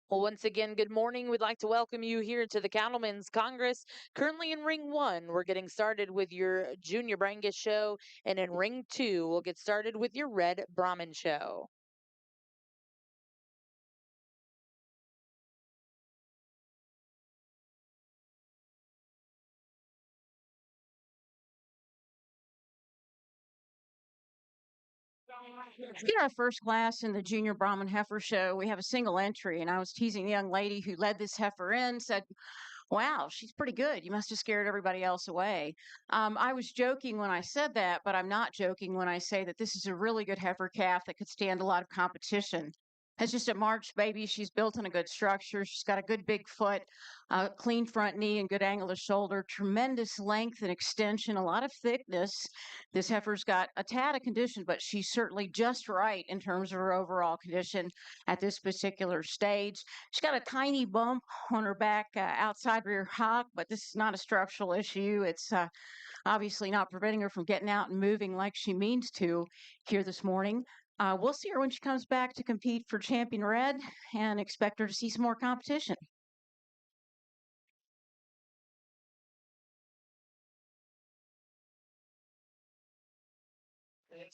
Well, once again, good morning. We'd like to welcome you here to the Cattlemen's Congress. Currently in Ring 1, we're getting started with your Junior Brangus show. And in Ring 2, we'll get started with your Red Brahmin show. In our first class in the Junior Brahmin Heifer Show, we have a single entry, and I was teasing the young lady who led this heifer in, said, "Wow, she's pretty good. You must have scared everybody else away." I was joking when I said that, but I'm not joking when I say that this is a really good heifer calf that could stand a lot of competition. It's just a March baby. She's built in a good structure. She's got a good big foot, clean front knee, and good angle of shoulder. Tremendous length and extension, a lot of thickness. This heifer's got a tad of condition, but she's certainly just right in terms of her overall condition at this particular stage. She's got a tiny bump on her back outside rear hock, but this is not a structural issue. It's obviously not preventing her from getting out and moving like she means to here this morning. We'll see her when she comes back to compete for Champion Red and expect her to see some more competition.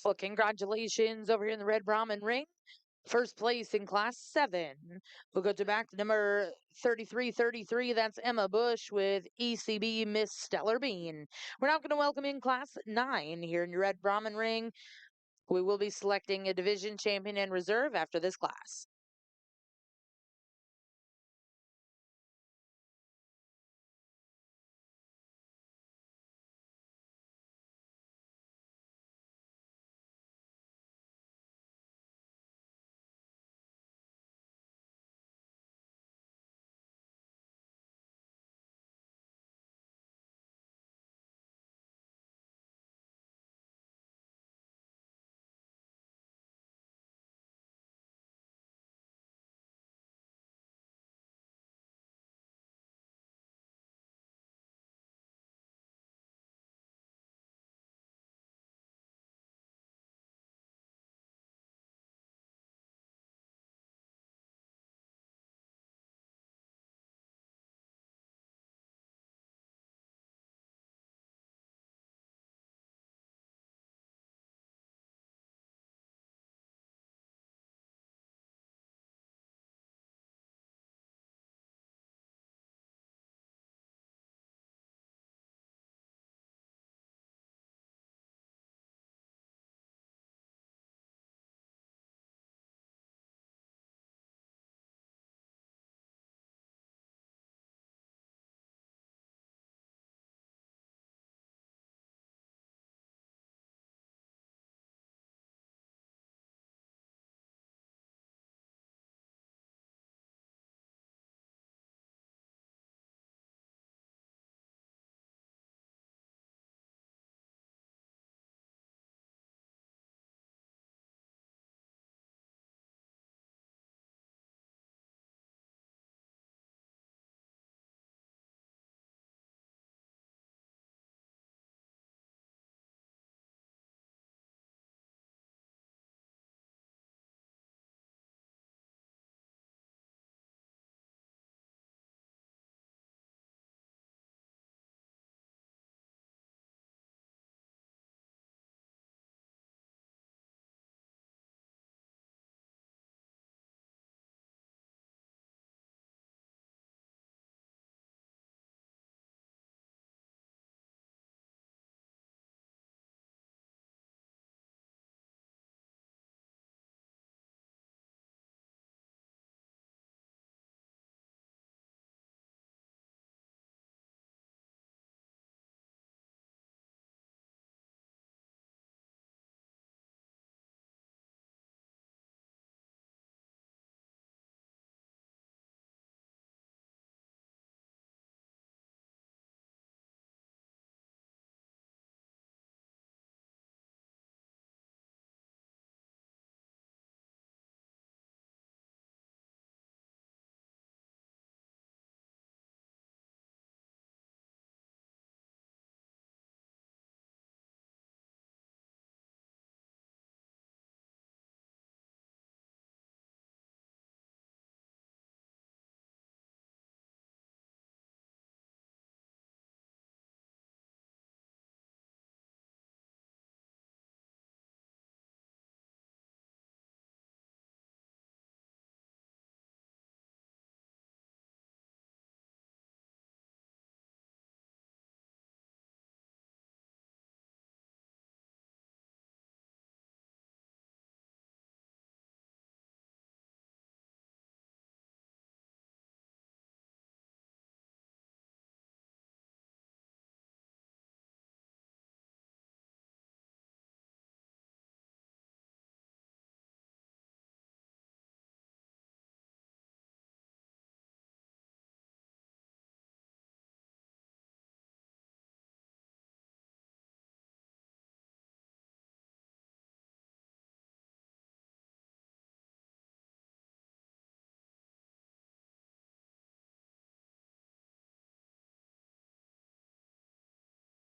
Well, congratulations over here in the Red Brahmin ring. First place in Class 7. We'll go to back to number 3333. That's Emma Bush with ECB Miss Stellar Bean. We're now going to welcome in Class 9 here in your Red Brahmin ring. We will be selecting a division champion and reserve after this class.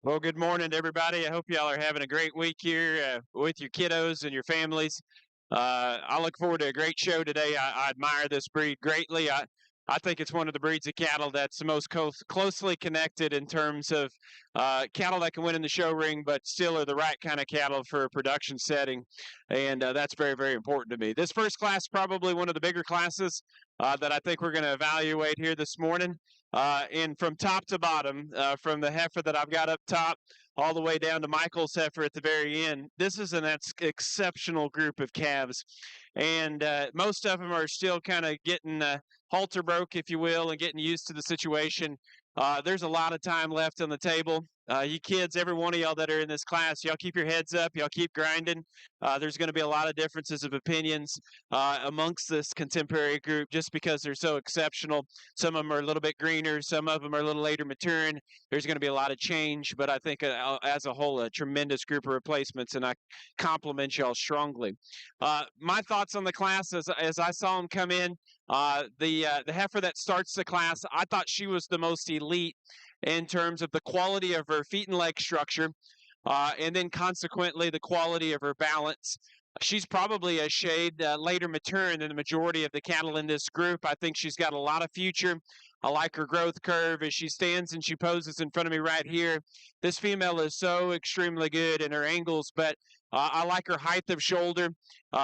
Well, good morning to everybody. I hope y'all are having a great week here with your kiddos and your families. I look forward to a great show today. I admire this breed greatly. I think it's one of the breeds of cattle that's the most closely connected in terms of cattle that can win in the show ring, but still are the right kind of cattle for a production setting. And that's very, very important to me. This first class, probably one of the bigger classes that I think we're going to evaluate here this morning. And from top to bottom, from the heifer that I've got up top all the way down to Michael's heifer at the very end, this is an exceptional group of calves. And most of them are still kind of getting halter broke, if you will, and getting used to the situation. There's a lot of time left on the table. You kids, every one of y'all that are in this class, y'all keep your heads up. Y'all keep grinding. There's going to be a lot of differences of opinions amongst this contemporary group just because they're so exceptional. Some of them are a little bit greener. Some of them are a little later maturing. There's going to be a lot of change, but I think as a whole, a tremendous group of replacements, and I compliment y'all strongly. My thoughts on the class as I saw them come in, the heifer that starts the class, I thought she was the most elite in terms of the quality of her feet and leg structure, and then consequently the quality of her balance. She's probably a shade later maturing than the majority of the cattle in this group. I think she's got a lot of future. I like her growth curve as she stands and she poses in front of me right here. This female is so extremely good in her angles, but I like her height of shoulder.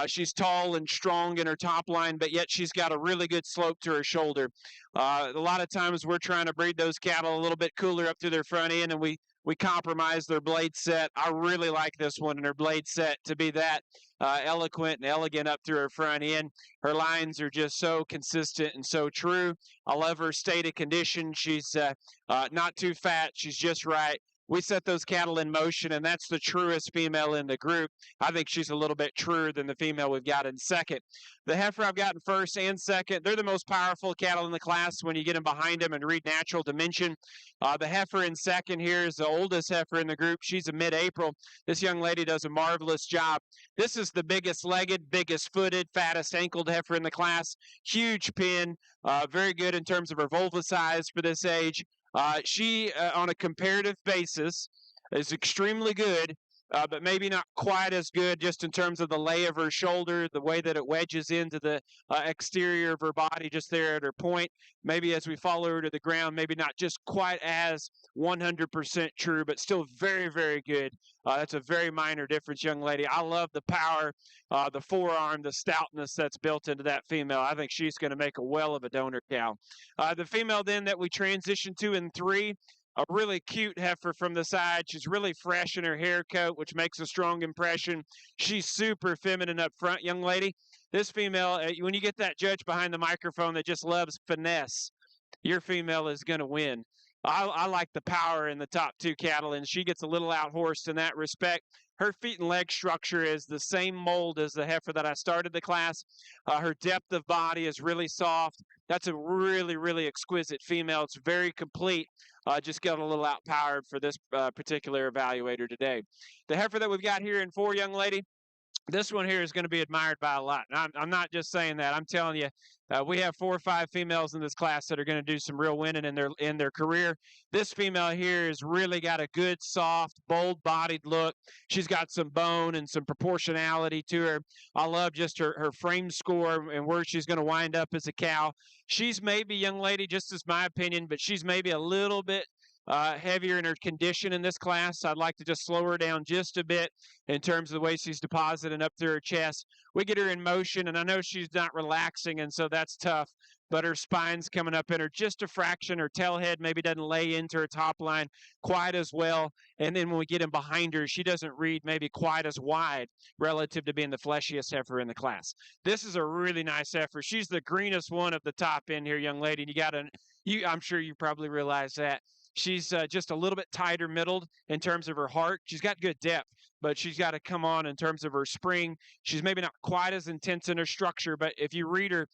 She's tall and strong in her top line, but yet she's got a really good slope to her shoulder. A lot of times we're trying to breed those cattle a little bit cooler up through their front end, and we compromise their blade set. I really like this one and her blade set to be that eloquent and elegant up through her front end. Her lines are just so consistent and so true. I love her state of condition. She's not too fat. She's just right. We set those cattle in motion, and that's the truest female in the group. I think she's a little bit truer than the female we've got in second. The heifer I've got in first and second, they're the most powerful cattle in the class when you get them behind them and read natural dimension. The heifer in second here is the oldest heifer in the group. She's a mid-April. This young lady does a marvelous job. This is the biggest legged, biggest footed, fattest ankled heifer in the class. Huge pin, very good in terms of her vulva size for this age. She, on a comparative basis, is extremely good, but maybe not quite as good just in terms of the lay of her shoulder, the way that it wedges into the exterior of her body just there at her point. Maybe as we follow her to the ground, maybe not just quite as 100% true, but still very, very good. That's a very minor difference, young lady. I love the power, the forearm, the stoutness that's built into that female. I think she's going to make a well of a donor cow. The female then that we transition to in three, a really cute heifer from the side. She's really fresh in her hair coat, which makes a strong impression. She's super feminine up front, young lady. This female, when you get that judge behind the microphone that just loves finesse, your female is going to win. I like the power in the top two cattle, and she gets a little outhorsed in that respect. Her feet and leg structure is the same mold as the heifer that I started the class. Her depth of body is really soft. That's a really, really exquisite female. It's very complete. Just got a little outpowered for this particular evaluator today. The heifer that we've got here in four, young lady, this one here is going to be admired by a lot. And I'm not just saying that. I'm telling you, we have 4 or 5 females in this class that are going to do some real winning in their career. This female here has really got a good, soft, bold-bodied look. She's got some bone and some proportionality to her. I love just her frame score and where she's going to wind up as a cow. She's maybe, young lady, just as my opinion, but she's maybe a little bit heavier in her condition in this class. I'd like to just slow her down just a bit in terms of the way she's depositing up through her chest. We get her in motion, and I know she's not relaxing, and so that's tough, but her spine's coming up in her just a fraction. Her tail head maybe doesn't lay into her top line quite as well, and then when we get in behind her, she doesn't read maybe quite as wide relative to being the fleshiest heifer in the class. This is a really nice heifer. She's the greenest one of the top end here, young lady, and I'm sure you probably realize that. She's just a little bit tighter middled in terms of her heart. She's got good depth, but she's got to come on in terms of her spring. She's maybe not quite as intense in her structure, but if you read her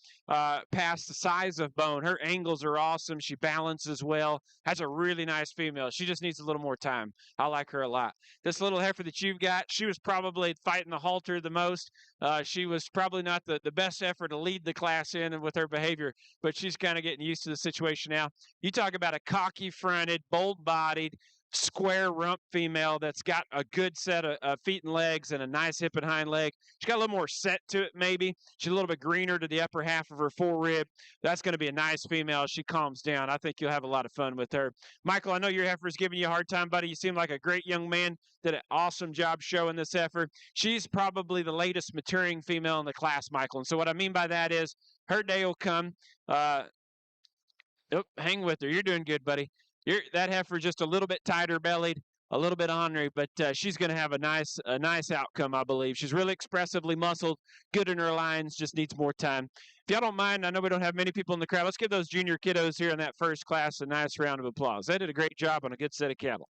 past the size of bone, her angles are awesome. She balances well. That's a really nice female. She just needs a little more time. I like her a lot. This little heifer that you've got, she was probably fighting the halter the most. She was probably not the best heifer to lead the class in and with her behavior, but she's kind of getting used to the situation now. You talk about a cocky fronted, bold bodied, square rump female that's got a good set of feet and legs and a nice hip and hind leg. She's got a little more set to it, maybe. She's a little bit greener to the upper half of her forerib. That's going to be a nice female. She calms down. I think you'll have a lot of fun with her. Michael, I know your heifer's giving you a hard time, buddy. You seem like a great young man. Did an awesome job showing this heifer. She's probably the latest maturing female in the class, Michael. And so what I mean by that is her day will come. Hang with her. You're doing good, buddy. That heifer just a little bit tighter bellied, a little bit ornery, but she's going to have a nice outcome, I believe. She's really expressively muscled, good in her lines, just needs more time. If y'all don't mind, I know we don't have many people in the crowd. Let's give those junior kiddos here in that first class a nice round of applause. They did a great job on a good set of cattle.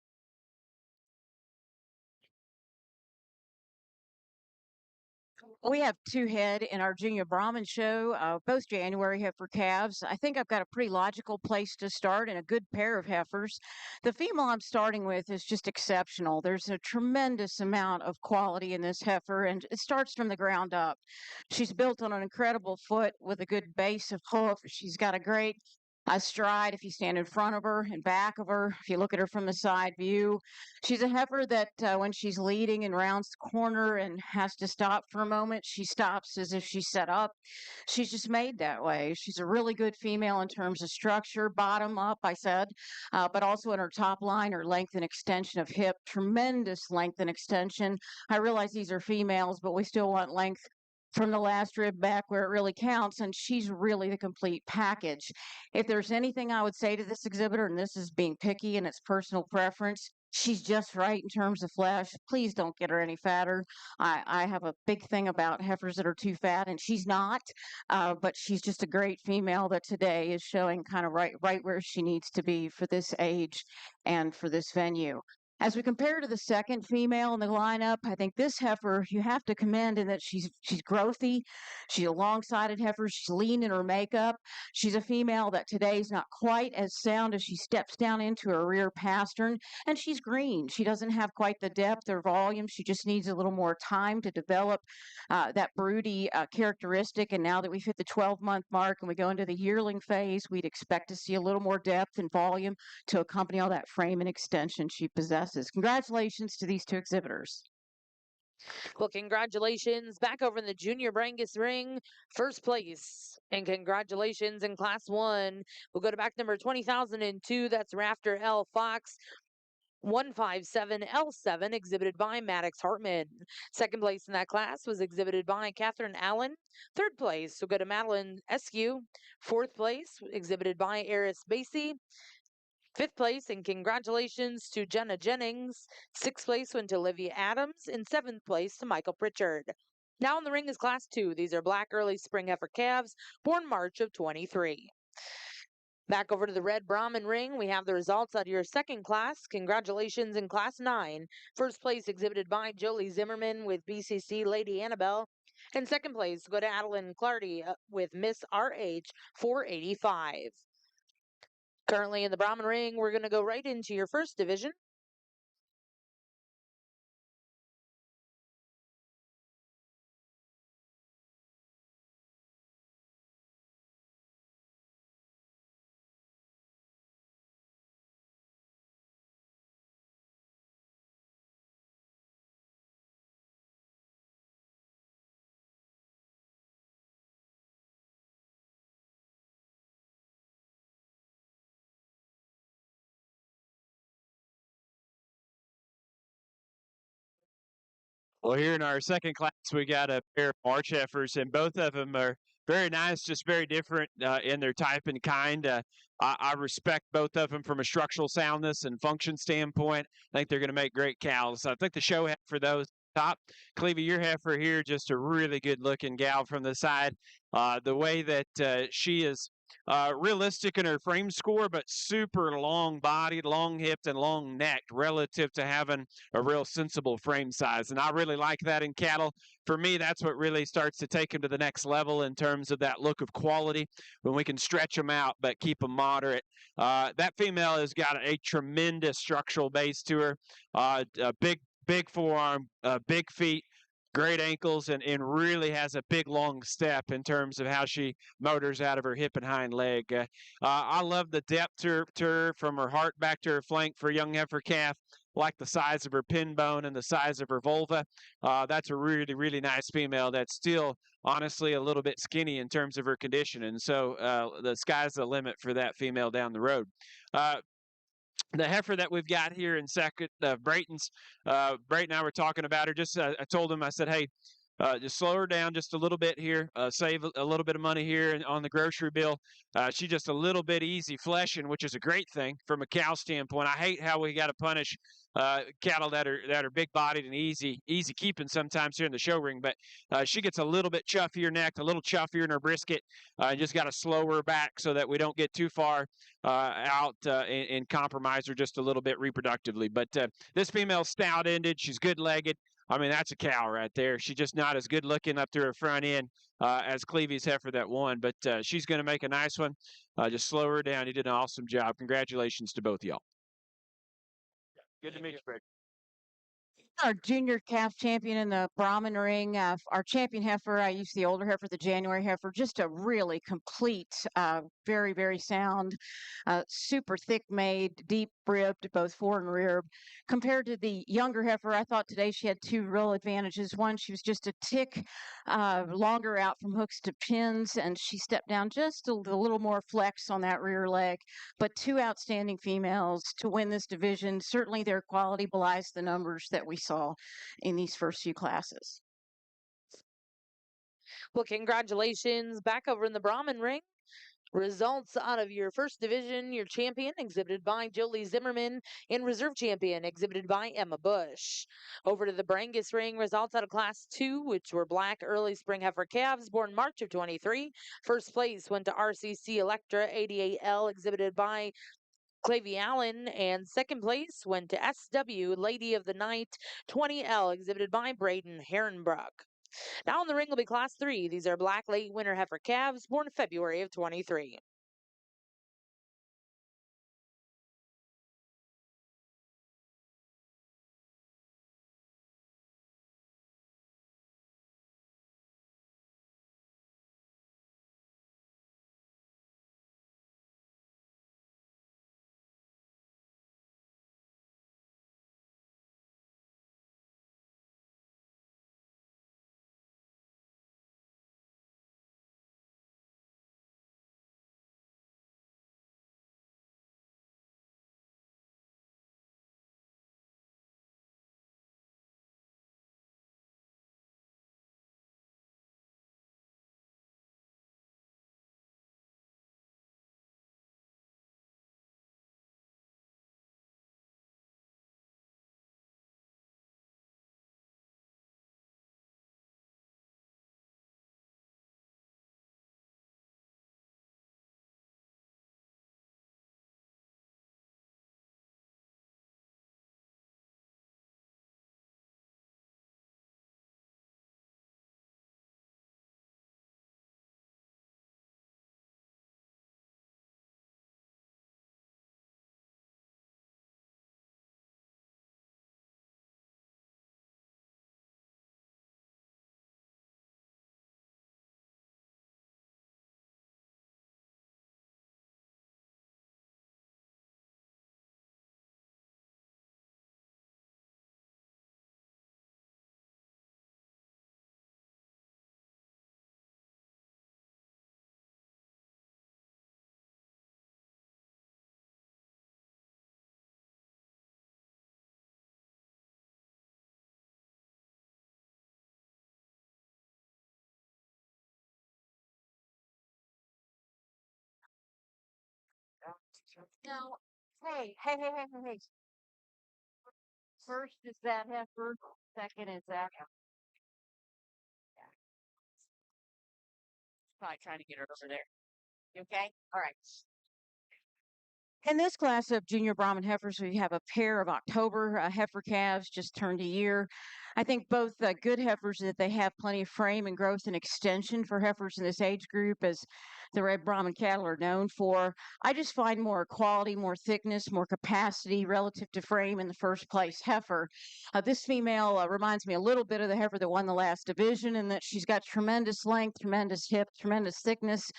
We have 2 head in our Junior Brahman show, both January heifer calves. I think I've got a pretty logical place to start and a good pair of heifers. The female I'm starting with is just exceptional. There's a tremendous amount of quality in this heifer, and it starts from the ground up. She's built on an incredible foot with a good base of hoof. She's got a great stride if you stand in front of her and back of her, if you look at her from the side view. She's a heifer that when she's leading and rounds the corner and has to stop for a moment, she stops as if she's set up. She's just made that way. She's a really good female in terms of structure, bottom up, I said, but also in her top line, her length and extension of hip, tremendous length and extension. I realize these are females, but we still want length from the last rib back where it really counts, and she's really the complete package. If there's anything I would say to this exhibitor, and this is being picky and it's personal preference, she's just right in terms of flesh. Please don't get her any fatter. I have a big thing about heifers that are too fat, and she's not, but she's just a great female that today is showing kind of right where she needs to be for this age and for this venue. As we compare to the second female in the lineup, I think this heifer you have to commend in that she's growthy. She's a long-sided heifer. She's lean in her makeup. She's a female that today is not quite as sound as she steps down into her rear pastern, and she's green. She doesn't have quite the depth or volume. She just needs a little more time to develop that broody characteristic. And now that we've hit the 12-month mark and we go into the yearling phase, we'd expect to see a little more depth and volume to accompany all that frame and extension she possesses. Congratulations to these 2 exhibitors. Well, congratulations back over in the Junior Brangus ring, first place. And congratulations in Class 1. We'll go to back number 20,002. That's Rafter L. Fox. 157L7, exhibited by Maddox Hartman. Second place in that class was exhibited by Catherine Allen. Third place will go to Madeline Eskew. Fourth place, exhibited by Eris Basie. Fifth place, and congratulations to Jenna Jennings. Sixth place went to Olivia Adams, and seventh place to Michael Pritchard. Now in the ring is Class 2. These are black early spring heifer calves, born March of 23. Back over to the red Brahman ring, we have the results out of your second class. Congratulations in Class 9. First place exhibited by Jolie Zimmerman with BCC Lady Annabelle. And second place go to Adeline Clardy with Miss RH 485. Currently in the Brahman ring, we're going to go right into your first division. Well, here in our second class, we got a pair of March heifers, and both of them are very nice, just very different in their type and kind. I respect both of them from a structural soundness and function standpoint. I think they're going to make great cows. I think the show for those top. Clevie, your heifer here, just a really good-looking gal from the side. The way that she is realistic in her frame score, but super long-bodied, long-hipped, and long-necked relative to having a real sensible frame size. And I really like that in cattle. For me, that's what really starts to take them to the next level in terms of that look of quality when we can stretch them out but keep them moderate. That female has got a tremendous structural base to her, a big forearm, big feet, great ankles, and really has a big long step in terms of how she motors out of her hip and hind leg. I love the depth to her from her heart back to her flank for a young heifer calf, like the size of her pin bone and the size of her vulva. That's a really, really nice female that's still honestly a little bit skinny in terms of her condition. And so the sky's the limit for that female down the road. The heifer that we've got here in second, Brayton's, Brayton and I were talking about her. Just I told him, I said, hey, just slow her down just a little bit here, save a little bit of money here on the grocery bill. She's just a little bit easy fleshing, which is a great thing from a cow standpoint. I hate how we got to punish cattle that are big bodied and easy keeping sometimes here in the show ring, but she gets a little bit chuffier necked, a little chuffier in her brisket. Just got to slow her back so that we don't get too far out and compromise her just a little bit reproductively. But this female's stout ended. She's good legged. I mean, that's a cow right there. She's just not as good looking up to her front end as Clevy's heifer that won, but she's going to make a nice one. Just slow her down. You did an awesome job. Congratulations to both of y'all. Good to meet you, Fred. Our junior calf champion in the Brahman ring, our champion heifer. I used the older heifer, the January heifer, just a really complete, very, very sound, super thick made, deep ribbed, both fore and rear. Compared to the younger heifer, I thought today she had two real advantages. One, she was just a tick longer out from hooks to pins, and she stepped down just a little more flex on that rear leg. But two outstanding females to win this division. Certainly their quality belies the numbers that we saw in these first few classes. Well, congratulations back over in the Brahman ring. Results out of your first division, your champion exhibited by Jolie Zimmerman and reserve champion exhibited by Emma Bush. Over to the Brangus ring, results out of class 2, which were black early spring heifer calves born March of 23. First place went to RCC Electra 88L exhibited by Clavy Allen, and second place went to SW Lady of the Night 20L exhibited by Braden Herrenbrook. Now in the ring will be class 3. These are black late winter heifer calves born February of 23. Now, hey. First is that heifer, second is that heifer. Probably trying to get her over there. You okay? All right. In this class of junior Brahman heifers, we have a pair of October heifer calves just turned a year. I think both good heifers that they have plenty of frame and growth and extension for heifers in this age group. As the red Brahman cattle are known for. I just find more quality, more thickness, more capacity relative to frame in the first place heifer. This female reminds me a little bit of the heifer that won the last division in that she's got tremendous length, tremendous hip, tremendous thickness,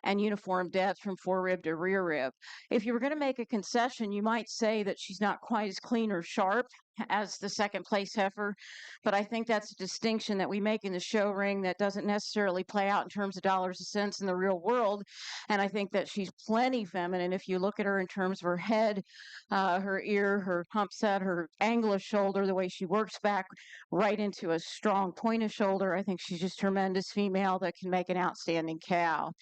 and uniform depth from forerib to rear rib. If you were going to make a concession, you might say that she's not quite as clean or sharp as the second place heifer, but I think that's a distinction that we make in the show ring that doesn't necessarily play out in terms of dollars and cents in the real world. And I think that she's plenty feminine if you look at her in terms of her head, her ear, her hump set, her angle of shoulder, the way she works back right into a strong point of shoulder. I think she's just a tremendous female that can make an outstanding cow.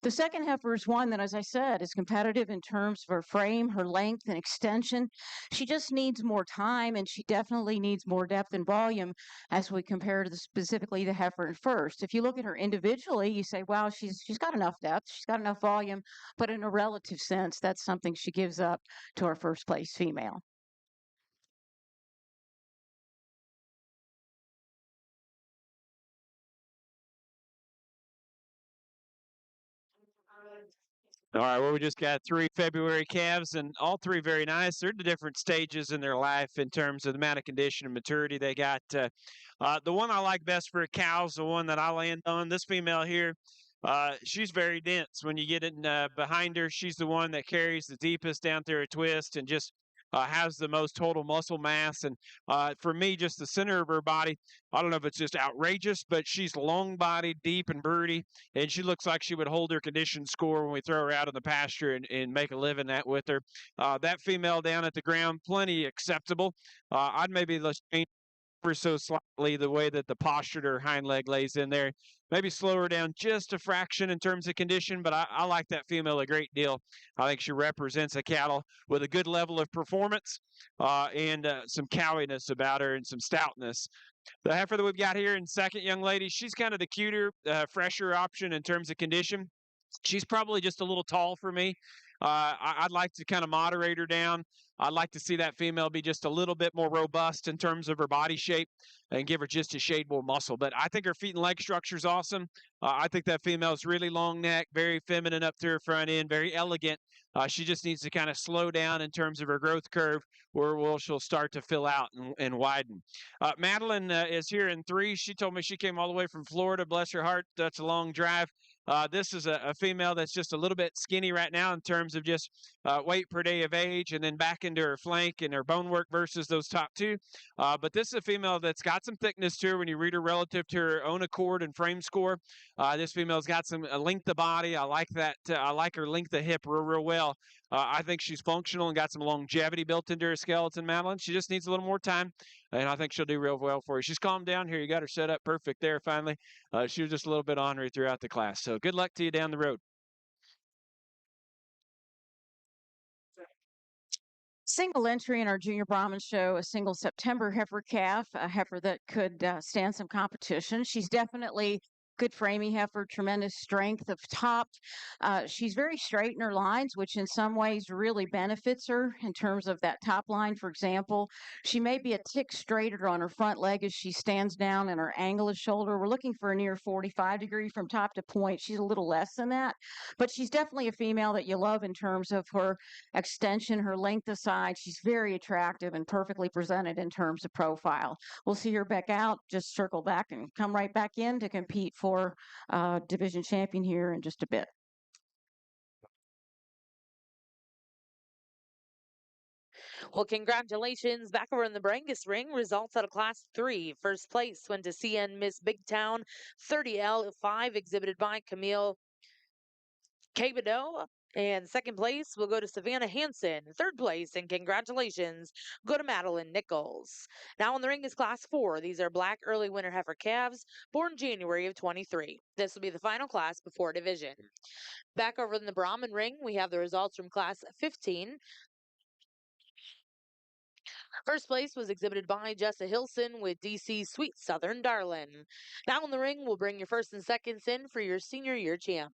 The second heifer is one that, as I said, is competitive in terms of her frame, her length, and extension. She just needs more time, and she definitely needs more depth and volume as we compare to specifically the heifer in first. If you look at her individually, you say, wow, she's got enough depth, she's got enough volume, but in a relative sense, that's something she gives up to our first place female. All right, well, we just got 3 February calves, and all 3 very nice. They're at the different stages in their life in terms of the amount of condition and maturity they got. The one I like best for cows, the one that I land on, this female here, she's very dense. When you get in behind her, she's the one that carries the deepest down through a twist and just has the most total muscle mass. And for me, just the center of her body, I don't know if it's just outrageous, but she's long-bodied, deep and broody, and she looks like she would hold her condition score when we throw her out in the pasture and make a living at with her. That female down at the ground, plenty acceptable. I'd maybe let's change ever so slightly the way that the posture to her hind leg lays in there. Maybe slow her down just a fraction in terms of condition, but I like that female a great deal. I think she represents a cattle with a good level of performance and some cowiness about her and some stoutness. The heifer that we've got here in second, young lady, she's kind of the cuter, fresher option in terms of condition. She's probably just a little tall for me. I'd like to kind of moderate her down. I'd like to see that female be just a little bit more robust in terms of her body shape and give her just a shade more muscle. But I think her feet and leg structure is awesome. I think that female is really long neck, very feminine up to her front end, very elegant. She just needs to kind of slow down in terms of her growth curve, where she'll start to fill out and widen. Madeline is here in 3. She told me she came all the way from Florida. Bless her heart. That's a long drive. This is a female that's just a little bit skinny right now in terms of just weight per day of age, and then back into her flank and her bone work versus those top 2. But this is a female that's got some thickness to her when you read her relative to her own accord and frame score. This female's got some length of body. I like that. I like her length of hip real well. I think she's functional and got some longevity built into her skeleton, Madeline. She just needs a little more time, and I think she'll do real well for you. She's calmed down here. You got her set up perfect there finally. She was just a little bit ornery throughout the class. So good luck to you down the road. Single entry in our Junior Brahman show, a single September heifer calf, a heifer that could stand some competition. She's definitely good framing heifer, tremendous strength of top. She's very straight in her lines, which in some ways really benefits her in terms of that top line. For example, she may be a tick straighter on her front leg as she stands down and her angle of shoulder. We're looking for a near 45-degree from top to point. She's a little less than that, but she's definitely a female that you love in terms of her extension, her length of side. She's very attractive and perfectly presented in terms of profile. We'll see her back out, just circle back and come right back in to compete for division champion here in just a bit. Well, congratulations back over in the Brangus ring. Results out of Class 3. First place went to CN Miss Big Town 30L5, exhibited by Camille Cabedo. And second place will go to Savannah Hansen. Third place, and congratulations, go to Madeline Nichols. Now in the ring is Class 4. These are black early winter heifer calves, born January of 23. This will be the final class before division. Back over in the Brahman ring, we have the results from Class 15. First place was exhibited by Jessa Hilson with DC Sweet Southern Darlin. Now in the ring, we'll bring your first and seconds in for your senior year champ.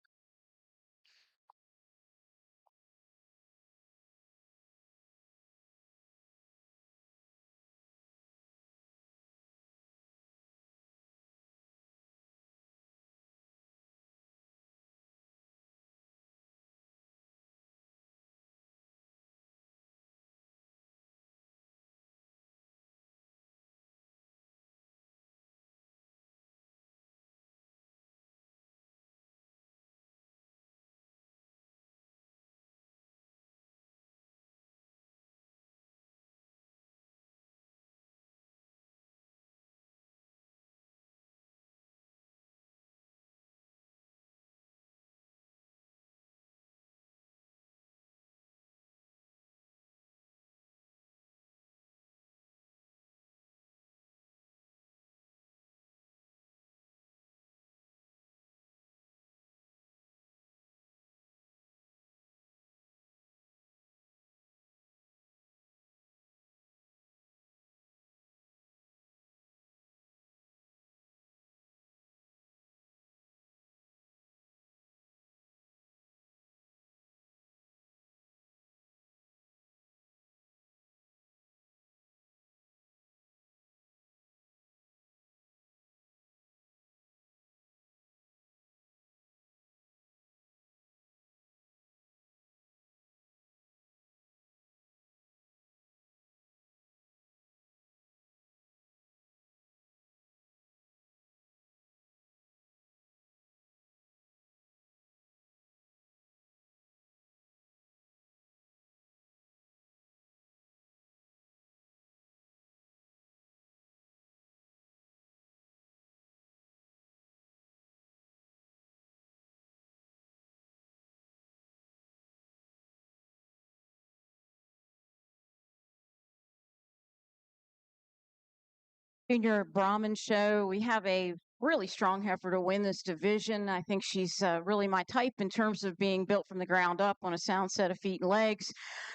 Junior Brahman show. We have a really strong heifer to win this division. I think she's really my type in terms of being built from the ground up on a sound set of feet and legs,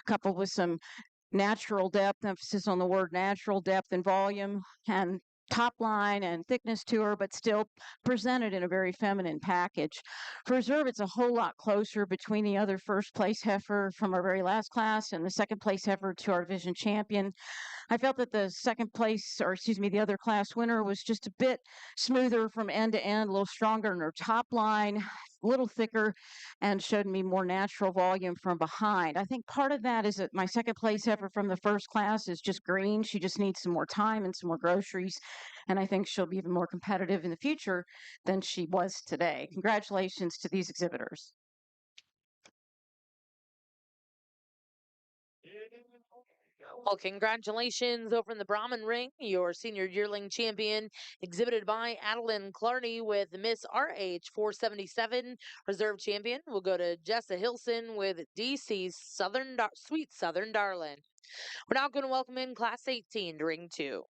coupled with some natural depth, emphasis on the word natural depth and volume, and top line and thickness to her, but still presented in a very feminine package. For reserve, it's a whole lot closer between the other first place heifer from our very last class and the second place heifer to our division champion. I felt that the second place, or excuse me, the other class winner was just a bit smoother from end to end, a little stronger in her top line, a little thicker, and showed me more natural volume from behind. I think part of that is that my second place heifer from the first class is just green. She just needs some more time and some more groceries. And I think she'll be even more competitive in the future than she was today. Congratulations to these exhibitors. Well, congratulations over in the Brahman ring, your senior yearling champion, exhibited by Adeline Clarney with Miss RH 477. Reserve champion will go to Jessa Hilson with DC's Sweet Southern Darling. We're now going to welcome in Class 18 to Ring 2.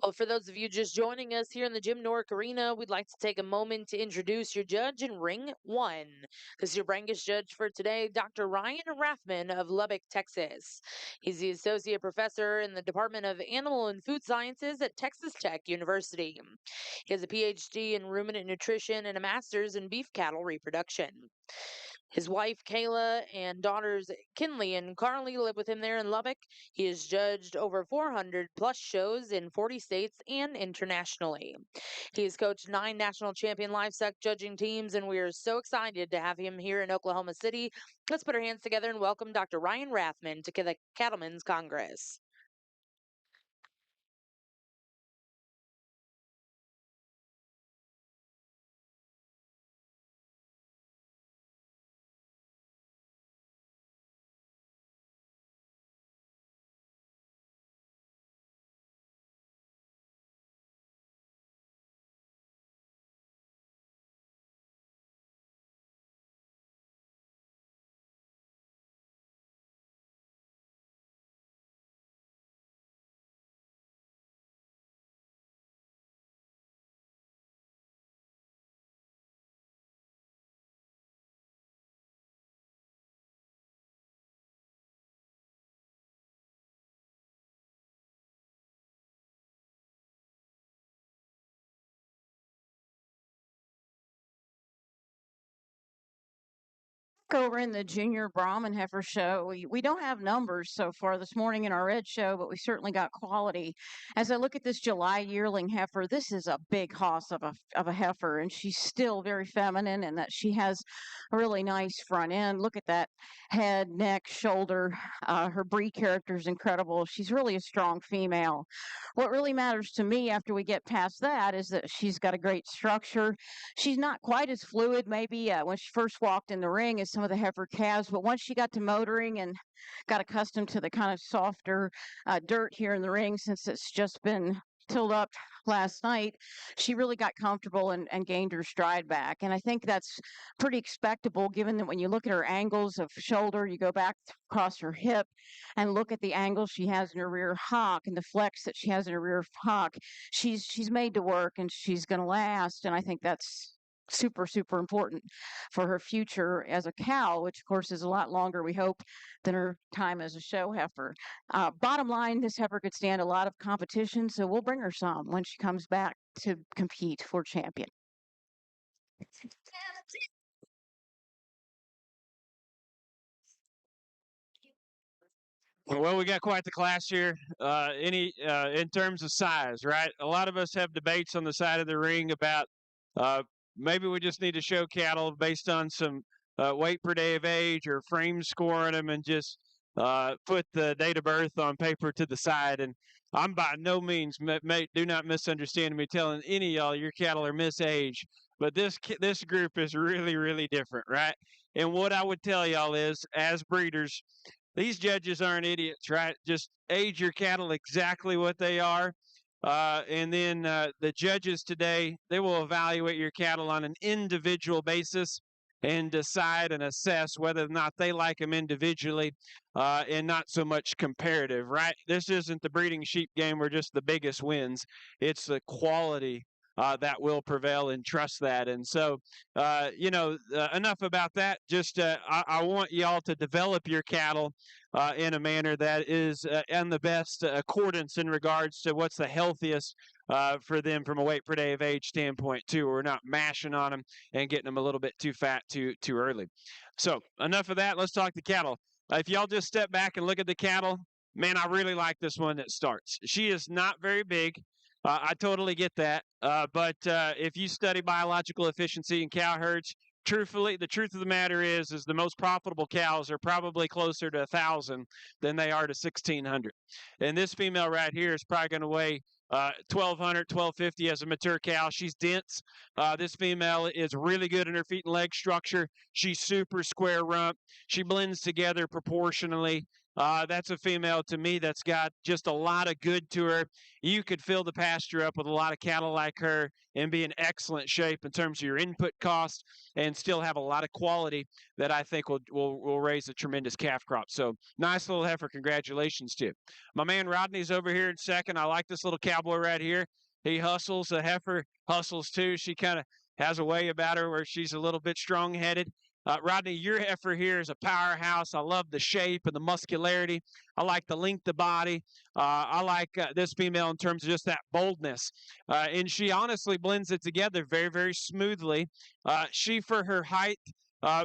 Well, for those of you just joining us here in the Jim Norick Arena, we'd like to take a moment to introduce your judge in Ring 1. This is your Brangus judge for today, Dr. Ryan Rathman of Lubbock, Texas. He's the Associate Professor in the Department of Animal and Food Sciences at Texas Tech University. He has a PhD in ruminant nutrition and a master's in beef cattle reproduction. His wife, Kayla, and daughters, Kinley and Carly, live with him there in Lubbock. He has judged over 400 plus shows in 40 states and internationally. He has coached 9 national champion livestock judging teams, and we are so excited to have him here in Oklahoma City. Let's put our hands together and welcome Dr. Ryan Rathman to the Cattlemen's Congress. Over in the Junior Brahman heifer show, we don't have numbers so far this morning in our red show, but we certainly got quality. As I look at this July yearling heifer, this is a big hoss of a heifer, and she's still very feminine in that she has a really nice front end. Look at that head, neck, shoulder. Her breed character is incredible. She's really a strong female. What really matters to me after we get past that is that she's got a great structure. She's not quite as fluid, maybe when she first walked in the ring, as some of the heifer calves, but once she got to motoring and got accustomed to the kind of softer dirt here in the ring, since it's just been tilled up last night, she really got comfortable and gained her stride back. And I think that's pretty expectable given that when you look at her angles of shoulder, you go back across her hip and look at the angle she has in her rear hock and the flex that she has in her rear hock. She's made to work and she's going to last. And I think that's super important for her future as a cow, which of course is a lot longer, we hope, than her time as a show heifer. Bottom line, this heifer could stand a lot of competition, so we'll bring her some when she comes back to compete for champion. Well, we got quite the class here. In terms of size, right? A lot of us have debates on the side of the ring about maybe we just need to show cattle based on some weight per day of age or frame scoring them and just put the date of birth on paper to the side. And I'm by no means, do not misunderstand me telling any of y'all your cattle are misaged. But this group is really, really different, right? And what I would tell y'all is, as breeders, these judges aren't idiots, right? Just age your cattle exactly what they are. And then the judges today, they will evaluate your cattle on an individual basis and decide and assess whether or not they like them individually and not so much comparative, right? This isn't the breeding sheep game where just the biggest wins. It's the quality that will prevail, and trust that. And so, enough about that. Just I want y'all to develop your cattle in a manner that is in the best accordance in regards to what's the healthiest for them from a weight per day of age standpoint too. We're not mashing on them and getting them a little bit too fat too early. So enough of that. Let's talk the cattle. If y'all just step back and look at the cattle, man, I really like this one that starts. She is not very big. I totally get that. But if you study biological efficiency in cow herds, truthfully, the truth of the matter is the most profitable cows are probably closer to 1,000 than they are to 1,600. And this female right here is probably going to weigh 1,200, 1,250 as a mature cow. She's dense. This female is really good in her feet and leg structure. She's super square rump. She blends together proportionally. That's a female to me that's got just a lot of good to her. You could fill the pasture up with a lot of cattle like her and be in excellent shape in terms of your input costs and still have a lot of quality that I think will raise a tremendous calf crop. So nice little heifer. Congratulations to you. My man Rodney's over here in second. I like this little cowboy right here. He hustles. The heifer hustles too. She kind of has a way about her where she's a little bit strong-headed. Rodney, your heifer here is a powerhouse. I love the shape and the muscularity. I like the length of body. I like this female in terms of just that boldness. And she honestly blends it together very, very smoothly. She, for her height,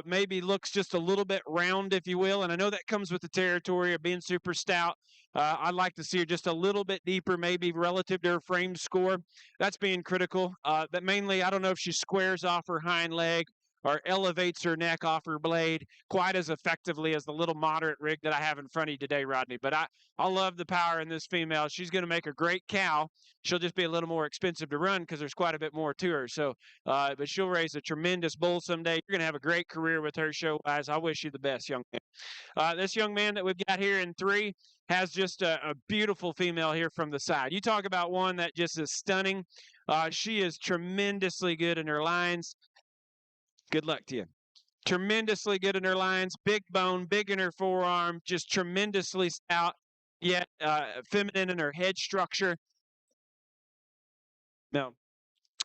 maybe looks just a little bit round, if you will. And I know that comes with the territory of being super stout. I'd like to see her just a little bit deeper, maybe relative to her frame score. That's being critical. But mainly, I don't know if she squares off her hind leg or elevates her neck off her blade quite as effectively as the little moderate rig that I have in front of you today, Rodney. But I love the power in this female. She's going to make a great cow. She'll just be a little more expensive to run because there's quite a bit more to her. So, but she'll raise a tremendous bull someday. You're going to have a great career with her, show-wise. I wish you the best, young man. This young man that we've got here in 3 has just a beautiful female here from the side. You talk about one that just is stunning. She is tremendously good in her lines. Good luck to you. Tremendously good in her lines, big bone, big in her forearm, just tremendously stout, yet feminine in her head structure. No,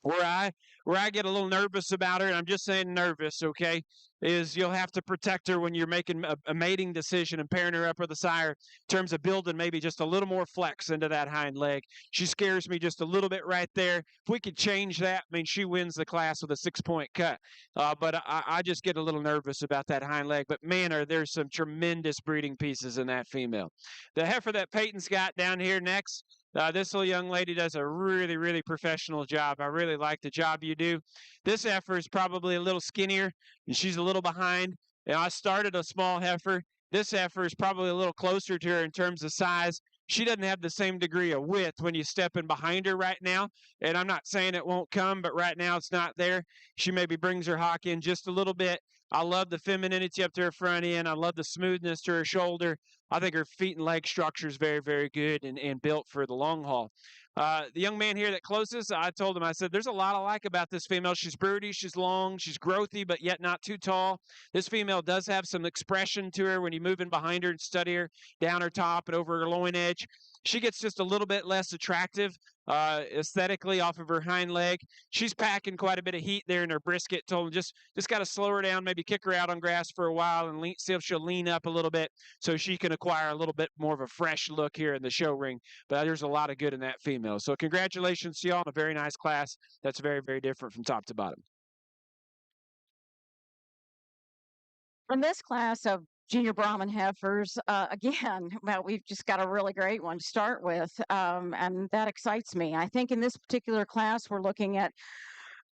where I get a little nervous about her, and I'm just saying nervous, okay, is you'll have to protect her when you're making a mating decision and pairing her up with a sire in terms of building maybe just a little more flex into that hind leg. She scares me just a little bit right there. If we could change that, I mean, she wins the class with a 6-point cut. But I just get a little nervous about that hind leg. But man, there's some tremendous breeding pieces in that female. The heifer that Peyton's got down here next, this little young lady does a really, really professional job. I really like the job you do. This heifer is probably a little skinnier, and she's a little behind. And I started a small heifer. This heifer is probably a little closer to her in terms of size. She doesn't have the same degree of width when you step in behind her right now. And I'm not saying it won't come, but right now it's not there. She maybe brings her hock in just a little bit. I love the femininity up to her front end. I love the smoothness to her shoulder. I think her feet and leg structure is very, very good and built for the long haul. The young man here that closest, I told him, I said, there's a lot I like about this female. She's broody, she's long, she's growthy, but yet not too tall. This female does have some expression to her when you move in behind her and study her down her top and over her loin edge. She gets just a little bit less attractive aesthetically off of her hind leg. She's packing quite a bit of heat there in her brisket. Told him just got to slow her down, maybe kick her out on grass for a while and see if she'll lean up a little bit so she can acquire a little bit more of a fresh look here in the show ring. But there's a lot of good in that female. So congratulations to y'all on a very nice class. That's very, very different from top to bottom. From this class of junior Brahman heifers, again, well, we've just got a really great one to start with, and that excites me. I think in this particular class, we're looking at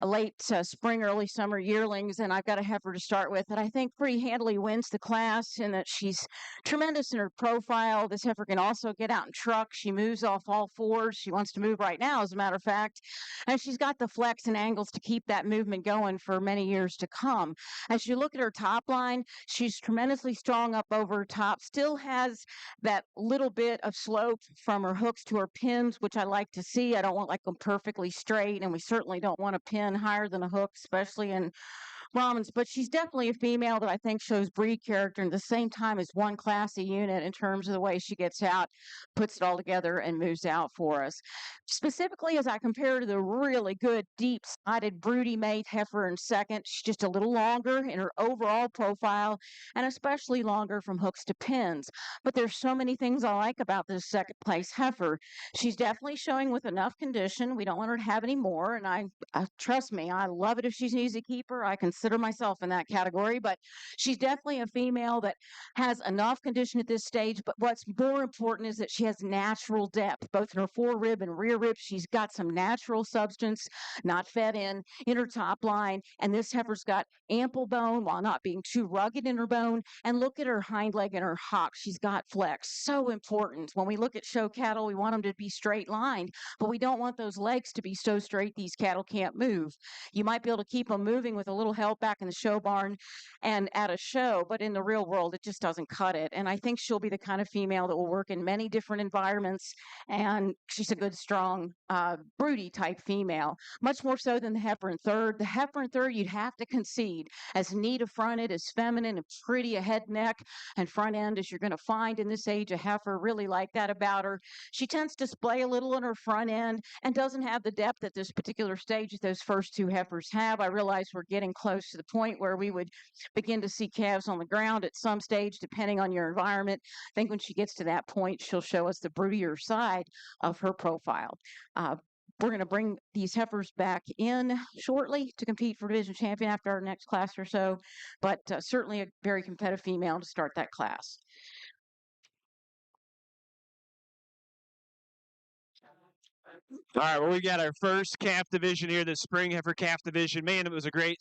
late spring, early summer yearlings, and I've got a heifer to start with that I think pretty handily wins the class in that she's tremendous in her profile. This heifer can also get out and truck. She moves off all fours. She wants to move right now, as a matter of fact, and she's got the flex and angles to keep that movement going for many years to come. As you look at her top line, she's tremendously strong up over her top, still has that little bit of slope from her hooks to her pins, which I like to see. I don't want like them perfectly straight, and we certainly don't want a pin higher than a hook, especially in Brahmins, but she's definitely a female that I think shows breed character, and at the same time is one classy unit in terms of the way she gets out, puts it all together, and moves out for us. Specifically, as I compare to the really good, deep-sided, broody mate heifer in second, she's just a little longer in her overall profile, and especially longer from hooks to pins. But there's so many things I like about this second place heifer. She's definitely showing with enough condition. We don't want her to have any more, and I trust me, I love it if she's an easy keeper. I consider myself in that category, but she's definitely a female that has enough condition at this stage. But what's more important is that she has natural depth, both in her forerib and rear rib. She's got some natural substance, not fed in her top line. And this heifer's got ample bone while not being too rugged in her bone. And look at her hind leg and her hock. She's got flex. So important. When we look at show cattle, we want them to be straight lined, but we don't want those legs to be so straight these cattle can't move. You might be able to keep them moving with a little help back in the show barn and at a show, but in the real world, it just doesn't cut it. And I think she'll be the kind of female that will work in many different environments. And she's a good, strong, broody type female, much more so than the heifer in third. The heifer in third, you'd have to concede, as neat a fronted, as feminine and pretty a head, neck, and front end as you're going to find in this age. A heifer really like that about her. She tends to splay a little in her front end and doesn't have the depth at this particular stage that those first two heifers have. I realize we're getting close to the point where we would begin to see calves on the ground at some stage, depending on your environment. I think when she gets to that point, she'll show us the broodier side of her profile. We're going to bring these heifers back in shortly to compete for division champion after our next class or so, but certainly a very competitive female to start that class. All right, well, we got our first calf division here this spring, heifer calf division. Man, it was a great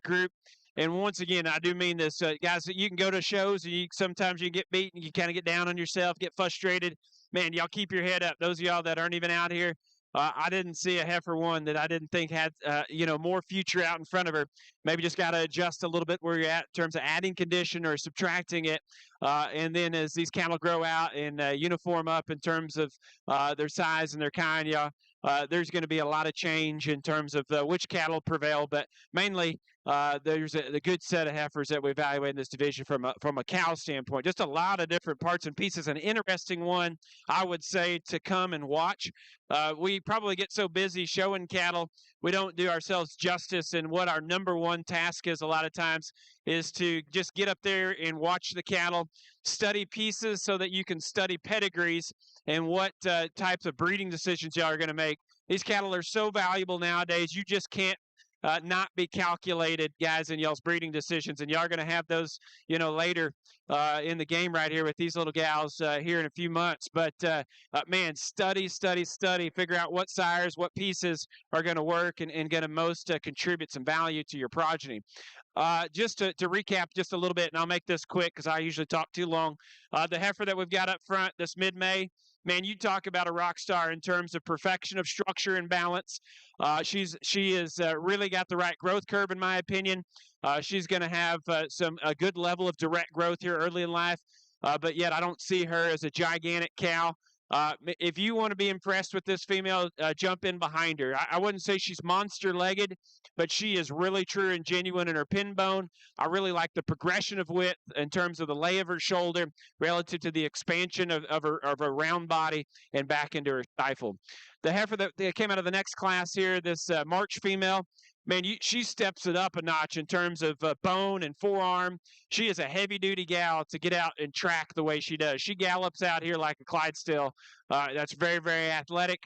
group. And once again, I do mean this, guys. You can go to shows, and sometimes you get beaten, you kind of get down on yourself, get frustrated. Man, y'all keep your head up. Those of y'all that aren't even out here, I didn't see a heifer one that I didn't think had, more future out in front of her. Maybe just got to adjust a little bit where you're at in terms of adding condition or subtracting it. And then as these cattle grow out and uniform up in terms of their size and their kind, there's going to be a lot of change in terms of which cattle prevail, but mainly there's a good set of heifers that we evaluate in this division from a cow standpoint. Just a lot of different parts and pieces. An interesting one, I would say, to come and watch. We probably get so busy showing cattle, we don't do ourselves justice. And what our number one task is a lot of times is to just get up there and watch the cattle, study pieces so that you can study pedigrees and what types of breeding decisions y'all are going to make. These cattle are so valuable nowadays. You just can't not be calculated, guys, in y'all's breeding decisions. And y'all are going to have those, later in the game right here with these little gals here in a few months. But, man, study, figure out what sires, what pieces are going to work and going to most contribute some value to your progeny. Just to recap just a little bit, and I'll make this quick because I usually talk too long. The heifer that we've got up front this mid-May, man, you talk about a rock star in terms of perfection of structure and balance. She has really got the right growth curve, in my opinion. She's going to have a good level of direct growth here early in life, but yet I don't see her as a gigantic cow. If you want to be impressed with this female, jump in behind her. I wouldn't say she's monster-legged, but she is really true and genuine in her pin bone. I really like the progression of width in terms of the lay of her shoulder relative to the expansion of her round body and back into her stifle. The heifer that came out of the next class here, this March female, man, she steps it up a notch in terms of bone and forearm. She is a heavy-duty gal to get out and track the way she does. She gallops out here like a Clydesdale. That's very, very athletic,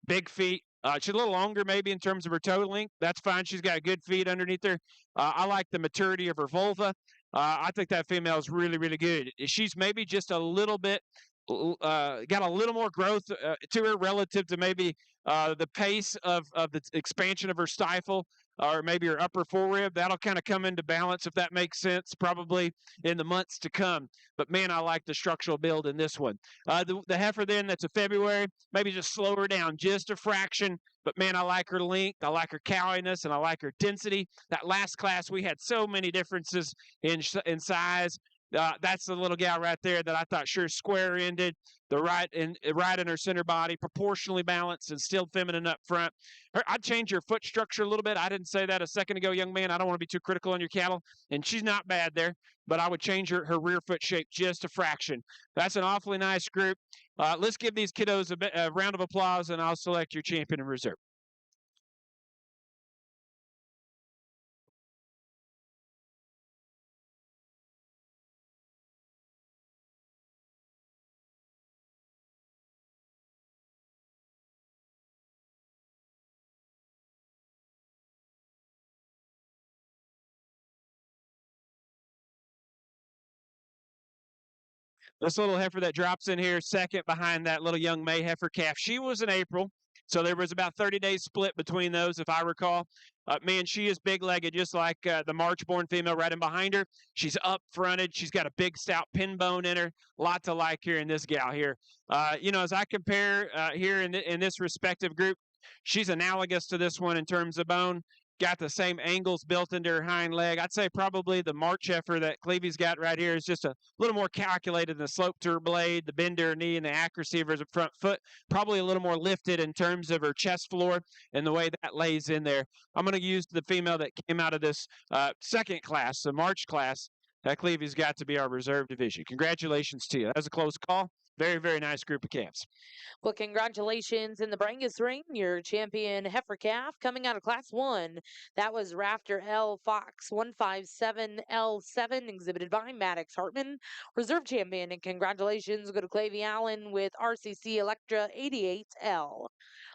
big feet. She's a little longer maybe in terms of her toe length. That's fine. She's got good feet underneath her. I like the maturity of her vulva. I think that female is really, really good. She's maybe just a little bit got a little more growth to her relative to maybe the pace of the expansion of her stifle. or maybe her upper forerib. That'll kind of come into balance, if that makes sense, probably in the months to come. But man, I like the structural build in this one. The heifer then that's a February, maybe just slow her down just a fraction. But man, I like her length, I like her cowiness, and I like her density. That last class, we had so many differences in size. That's the little gal right there that I thought sure square ended, the right in her center body, proportionally balanced and still feminine up front. I'd change your foot structure a little bit. I didn't say that a second ago, young man. I don't want to be too critical on your cattle, and she's not bad there, but I would change her rear foot shape just a fraction. That's an awfully nice group. Let's give these kiddos a round of applause, and I'll select your champion in reserve. This little heifer that drops in here second behind that little young May heifer calf, she was in April. So there was about 30 days split between those, if I recall. Man, she is big-legged, just like the March-born female right in behind her. She's up-fronted. She's got a big, stout pin bone in her. Lot to like here in this gal here. As I compare here in this respective group, she's analogous to this one in terms of bone. Got the same angles built into her hind leg. I'd say probably the March heifer that Clevy's got right here is just a little more calculated in the slope to her blade, the bend to her knee, and the accuracy of her front foot. Probably a little more lifted in terms of her chest floor and the way that lays in there. I'm going to use the female that came out of this second class, the March class, that Clevy's got to be our reserve division. Congratulations to you. That was a close call. Very, very nice group of calves. Well, congratulations in the Brangus ring, your champion heifer calf coming out of Class 1. That was Rafter L. Fox 157L7, exhibited by Maddox Hartman, reserve champion. And congratulations go to Clavy Allen with RCC Electra 88L.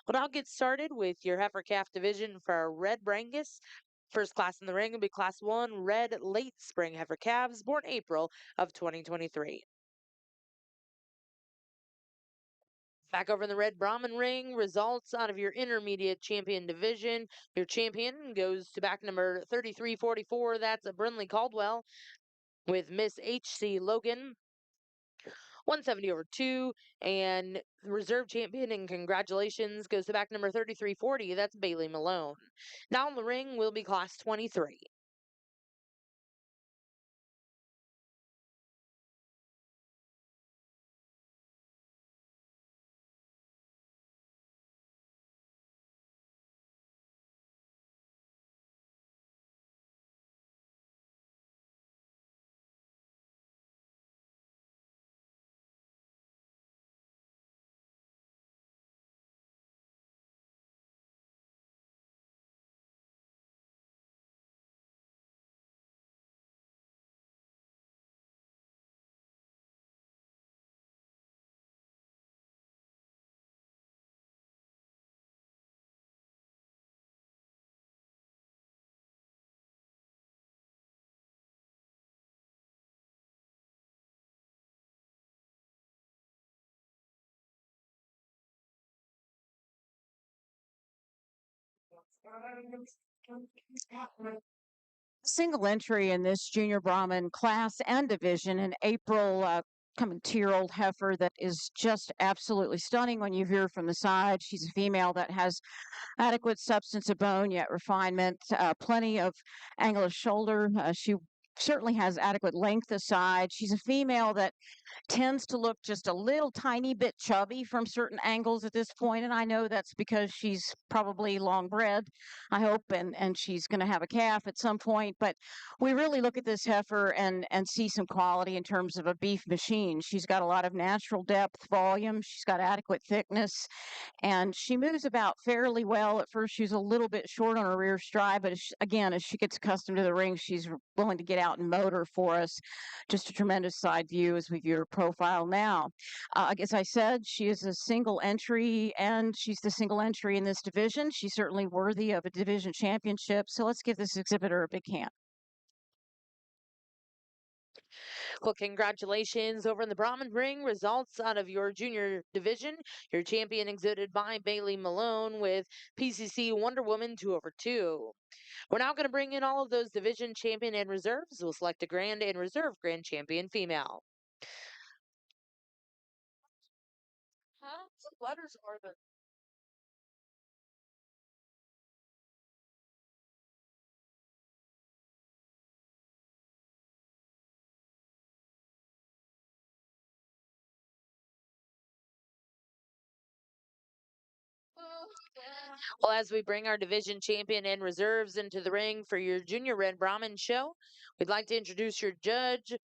But I'll get started with your heifer calf division for Red Brangus. First class in the ring will be Class 1 Red Late Spring heifer calves, born April of 2023. Back over in the Red Brahman ring, results out of your intermediate champion division. Your champion goes to back number 3344. That's a Brinley Caldwell with Miss H.C. Logan. 170 over 2. And reserve champion, and congratulations, goes to back number 3340. That's Bailey Malone. Now in the ring will be Class 23. Single entry in this junior Brahman class and division in April, coming 2-year-old heifer that is just absolutely stunning when you view her from the side. She's a female that has adequate substance of bone, yet refinement, plenty of angle of shoulder. She certainly has adequate length aside. She's a female that tends to look just a little tiny bit chubby from certain angles at this point, and I know that's because she's probably long bred, I hope, and she's going to have a calf at some point. But we really look at this heifer and see some quality in terms of a beef machine. She's got a lot of natural depth, volume. She's got adequate thickness, and she moves about fairly well. At first, she's a little bit short on her rear stride, but again, as she gets accustomed to the ring, she's willing to get out and motor for us. Just a tremendous side view as we view her profile now. As I said, she is a single entry, and she's the single entry in this division. She's certainly worthy of a division championship. So let's give this exhibitor a big hand. Well, congratulations over in the Brahman ring. Results out of your junior division. Your champion exhibited by Bailey Malone with PCC Wonder Woman 2 over 2. We're now going to bring in all of those division champion and reserves. We'll select a grand and reserve grand champion female. Huh? What letters are the Well, as we bring our division champion and reserves into the ring for your Junior Red Brahmin show, we'd like to introduce your judge,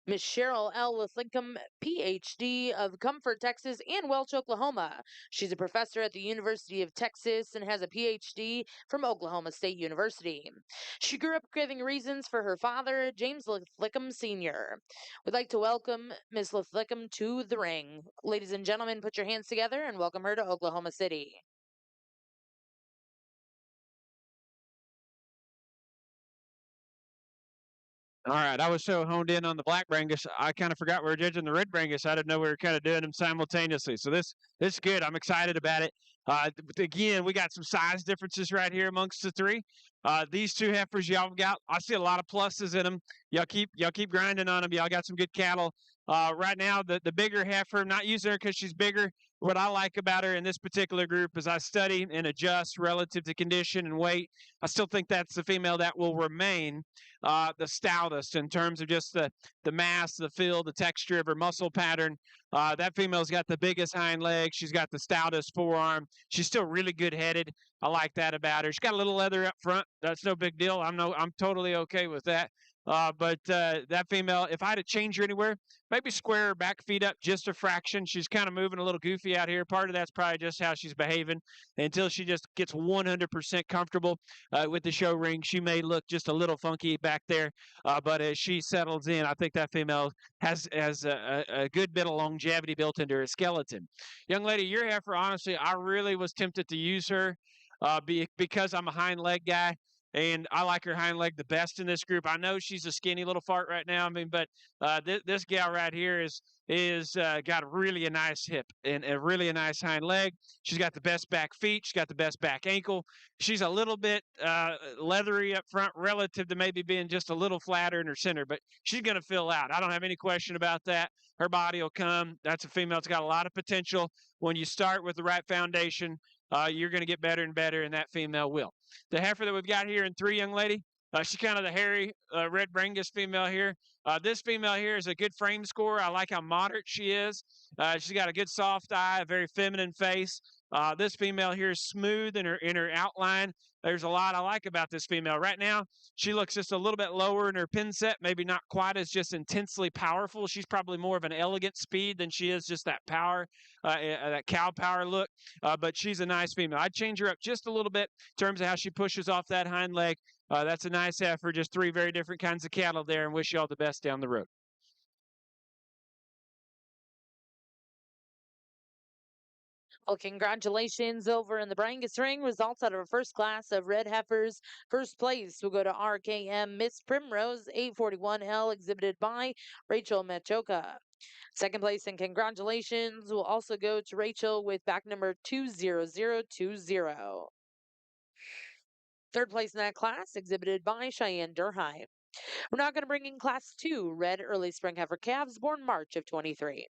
Miss Cheryl L. Lincoln, PhD of Comfort, Texas, and Welch, Oklahoma. She's a professor at the University of Texas and has a PhD from Oklahoma State University. She grew up giving reasons for her father, James Lithlicum Sr. We'd like to welcome Miss Lithlicum to the ring. Ladies and gentlemen, put your hands together and welcome her to Oklahoma City. All right, I was so honed in on the black Brangus, I kind of forgot we were judging the red Brangus. I didn't know we were kind of doing them simultaneously. So this is good. I'm excited about it. Again, we got some size differences right here amongst the three. These two heifers y'all got, I see a lot of pluses in them. Y'all keep grinding on them. Y'all got some good cattle. Right now, the bigger heifer, I'm not using her because she's bigger. What I like about her in this particular group is I study and adjust relative to condition and weight. I still think that's the female that will remain the stoutest in terms of just the mass, the feel, the texture of her muscle pattern. That female's got the biggest hind leg. She's got the stoutest forearm. She's still really good headed. I like that about her. She's got a little leather up front. That's no big deal. I'm totally okay with that. But that female, if I had to change her anywhere, maybe square her back feet up just a fraction. She's kind of moving a little goofy out here. Part of that's probably just how she's behaving until she just gets 100% comfortable with the show ring. She may look just a little funky back there, but as she settles in, I think that female has a good bit of longevity built into her skeleton. Young lady, your heifer, honestly, I really was tempted to use her because I'm a hind leg guy. And I like her hind leg the best in this group. I know she's a skinny little fart right now. I mean, but this gal right here is got really a nice hip and really a nice hind leg. She's got the best back feet. She's got the best back ankle. She's a little bit leathery up front relative to maybe being just a little flatter in her center, but she's going to fill out. I don't have any question about that. Her body will come. That's a female that's got a lot of potential. When you start with the right foundation, you're going to get better and better, and that female will. The heifer that we've got here in 3, young lady, she's kind of the hairy red Brangus female here. This female here is a good frame score. I like how moderate she is. She's got a good soft eye, a very feminine face. This female here is smooth in her outline. There's a lot I like about this female. Right now, she looks just a little bit lower in her pin set, maybe not quite as just intensely powerful. She's probably more of an elegant speed than she is just that power, that cow power look. But she's a nice female. I'd change her up just a little bit in terms of how she pushes off that hind leg. That's a nice heifer. Just 3 very different kinds of cattle there, and wish you all the best down the road. Well, congratulations over in the Brangus ring. Results out of our first class of red heifers. First place will go to RKM Miss Primrose 841L, exhibited by Rachel Machoka. Second place and congratulations will also go to Rachel with back number 20020. Third place in that class, exhibited by Cheyenne Durham. We're now going to bring in class 2 red early spring heifer calves born March of 23.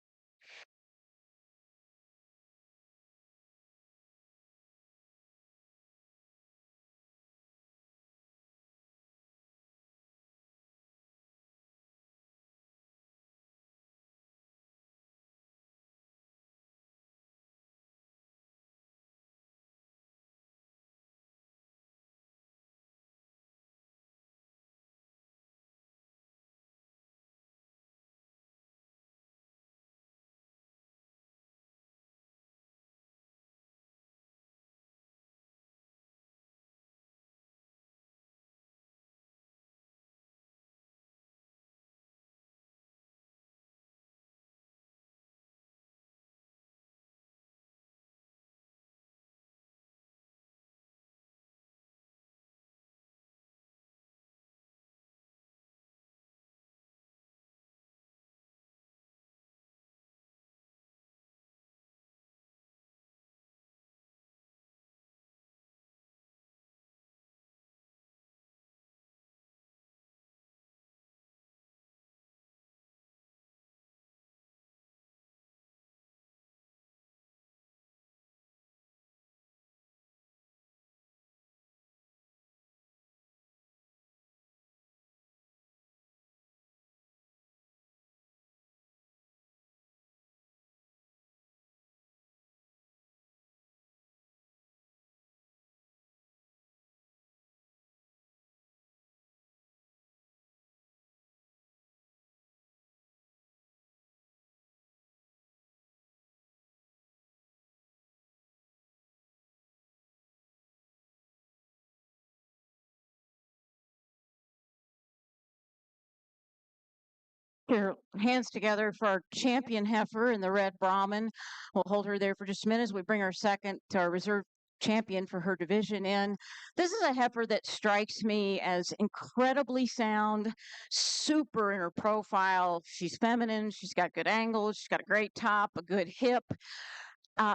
Your hands together for our champion heifer in the red Brahmin. We'll hold her there for just a minute as we bring our second to our reserve champion for her division in. This is a heifer that strikes me as incredibly sound, super in her profile. She's feminine. She's got good angles. She's got a great top, a good hip.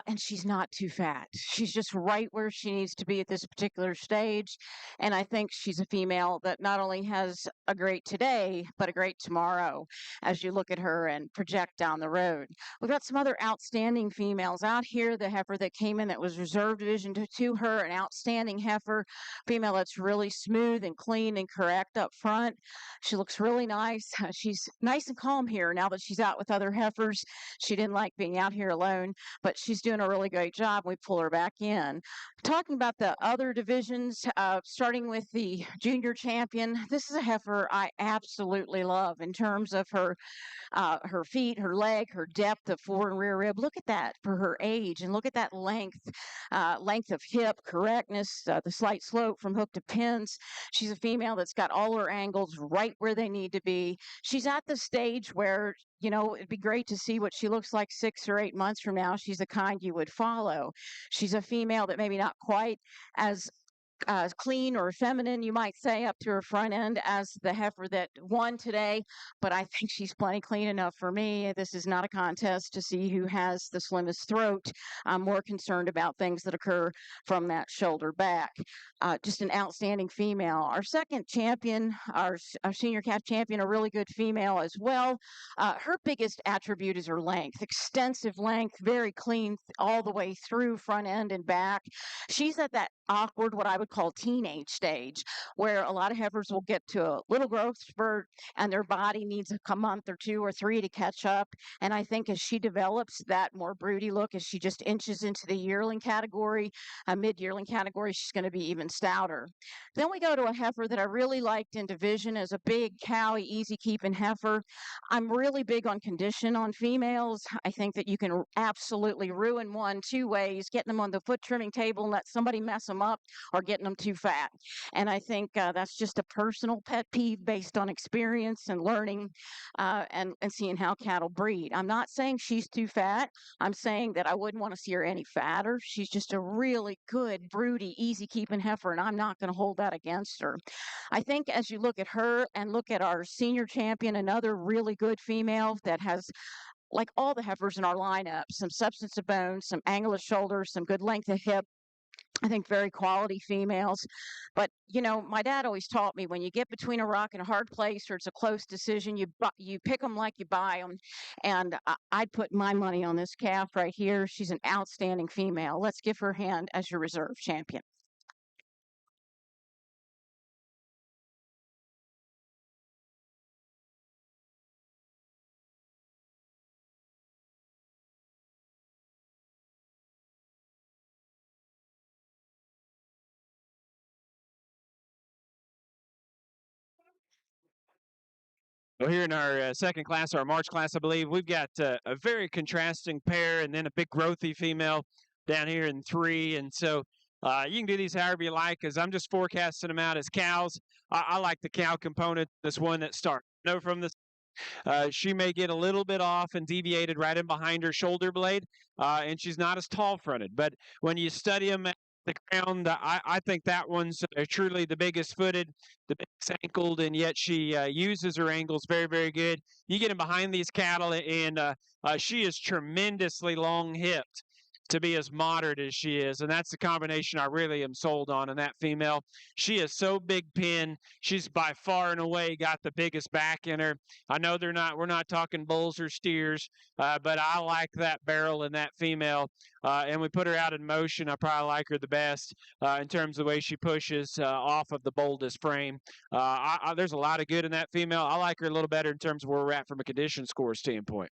And she's not too fat. She's just right where she needs to be at this particular stage. And I think she's a female that not only has a great today, but a great tomorrow as you look at her and project down the road. We've got some other outstanding females out here. The heifer that came in that was reserve division to her, an outstanding heifer, female that's really smooth and clean and correct up front. She looks really nice. She's nice and calm here now that she's out with other heifers. She didn't like being out here alone, but she's doing a really great job. We pull her back in. Talking about the other divisions, starting with the junior champion, this is a heifer I absolutely love in terms of her feet, her leg, her depth of fore and rear rib. Look at that for her age, and look at that length of hip, correctness, the slight slope from hook to pins. She's a female that's got all her angles right where they need to be. She's at the stage where, you know, it'd be great to see what she looks like 6 or 8 months from now. She's the kind you would follow. She's a female that maybe not quite as clean or feminine, you might say, up to her front end as the heifer that won today. But I think she's plenty clean enough for me. This is not a contest to see who has the slimmest throat. I'm more concerned about things that occur from that shoulder back. Just an outstanding female. Our second champion, our senior calf champion, a really good female as well. Her biggest attribute is her length, extensive length, very clean all the way through front end and back. She's at that awkward, what I would call teenage stage, where a lot of heifers will get to a little growth spurt and their body needs a month or 2 or 3 to catch up. And I think as she develops that more broody look, as she just inches into the yearling category, mid-yearling category, she's going to be even stouter. Then we go to a heifer that I really liked in division as a big, cowy, easy keeping heifer. I'm really big on condition on females. I think that you can absolutely ruin one 2 ways: getting them on the foot trimming table and let somebody mess them up, or getting them too fat. And I think that's just a personal pet peeve based on experience and learning and seeing how cattle breed. I'm not saying she's too fat. I'm saying that I wouldn't want to see her any fatter. She's just a really good, broody, easy keeping heifer, and I'm not going to hold that against her. I think as you look at her and look at our senior champion, another really good female that has, like all the heifers in our lineup, some substance of bone, some angle of shoulder, some good length of hip. I think very quality females. But, you know, my dad always taught me when you get between a rock and a hard place, or it's a close decision, you pick them like you buy them. And I'd put my money on this calf right here. She's an outstanding female. Let's give her a hand as your reserve champion. Well, here in our second class, our March class, I believe, we've got a very contrasting pair and then a big growthy female down here in 3. And so you can do these however you like, because I'm just forecasting them out as cows. I like the cow component, this one that starts. No, from the she may get a little bit off and deviated right in behind her shoulder blade, and she's not as tall fronted. But when you study them at the ground, I think that one's truly the biggest footed, the biggest ankled, and yet she uses her angles very, very good. You get in behind these cattle, and she is tremendously long hipped to be as moderate as she is. And that's the combination I really am sold on in that female. She is so big pin. She's by far and away got the biggest back in her. I know we're not talking bulls or steers, but I like that barrel in that female. And we put her out in motion. I probably like her the best in terms of the way she pushes off of the boldest frame. There's a lot of good in that female. I like her a little better in terms of where we're at from a condition score standpoint.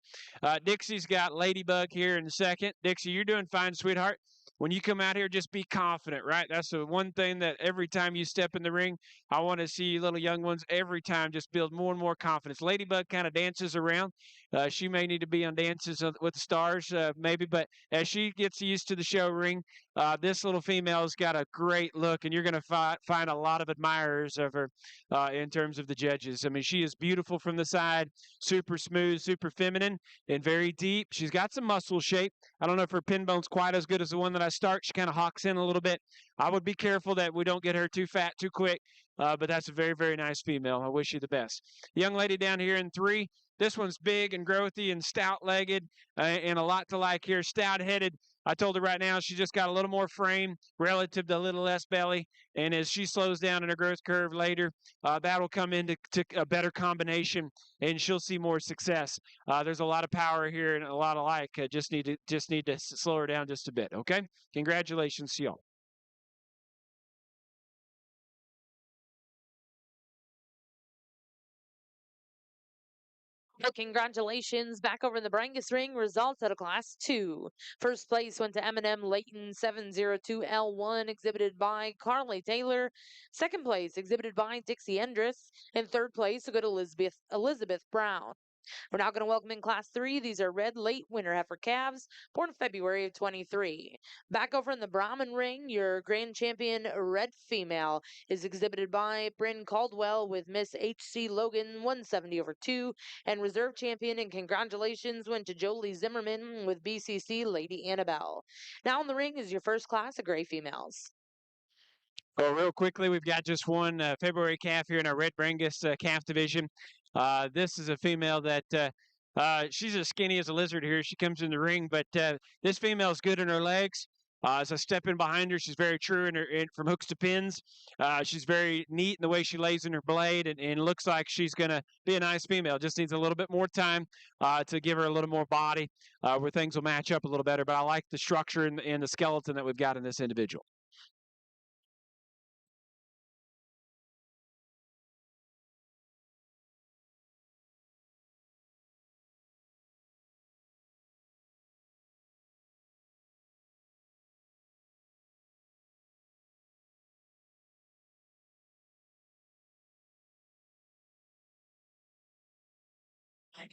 Dixie's got Ladybug here in a second. Dixie, you're doing fine, sweetheart. When you come out here, just be confident, right? That's the one thing that every time you step in the ring, I want to see you little young ones every time just build more and more confidence. Ladybug kind of dances around. She may need to be on Dances with the Stars, maybe, but as she gets used to the show ring, this little female's got a great look, and you're going to find a lot of admirers of her in terms of the judges. I mean, she is beautiful from the side, super smooth, super feminine, and very deep. She's got some muscle shape. I don't know if her pin bone's quite as good as the one that I start. She kind of hawks in a little bit. I would be careful that we don't get her too fat too quick, but that's a very, very nice female. I wish you the best. Young lady down here in 3. This one's big and growthy and stout-legged and a lot to like here. Stout-headed. I told her right now she just got a little more frame relative to a little less belly. And as she slows down in her growth curve later, that'll come into a better combination, and she'll see more success. There's a lot of power here and a lot of like. Just need to slow her down just a bit. Okay. Congratulations to y'all. Well, congratulations. Back over in the Brangus ring, results out of Class 2. First place went to M&M Layton 702L1, exhibited by Carly Taylor. Second place, exhibited by Dixie Endress. And third place will go to Elizabeth Brown. We're now going to welcome in Class 3. These are red late winter heifer calves, born in February of 23. Back over in the Brahman ring, your grand champion red female is exhibited by Bryn Caldwell with Miss H.C. Logan 170/2, and reserve champion and congratulations went to Jolie Zimmerman with BCC Lady Annabelle. Now in the ring is your first class of gray females. Well, real quickly, we've got just one February calf here in our Red Brangus calf division. This is a female that she's as skinny as a lizard here. She comes in the ring, but this female is good in her legs. As I step in behind her, she's very true from hooks to pins. She's very neat in the way she lays in her blade, and looks like she's going to be a nice female. Just needs a little bit more time to give her a little more body where things will match up a little better. But I like the structure and the skeleton that we've got in this individual.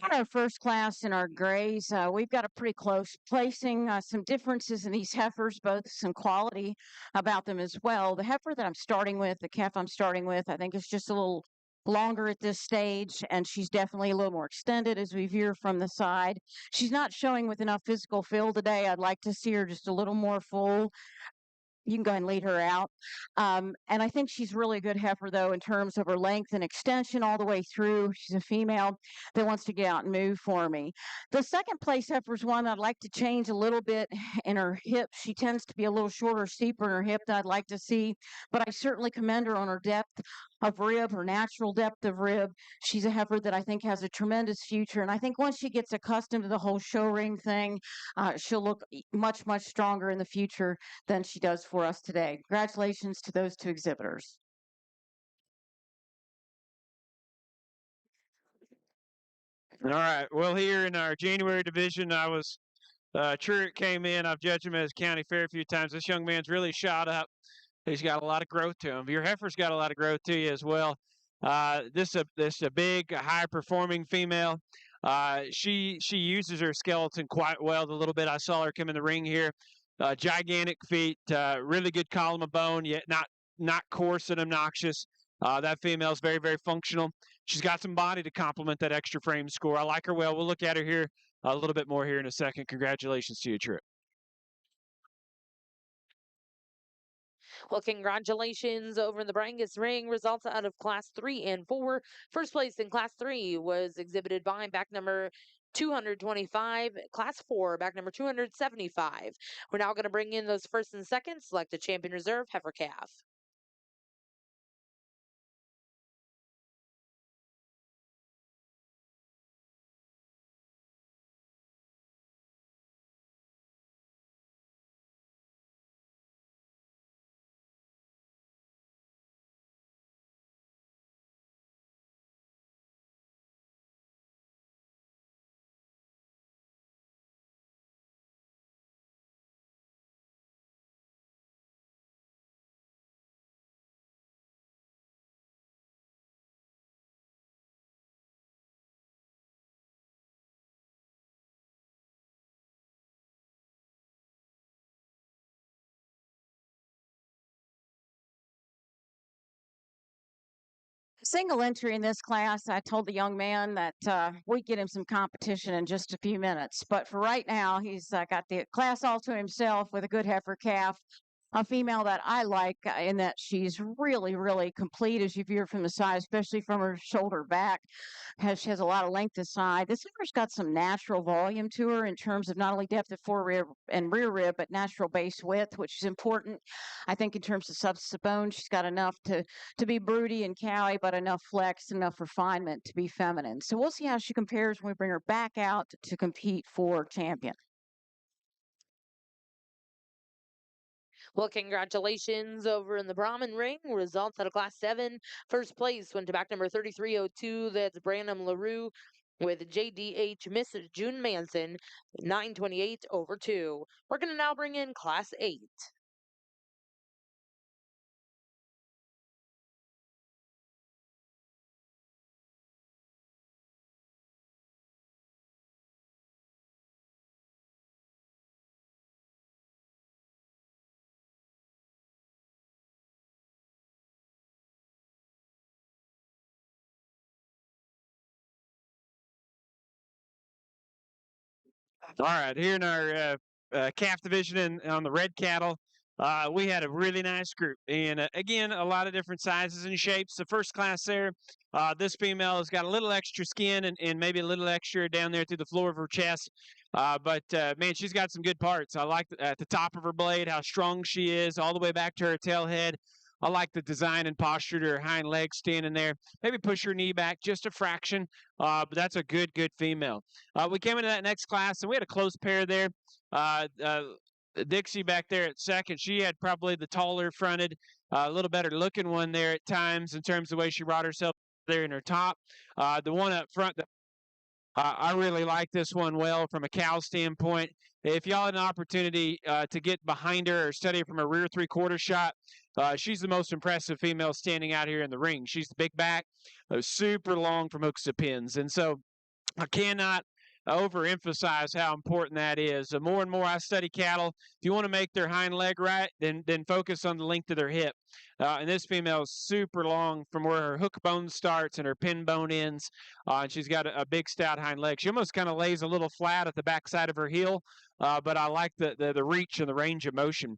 In our first class in our grays, we've got a pretty close placing, some differences in these heifers, both some quality about them as well. The heifer that I'm starting with, the calf I'm starting with, I think is just a little longer at this stage, and she's definitely a little more extended as we view her from the side. She's not showing with enough physical fill today. I'd like to see her just a little more full. You can go ahead and lead her out. And I think she's really a good heifer, though, in terms of her length and extension all the way through. She's a female that wants to get out and move for me. The second place heifer is one I'd like to change a little bit in her hip. She tends to be a little shorter, steeper in her hip than I'd like to see, but I certainly commend her on her depth of rib, her natural depth of rib. She's a heifer that I think has a tremendous future. And I think once she gets accustomed to the whole show ring thing, she'll look much, much stronger in the future than she does for us today. Congratulations to those two exhibitors. All right. Well, here in our January division, I was Truitt came in. I've judged him as county fair a few times. This young man's really shot up. He's got a lot of growth to him. Your heifer's got a lot of growth to you as well. This is a big, high performing female. She uses her skeleton quite well. The little bit I saw her come in the ring here, gigantic feet, really good column of bone, yet not coarse and obnoxious. That female is very, very functional. She's got some body to complement that extra frame score. I like her well. We'll look at her here a little bit more here in a second. Congratulations to you, Trip. Well, congratulations over in the Brangus ring. Results out of Class 3 and 4. First place in Class 3 was exhibited by back number 225. Class 4, back number 275. We're now going to bring in those first and second. Select a champion reserve, heifer calf. Single entry in this class, I told the young man that we'd get him some competition in just a few minutes. But for right now, he's got the class all to himself with a good heifer calf, a female that I like in that she's really, really complete as you view her from the side, especially from her shoulder back. She has a lot of length aside. This heifer's got some natural volume to her in terms of not only depth of forerib and rear rib, but natural base width, which is important. I think in terms of substance of bone, she's got enough to be broody and cowy, but enough flex, enough refinement to be feminine. So we'll see how she compares when we bring her back out to compete for champion. Well, congratulations over in the Brahman ring. Results out of Class 7. First place went to back number 3302. That's Brandon LaRue with JDH Miss June Manson, 928 over 2. We're going to now bring in Class 8. All right, here in our calf division on the red cattle, we had a really nice group. And again, a lot of different sizes and shapes. The first class there, this female has got a little extra skin and maybe a little extra down there through the floor of her chest. But man, she's got some good parts. I like at the top of her blade how strong she is, all the way back to her tail head. I like the design and posture to her hind legs standing there. Maybe push her knee back just a fraction, but that's a good female. We came into that next class, and we had a close pair there. Dixie back there at second, she had probably the taller fronted, a little better looking one there at times in terms of the way she brought herself there in her top. The one up front, I really like this one well from a cow standpoint. If y'all had an opportunity to get behind her or study her from a rear three-quarter shot, she's the most impressive female standing out here in the ring. She's the big back, super long from hooks to pins. And so I cannot overemphasize how important that is. The more and more I study cattle, if you want to make their hind leg right, then focus on the length of their hip. And this female is super long from where her hook bone starts and her pin bone ends. And she's got a big, stout hind leg. She almost kind of lays a little flat at the backside of her heel, but I like the reach and the range of motion.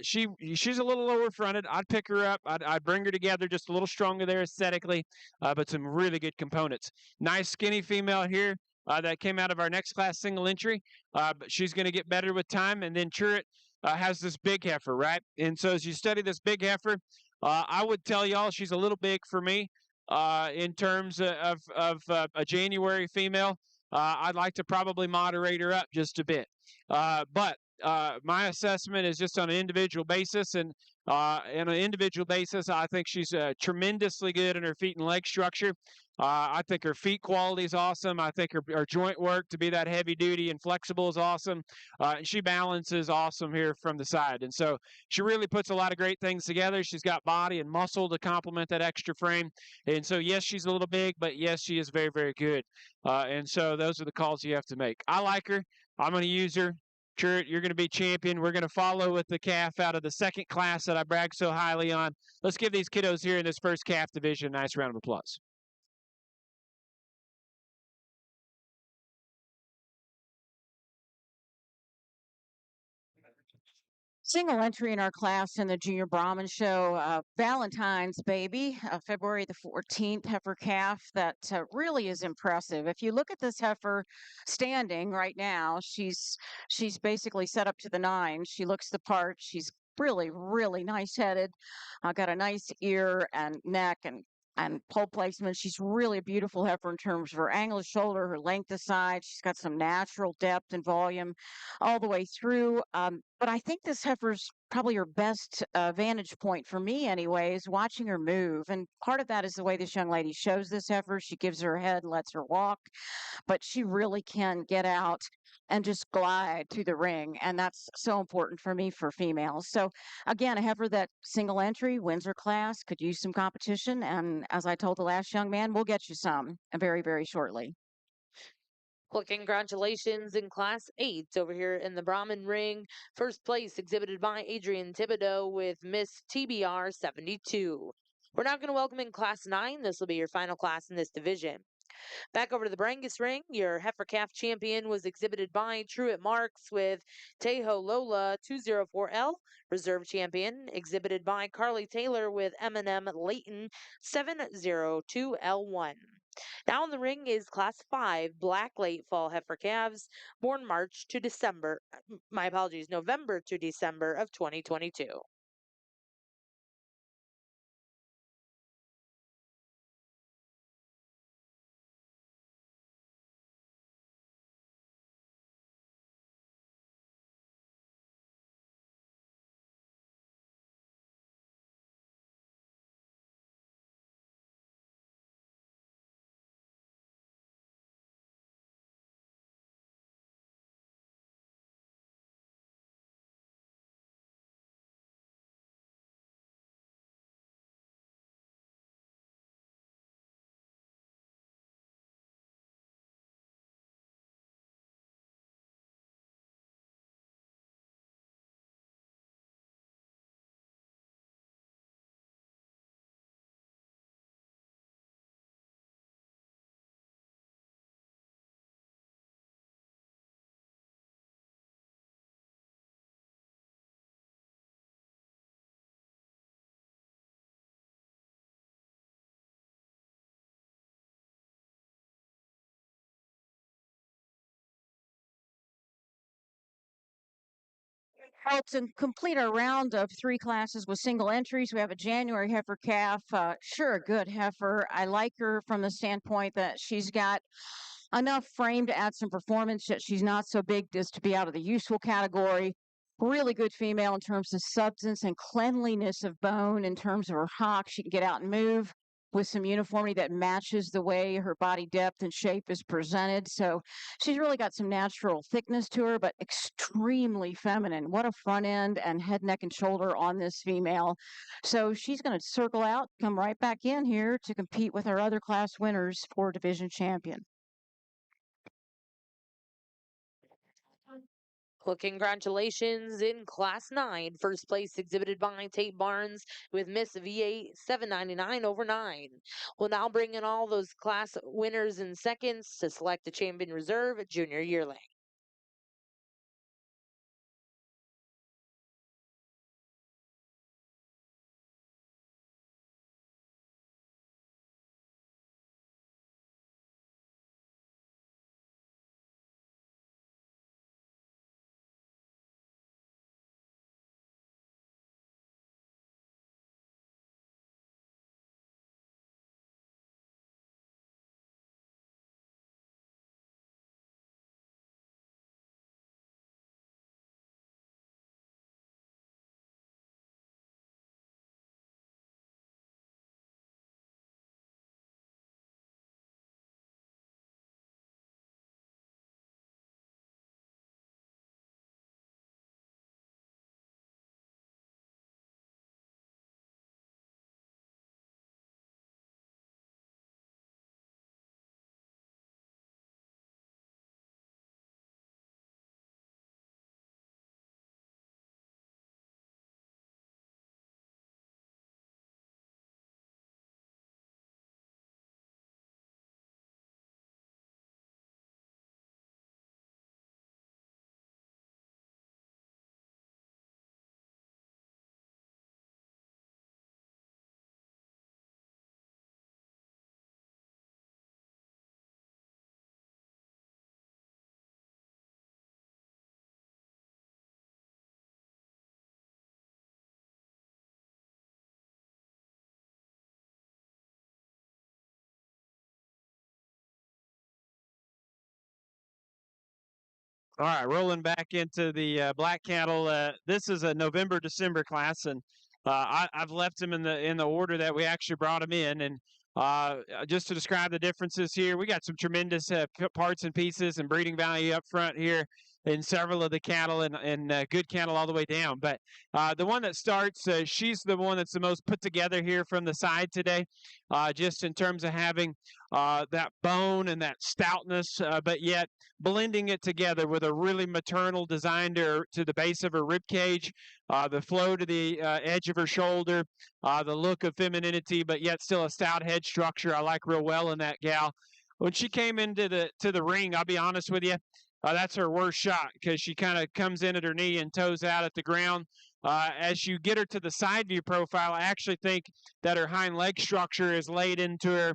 She's a little lower fronted. I'd pick her up. I'd bring her together just a little stronger there aesthetically, but some really good components. Nice skinny female here. That came out of our next class single entry. But she's going to get better with time. And then Churret has this big heifer, right? And so as you study this big heifer, I would tell y'all she's a little big for me in terms of a January female. I'd like to probably moderate her up just a bit. But my assessment is just on an individual basis. And on an individual basis, I think she's tremendously good in her feet and leg structure. I think her feet quality is awesome. I think her joint work to be that heavy duty and flexible is awesome. And she balances awesome here from the side. And so she really puts a lot of great things together. She's got body and muscle to complement that extra frame. And so, yes, she's a little big, but yes, she is very, very good. And so those are the calls you have to make. I like her. I'm going to use her. Sure, you're going to be champion. We're going to follow with the calf out of the second class that I brag so highly on. Let's give these kiddos here in this first calf division a nice round of applause. Single entry in our class in the Junior Brahman Show, Valentine's Baby, February the 14th, heifer calf that really is impressive. If you look at this heifer standing right now, she's basically set up to the nine. She looks the part. She's really, really nice headed. Got a nice ear and neck and pole placement. She's really a beautiful heifer in terms of her angle of shoulder, her length of side. She's got some natural depth and volume all the way through. But I think this heifer's probably her best vantage point for me, anyways, watching her move. And part of that is the way this young lady shows this heifer. She gives her a head and lets her walk, but she really can get out and just glide through the ring. And that's so important for me for females. So again, a heifer that single entry wins her class, could use some competition. And as I told the last young man, we'll get you some very, very shortly. Well, congratulations in Class 8 over here in the Brahman ring. First place exhibited by Adrian Thibodeau with Miss TBR 72. We're now going to welcome in Class 9. This will be your final class in this division. Back over to the Brangus ring, your heifer calf champion was exhibited by Truett Marks with Tejo Lola 204L. Reserve champion exhibited by Carly Taylor with M&M Layton 702L1. Now in the ring is Class 5 Black Late Fall heifer calves, born November to December of 2022. Well, to complete our round of 3 classes with single entries, we have a January heifer calf. Sure, a good heifer. I like her from the standpoint that she's got enough frame to add some performance, yet she's not so big as to be out of the useful category. Really good female in terms of substance and cleanliness of bone in terms of her hock. She can get out and move with some uniformity that matches the way her body depth and shape is presented. So she's really got some natural thickness to her, but extremely feminine. What a front end and head, neck, and shoulder on this female. So she's going to circle out, come right back in here to compete with our other class winners for division champion. Well, congratulations in Class 9. First place exhibited by Tate Barnes with Miss V8 799 over 9. We'll now bring in all those class winners in seconds to select the champion reserve at junior yearling. All right, rolling back into the black cattle. This is a November-December class, and I've left them in the order that we actually brought them in. And just to describe the differences here, we got some tremendous parts and pieces and breeding value up front here. in several of the cattle and good cattle all the way down. But the one that starts, she's the one that's the most put together here from the side today, just in terms of having that bone and that stoutness, but yet blending it together with a really maternal design to the base of her rib cage, the flow to the edge of her shoulder, the look of femininity, but yet still a stout head structure I like real well in that gal. When she came into the ring, I'll be honest with you, that's her worst shot because she kind of comes in at her knee and toes out at the ground. As you get her to the side view profile, I actually think that her hind leg structure is laid into her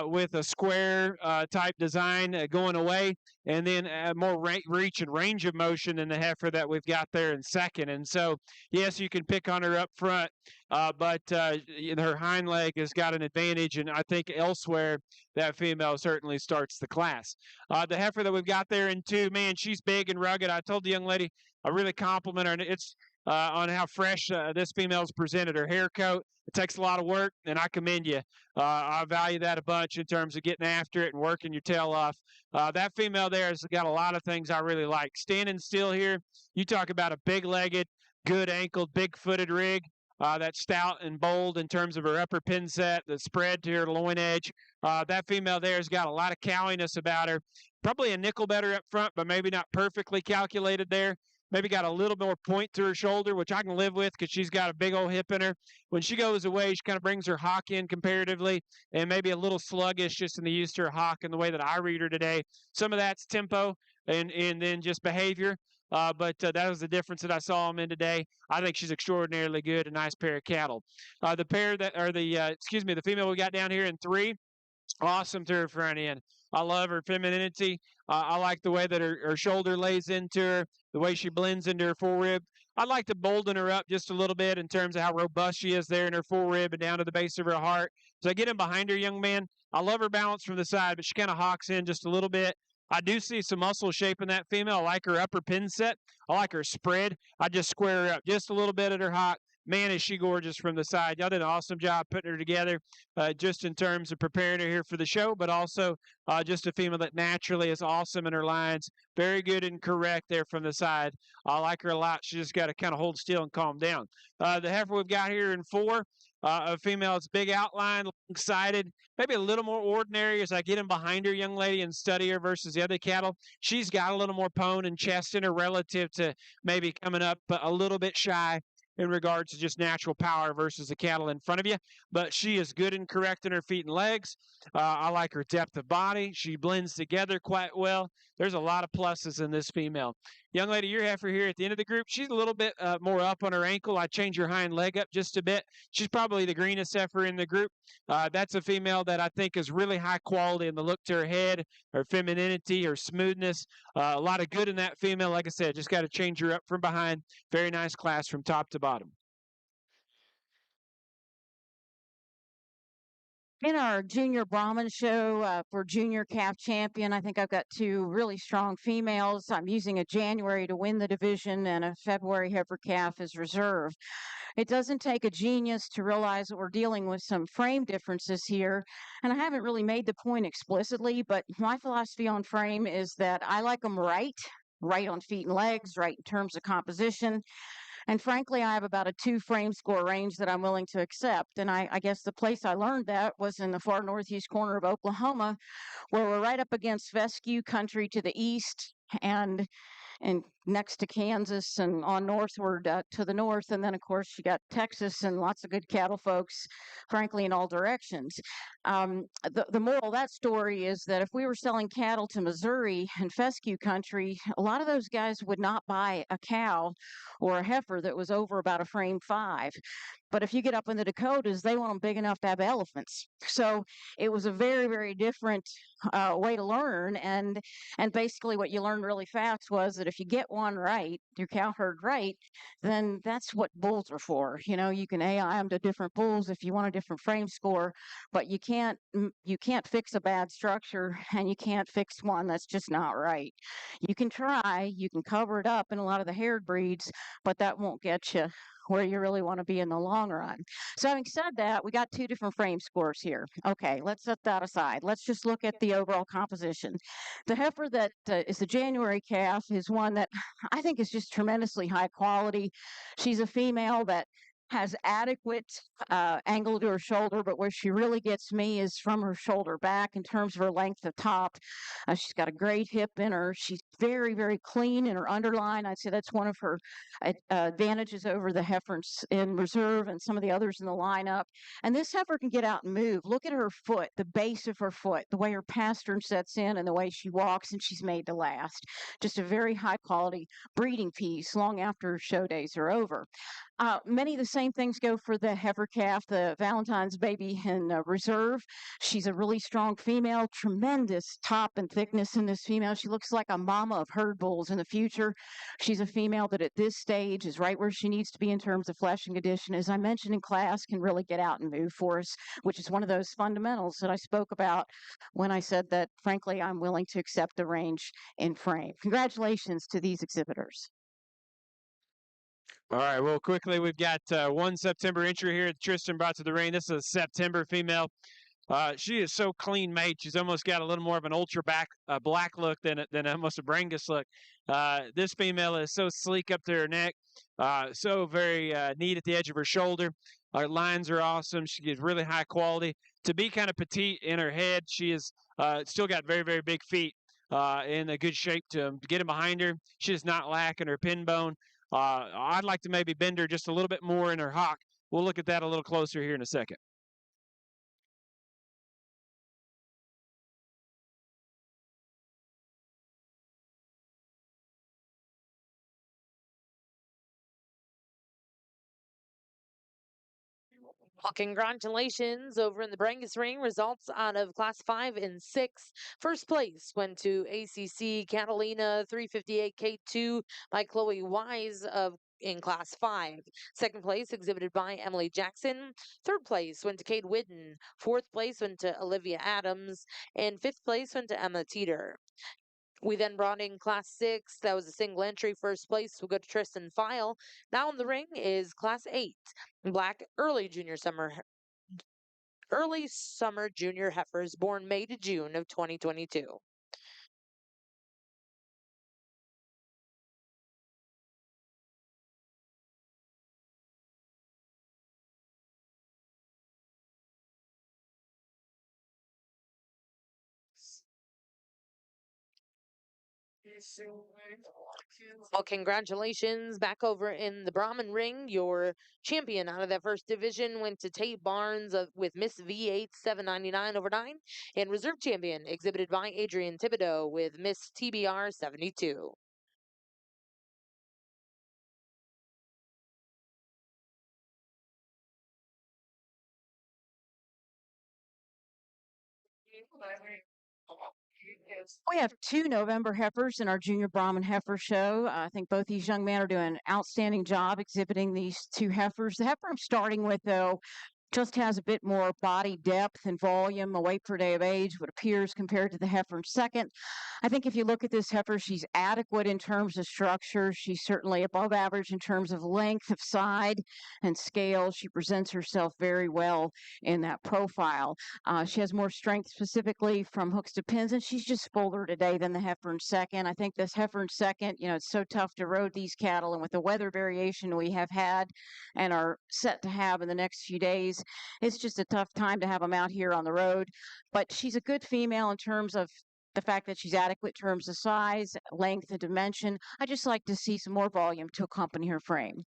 with a square type design going away, and then more reach and range of motion than the heifer that we've got there in second. And so, yes, you can pick on her up front, but her hind leg has got an advantage, and I think elsewhere that female certainly starts the class. The heifer that we've got there in two, man, she's big and rugged. I told the young lady I really compliment her, and it's on how fresh this female's presented. Her hair coat, it takes a lot of work, and I commend you. I value that a bunch in terms of getting after it and working your tail off. That female there has got a lot of things I really like. Standing still here, you talk about a big-legged, good-ankled, big-footed rig. That's stout and bold in terms of her upper pin set, the spread to her loin edge. That female there has got a lot of cowiness about her. Probably a nickel better up front, but maybe not perfectly calculated there. Maybe got a little more point to her shoulder, which I can live with because she's got a big old hip in her. When she goes away, she kind of brings her hock in comparatively, and maybe a little sluggish just in the use to her hock in the way that I read her today. Some of that's tempo and then just behavior. But that was the difference that I saw them in today. I think she's extraordinarily good, a nice pair of cattle. The pair that are the female we got down here in three, awesome to her front end. I love her femininity. I like the way that her shoulder lays into her, the way she blends into her forerib. I'd like to bolden her up just a little bit in terms of how robust she is there in her forerib and down to the base of her heart. So I get in behind her, young man. I love her balance from the side, but she kind of hawks in just a little bit. I do see some muscle shape in that female. I like her upper pin set. I like her spread. I just square her up just a little bit at her hock. Man, is she gorgeous from the side. Y'all did an awesome job putting her together, just in terms of preparing her here for the show, but also just a female that naturally is awesome in her lines. Very good and correct there from the side. I like her a lot. She just got to kind of hold still and calm down. The heifer we've got here in four, a female that's big outline, long-sided, maybe a little more ordinary as I get in behind her, young lady, and study her versus the other cattle. She's got a little more pone and chest in her relative to maybe coming up a little bit shy in regards to just natural power versus the cattle in front of you. But she is good and correct in her feet and legs. I like her depth of body. She blends together quite well. There's a lot of pluses in this female. Young lady, your heifer here at the end of the group, she's a little bit more up on her ankle. I change her hind leg up just a bit. She's probably the greenest heifer in the group. That's a female that I think is really high quality in the look to her head, her femininity, her smoothness. A lot of good in that female. Like I said, just got to change her up from behind. Very nice class from top to bottom. In our junior Brahman show for junior calf champion, I think I've got two really strong females. I'm using a January to win the division and a February heifer calf as reserve. It doesn't take a genius to realize that we're dealing with some frame differences here. And I haven't really made the point explicitly, but my philosophy on frame is that I like them right on feet and legs, right in terms of composition. And frankly, I have about a 2 frame score range that I'm willing to accept. And I guess the place I learned that was in the far northeast corner of Oklahoma, where we're right up against fescue country to the east and next to Kansas and on northward to the north. And then, of course, you got Texas and lots of good cattle folks, frankly, in all directions. The moral of that story is that if we were selling cattle to Missouri and fescue country, a lot of those guys would not buy a cow or a heifer that was over about a frame 5. But if you get up in the Dakotas, they want them big enough to have elephants. So it was a very, very different way to learn. And basically what you learned really fast was that if you get one right, your cow herd right, then that's what bulls are for. You know, you can AI them to different bulls if you want a different frame score, but you can't fix a bad structure, and you can't fix one that's just not right. You can try, you can cover it up in a lot of the haired breeds, but that won't get you where you really want to be in the long run. So having said that, we got two different frame scores here. Okay, let's set that aside. Let's just look at the overall composition. The heifer that is the January calf is one that I think is just tremendously high quality. She's a female that has adequate angle to her shoulder, but where she really gets me is from her shoulder back in terms of her length of top. She's got a great hip in her. She's very, very clean in her underline. I'd say that's one of her advantages over the heifers in reserve and some of the others in the lineup. And this heifer can get out and move. Look at her foot, the base of her foot, the way her pastern sets in and the way she walks, and she's made to last. Just a very high quality breeding piece long after show days are over. Many of the same things go for the heifer calf, the Valentine's baby in reserve. She's a really strong female, tremendous top and thickness in this female. She looks like a mama of herd bulls in the future. She's a female that at this stage is right where she needs to be in terms of flesh and condition. As I mentioned in class, can really get out and move for us, which is one of those fundamentals that I spoke about when I said that, frankly, I'm willing to accept the range in frame. Congratulations to these exhibitors. All right, well, quickly, we've got one September entry here that Tristan brought to the ring. This is a September female. She is so clean made. She's almost got a little more of an black look than almost a Brangus look. This female is so sleek up to her neck, so very neat at the edge of her shoulder. Her lines are awesome. She is really high quality. To be kind of petite in her head, she is still got very, very big feet in a good shape to get them behind her. She does not lack in her pin bone. I'd like to maybe bend her just a little bit more in her hock. We'll look at that a little closer here in a second. Well, congratulations over in the Brangus ring. Results out of Class 5 and 6. First place went to ACC Catalina 358K2 by Chloe Wise in Class 5. Second place exhibited by Emily Jackson. Third place went to Kate Whidden. Fourth place went to Olivia Adams. And fifth place went to Emma Teeter. We then brought in Class 6. That was a single entry. First place will go to Tristan File. Now in the ring is Class 8. Black early summer junior heifers born May to June of 2022. Well, congratulations back over in the Brahmin ring. Your champion out of that first division went to Tate Barnes with Miss V8 799 over 9, and reserve champion exhibited by Adrian Thibodeau with Miss TBR 72. We have two November heifers in our Junior Brahmin Heifer Show. I think both these young men are doing an outstanding job exhibiting these two heifers. The heifer I'm starting with, though, just has a bit more body depth and volume, a weight per day of age, what appears compared to the heifer in second. I think if you look at this heifer, she's adequate in terms of structure. She's certainly above average in terms of length of side and scale. She presents herself very well in that profile. She has more strength specifically from hooks to pins, and she's just fuller today than the heifer in second. I think this heifer in second, it's so tough to road these cattle, and with the weather variation we have had and are set to have in the next few days, it's just a tough time to have them out here on the road. But she's a good female in terms of the fact that she's adequate in terms of size, length, and dimension. I just like to see some more volume to accompany her frame.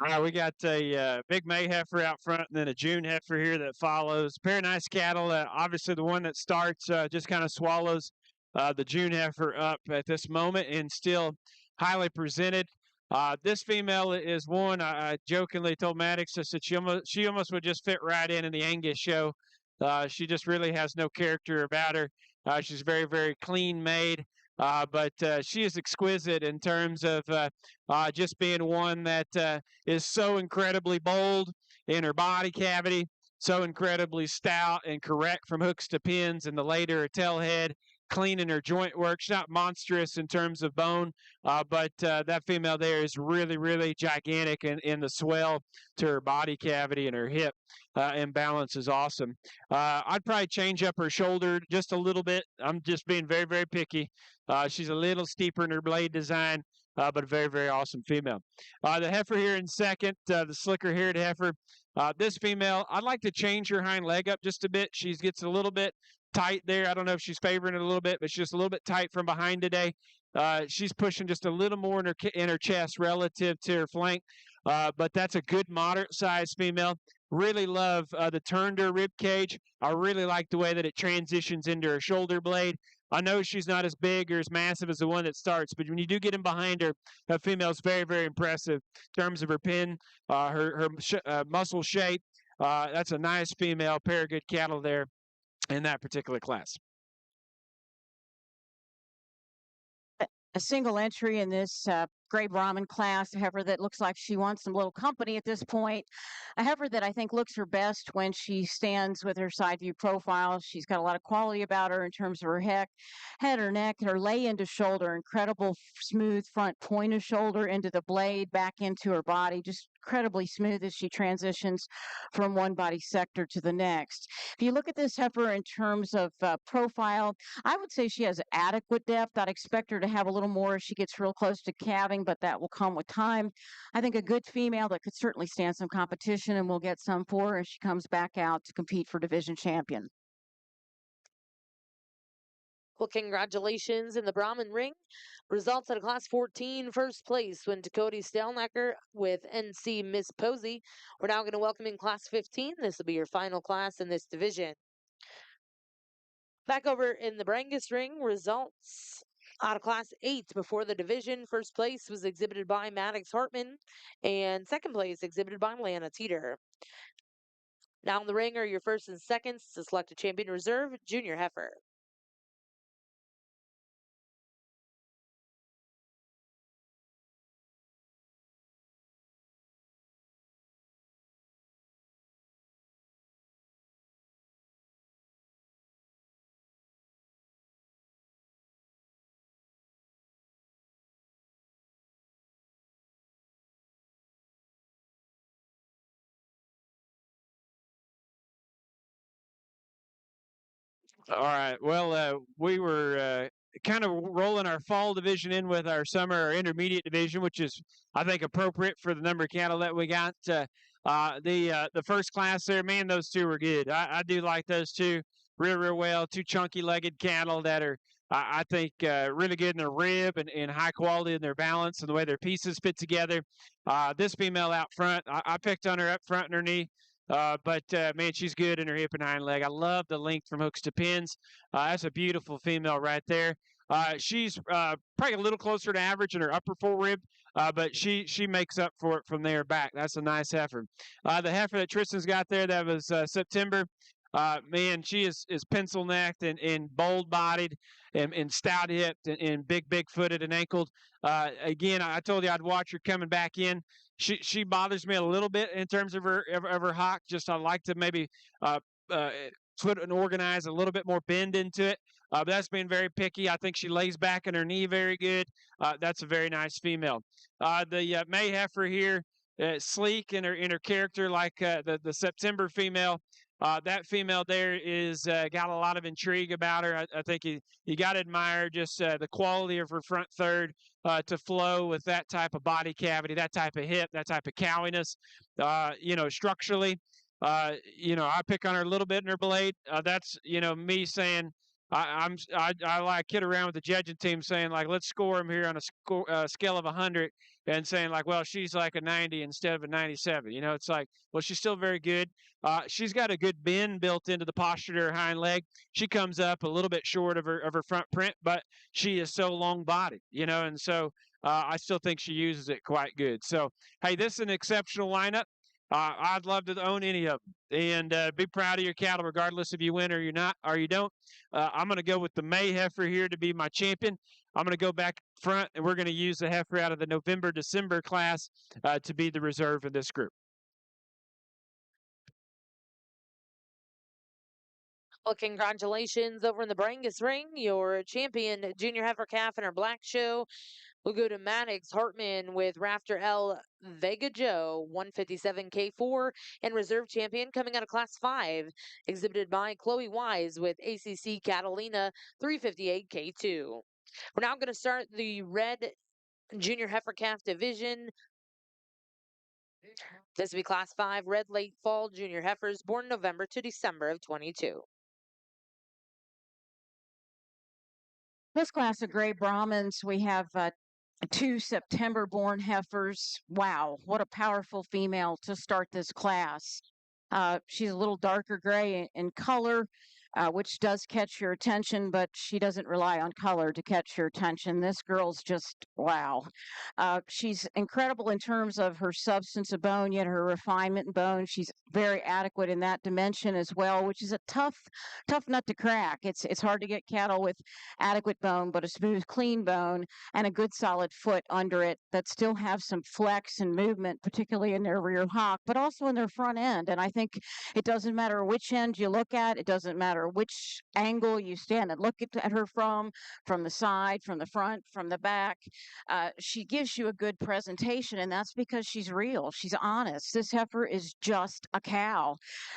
All right, we got a big May heifer out front, and then a June heifer here that follows. A pair of nice cattle. Obviously, the one that starts just kind of swallows the June heifer up at this moment, and still highly presented. This female is one I jokingly told Maddox. I said she almost would just fit right in the Angus show. She just really has no character about her. She's very, very clean made. but she is exquisite in terms of just being one that is so incredibly bold in her body cavity, so incredibly stout and correct from hooks to pins, and the later her tail head, clean in her joint work. She's not monstrous in terms of bone, but that female there is really, really gigantic in the swell to her body cavity and her hip. Imbalance is awesome. I'd probably change up her shoulder just a little bit. I'm just being very, very picky. She's a little steeper in her blade design, but a very, very awesome female. The heifer here in second, the slicker haired heifer. This female, I'd like to change her hind leg up just a bit. She gets a little bit tight there. I don't know if she's favoring it a little bit, but she's just a little bit tight from behind today. She's pushing just a little more in her chest relative to her flank, but that's a good moderate sized female. Really love the turn to her rib cage. I really like the way that it transitions into her shoulder blade. I know she's not as big or as massive as the one that starts, but when you do get in behind her, that female's very, very impressive in terms of her pin, her muscle shape. That's a nice female, pair of good cattle there in that particular class. A single entry in this gray Brahmin class, a heifer that looks like she wants some little company at this point. A heifer that I think looks her best when she stands with her side view profile. She's got a lot of quality about her in terms of her head, her neck, her lay into shoulder, incredible smooth front point of shoulder into the blade, back into her body, just incredibly smooth as she transitions from one body sector to the next. If you look at this heifer in terms of profile, I would say she has adequate depth. I'd expect her to have a little more as she gets real close to calving, but that will come with time. I think a good female that could certainly stand some competition, and we'll get some for her as she comes back out to compete for division champion. Well, congratulations in the Brahmin ring. Results at Class 14, first place went to Cody Stelnacker with NC Miss Posey. We're now going to welcome in Class 15. This will be your final class in this division. Back over in the Brangus ring, results out of Class 8 before the division. First place was exhibited by Maddox Hartman, and second place exhibited by Lana Teeter. Now in the ring are your first and seconds to select a champion reserve, Junior Heifer. All right. Well, we were kind of rolling our fall division in with our summer or intermediate division, which is, I think, appropriate for the number of cattle that we got. The first class there, man, those two were good. I do like those two real well. Two chunky-legged cattle that are, I think, really good in their rib and high quality in their balance and the way their pieces fit together. This female out front, I picked on her up front in her knee. But man, she's good in her hip and hind leg. I love the length from hooks to pins. That's a beautiful female right there. She's probably a little closer to average in her upper full rib, but she makes up for it from there back. That's a nice heifer. The heifer that Tristan's got there, that was September. Man, she is pencil necked and bold bodied and stout hipped and big footed and ankled. Again, I told you I'd watch her coming back in. She bothers me a little bit in terms of her hock. Just I like to maybe put and organize a little bit more bend into it. That's being very picky. I think she lays back in her knee very good. That's a very nice female. The May heifer here, sleek in her character, like the September female. That female there is got a lot of intrigue about her. I think you got to admire just the quality of her front third to flow with that type of body cavity, that type of hip, that type of cowiness. Structurally, I pick on her a little bit in her blade. That's me saying I like kid around with the judging team saying like let's score them here on a scale of 100 and saying like well she's like a 90 instead of a 97. It's like well she's still very good. She's got a good bend built into the posture to her hind leg. She comes up a little bit short of her front print, but she is so long bodied, and so I still think she uses it quite good. So hey, this is an exceptional lineup. I'd love to own any of them and be proud of your cattle, regardless if you win or you're not or you don't. I'm going to go with the May heifer here to be my champion. I'm going to go back front, and we're going to use the heifer out of the November-December class to be the reserve in this group. Well, congratulations over in the Brangus ring. Your champion, Junior Heifer Calf in our black show. We'll go to Maddox Hartman with Rafter L. Vega Joe, 157K4, and reserve champion coming out of Class 5, exhibited by Chloe Wise with ACC Catalina, 358K2. We're now going to start the red Junior Heifer Calf division. This will be Class 5 red late fall junior heifers born November to December of 22. This class of gray Brahmins, we have 2 September-born heifers. Wow, what a powerful female to start this class. She's a little darker gray in color, which does catch your attention, but she doesn't rely on color to catch your attention. This girl's just wow. She's incredible in terms of her substance of bone, yet her refinement in bone. She's very adequate in that dimension as well, which is a tough nut to crack. It's hard to get cattle with adequate bone, but a smooth, clean bone and a good solid foot under it that still have some flex and movement, particularly in their rear hock, but also in their front end. And I think it doesn't matter which end you look at, it doesn't matter which angle you stand and look at her from the side, from the front, from the back. She gives you a good presentation, and that's because she's real. She's honest. This heifer is just a cow.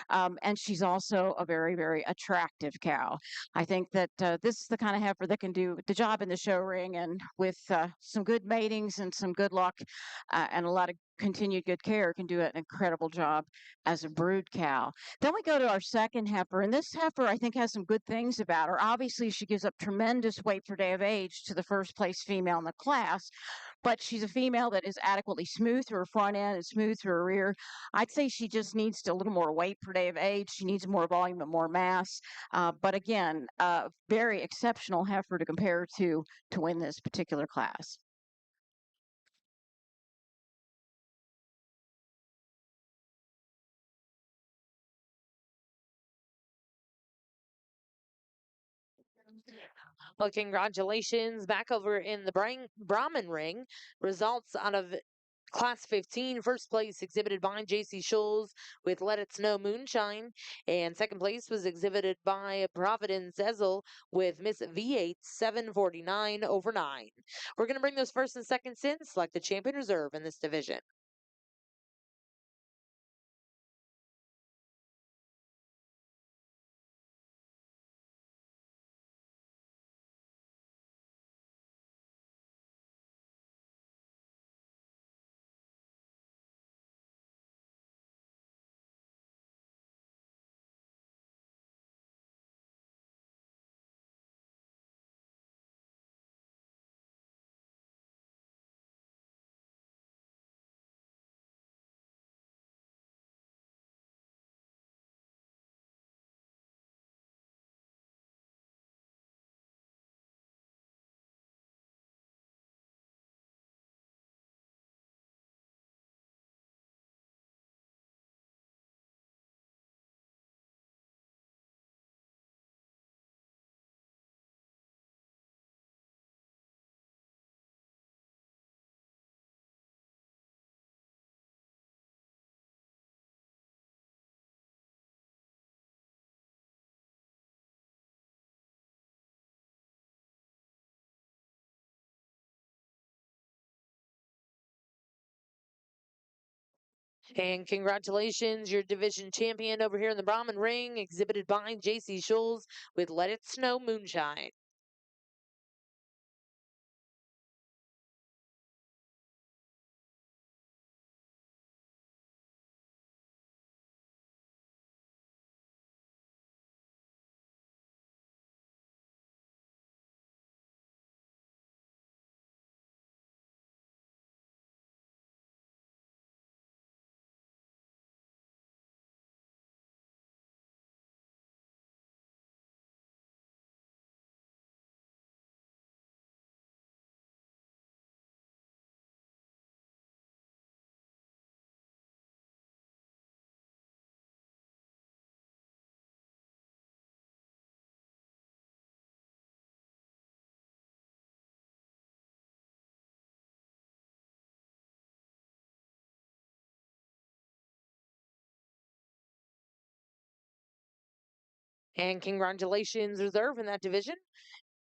And she's also a very, very attractive cow. I think that this is the kind of heifer that can do the job in the show ring, and with some good matings and some good luck and a lot of continued good care, can do an incredible job as a brood cow. Then we go to our second heifer, and this heifer I think has some good things about her. Obviously, she gives up tremendous weight per day of age to the first place female in the class, but she's a female that is adequately smooth through her front end and smooth through her rear. I'd say she just needs a little more weight per day of age. She needs more volume and more mass. But again, very exceptional heifer to compare to win this particular class. Well, congratulations back over in the Brahmin ring. Results out of Class 15, first place exhibited by J.C. Schulz with Let It Snow Moonshine, and second place was exhibited by Providence Ezel with Miss V8 749 over 9. We're going to bring those first and seconds in, select the champion reserve in this division. And congratulations, your division champion over here in the Brahmin ring, exhibited by J.C. Schulz with Let It Snow Moonshine. And congratulations, reserve in that division.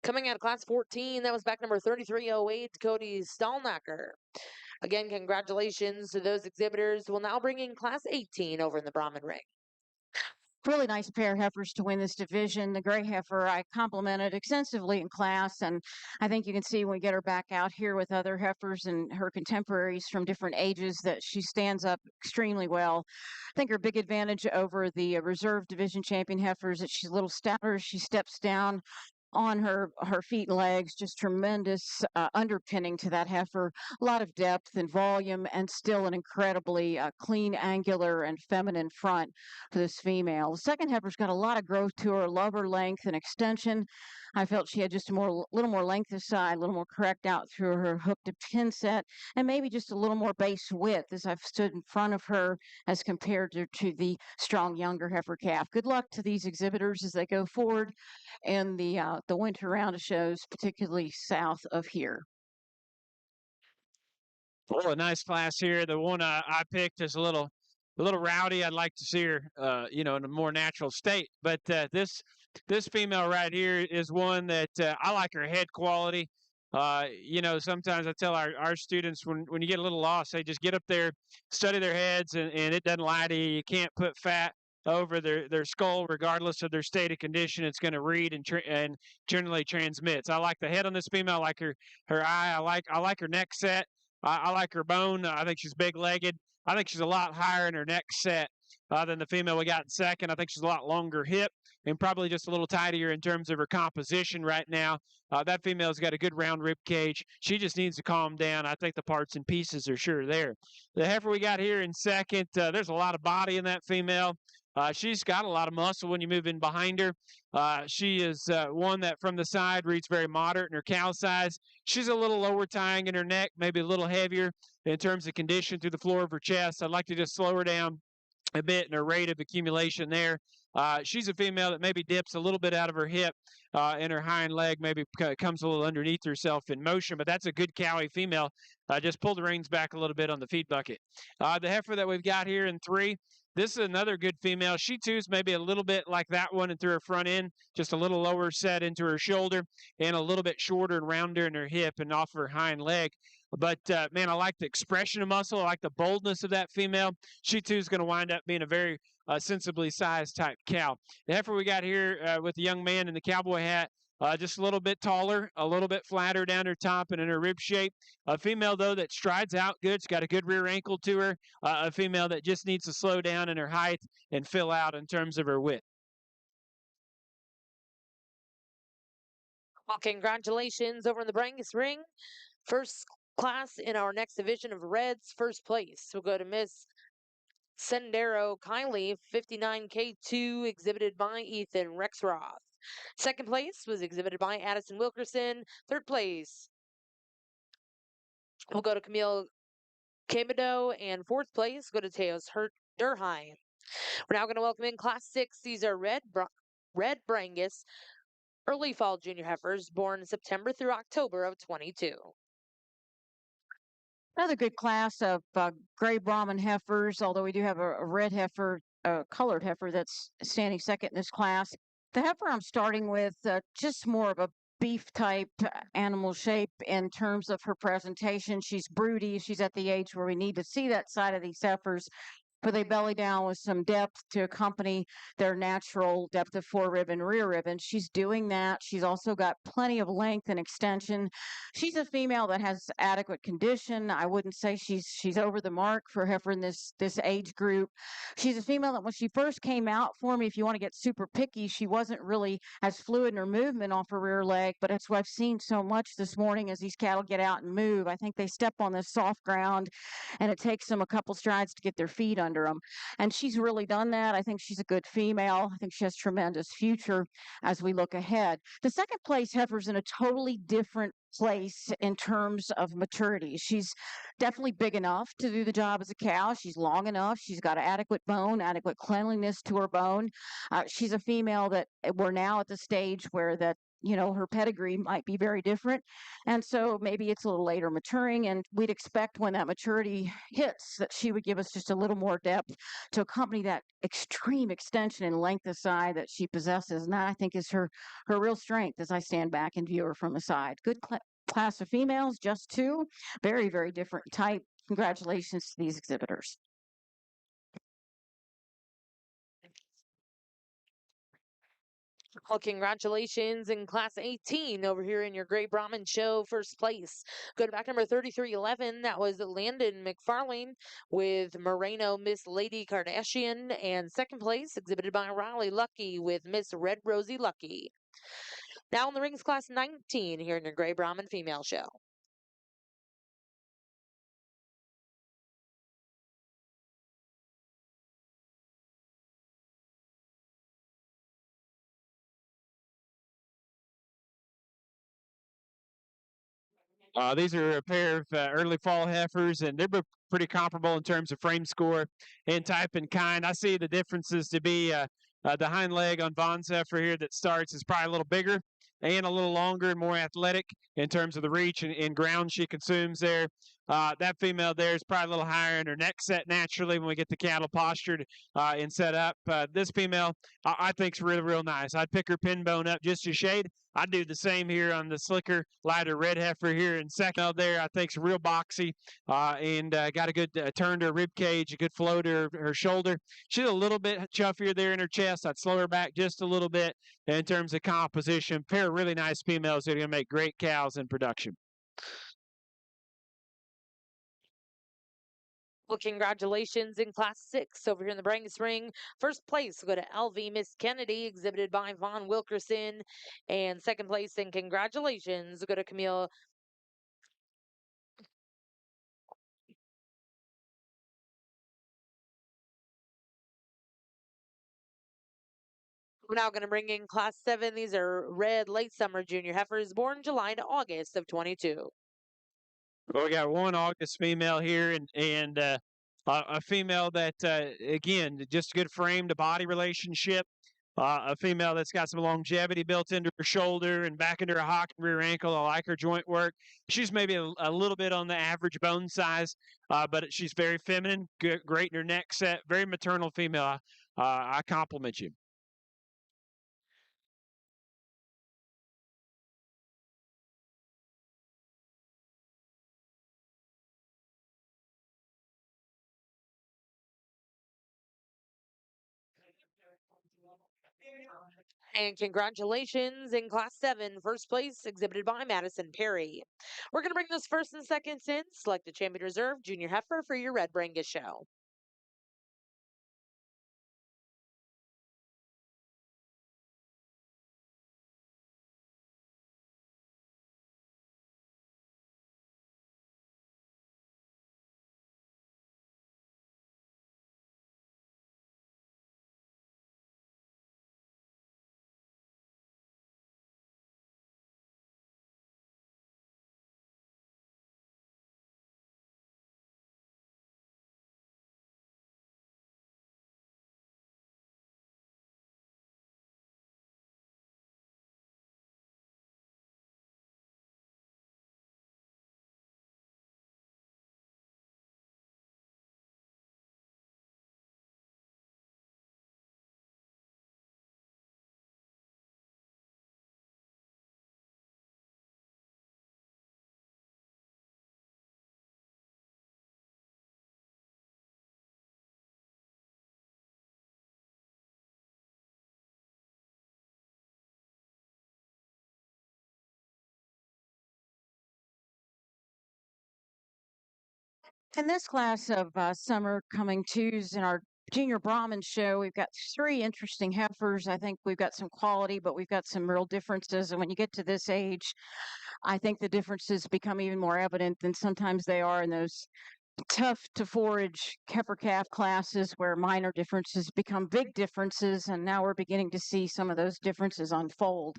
Coming out of class 14, that was back number 3308, Cody Stallnacker. Again, congratulations to those exhibitors. We'll now bring in class 18 over in the Brahman ring. Really nice pair of heifers to win this division. The gray heifer I complimented extensively in class, and I think you can see when we get her back out here with other heifers and her contemporaries from different ages that she stands up extremely well. I think her big advantage over the reserve division champion heifers that she's a little stouter. She steps down on her feet and legs, just tremendous underpinning to that heifer. A lot of depth and volume, and still an incredibly clean, angular, and feminine front for this female. The second heifer's got a lot of growth to her, love her length and extension. I felt she had just a little more length this side, a little more correct out through her hook to pin set, and maybe just a little more base width as I've stood in front of her as compared to the strong younger heifer calf. Good luck to these exhibitors as they go forward in the winter round of shows, particularly south of here. Well, a nice class here. The one I picked is a little rowdy. I'd like to see her, in a more natural state. But this female right here is one that I like her head quality. Sometimes I tell our students when you get a little lost, they just get up there, study their heads, and it doesn't lie to you. You can't put fat over their skull, regardless of their state of condition. It's going to read and generally transmits. I like the head on this female. I like her eye. I like her neck set. I like her bone. I think she's big-legged. I think she's a lot higher in her neck set than the female we got in second. I think she's a lot longer hip and probably just a little tidier in terms of her composition right now. That female's got a good round rib cage. She just needs to calm down. I think the parts and pieces are sure there. The heifer we got here in second, there's a lot of body in that female. She's got a lot of muscle when you move in behind her. She is one that from the side reads very moderate in her cow size. She's a little lower tying in her neck, maybe a little heavier in terms of condition through the floor of her chest. I'd like to just slow her down a bit in her rate of accumulation there. She's a female that maybe dips a little bit out of her hip and her hind leg maybe comes a little underneath herself in motion, but that's a good cowy female. Just pull the reins back a little bit on the feed bucket. The heifer that we've got here in three, this is another good female. She too is maybe a little bit like that one and through her front end, just a little lower set into her shoulder and a little bit shorter and rounder in her hip and off her hind leg. But, man, I like the expression of muscle. I like the boldness of that female. She too is going to wind up being a very sensibly sized type cow. The heifer we got here with the young man in the cowboy hat, just a little bit taller, a little bit flatter down her top and in her rib shape. A female, though, that strides out good. She's got a good rear ankle to her. A female that just needs to slow down in her height and fill out in terms of her width. Well, congratulations over in the Brangus ring. First class in our next division of Reds, first place. We'll go to Miss Sendero Kylie, 59K2, exhibited by Ethan Rexroth. Second place was exhibited by Addison Wilkerson. Third place, we'll go to Camille Cabedo, and fourth place, go to Teos Durheim. We're now going to welcome in Class 6. These are Red Brangus early fall junior heifers born September through October of 22. Another good class of gray Brahman heifers, although we do have a red heifer, a colored heifer that's standing second in this class. The heifer I'm starting with, just more of a beef type animal shape in terms of her presentation. She's broody. She's at the age where we need to see that side of these heifers. But they belly down with some depth to accompany their natural depth of forerib and rear rib. And she's doing that. She's also got plenty of length and extension. She's a female that has adequate condition. I wouldn't say she's over the mark for heifer in this age group. She's a female that when she first came out for me, if you want to get super picky, she wasn't really as fluid in her movement off her rear leg. But that's what I've seen so much this morning as these cattle get out and move. I think they step on this soft ground and it takes them a couple strides to get their feet under them. And she's really done that. I think she's a good female. I think she has tremendous future as we look ahead. The second place heifer's in a totally different place in terms of maturity. She's definitely big enough to do the job as a cow. She's long enough. She's got adequate bone, adequate cleanliness to her bone. She's a female that we're now at the stage where that her pedigree might be very different. And so maybe it's a little later maturing, and we'd expect when that maturity hits that she would give us just a little more depth to accompany that extreme extension and length of side that she possesses. And that, I think, is her real strength as I stand back and view her from the side. Good class of females, just two, very, very different type. Congratulations to these exhibitors. Well, congratulations in class 18 over here in your Great Brahmin Show. First place. Go to back number 3311. That was Landon McFarlane with Moreno Miss Lady Kardashian. And second place, exhibited by Riley Lucky with Miss Red Rosie Lucky. Now in the rings, class 19 here in your Gray Brahmin Female Show. These are a pair of early fall heifers, and they're pretty comparable in terms of frame score and type and kind. I see the differences to be the hind leg on Vaughn's heifer here that starts is probably a little bigger and a little longer and more athletic in terms of the reach and ground she consumes there. That female there is probably a little higher in her neck set naturally when we get the cattle postured and set up. This female, I think, is really, real nice. I'd pick her pin bone up just a shade. I do the same here on the slicker, lighter red heifer here in second out there. I think it's real boxy and got a good turn to her rib cage, a good flow to her shoulder. She's a little bit chuffier there in her chest. I'd slow her back just a little bit in terms of composition. Pair of really nice females that are going to make great cows in production. Well, congratulations in class 6 over here in the Brangus ring. First place will go to LV Miss Kennedy, exhibited by Vaughn Wilkerson. And second place, and congratulations will go to Camille. We're now going to bring in class 7. These are red late summer junior heifers born July to August of 22. Well, we got one August female here and a female that, again, just a good frame to body relationship. A female that's got some longevity built into her shoulder and back into her hock and rear ankle. I like her joint work. She's maybe a little bit on the average bone size, but she's very feminine, good, great in her neck set, very maternal female. I compliment you. And congratulations in class 7, first place exhibited by Madison Perry. We're going to bring those first and seconds in. Select the champion reserve junior heifer for your Red Brangus show. In this class of summer coming twos in our junior Brahmin show, we've got 3 interesting heifers. I think we've got some quality, but we've got some real differences. And when you get to this age, I think the differences become even more evident than sometimes they are in those tough to forage heifer calf classes where minor differences become big differences, and now we're beginning to see some of those differences unfold.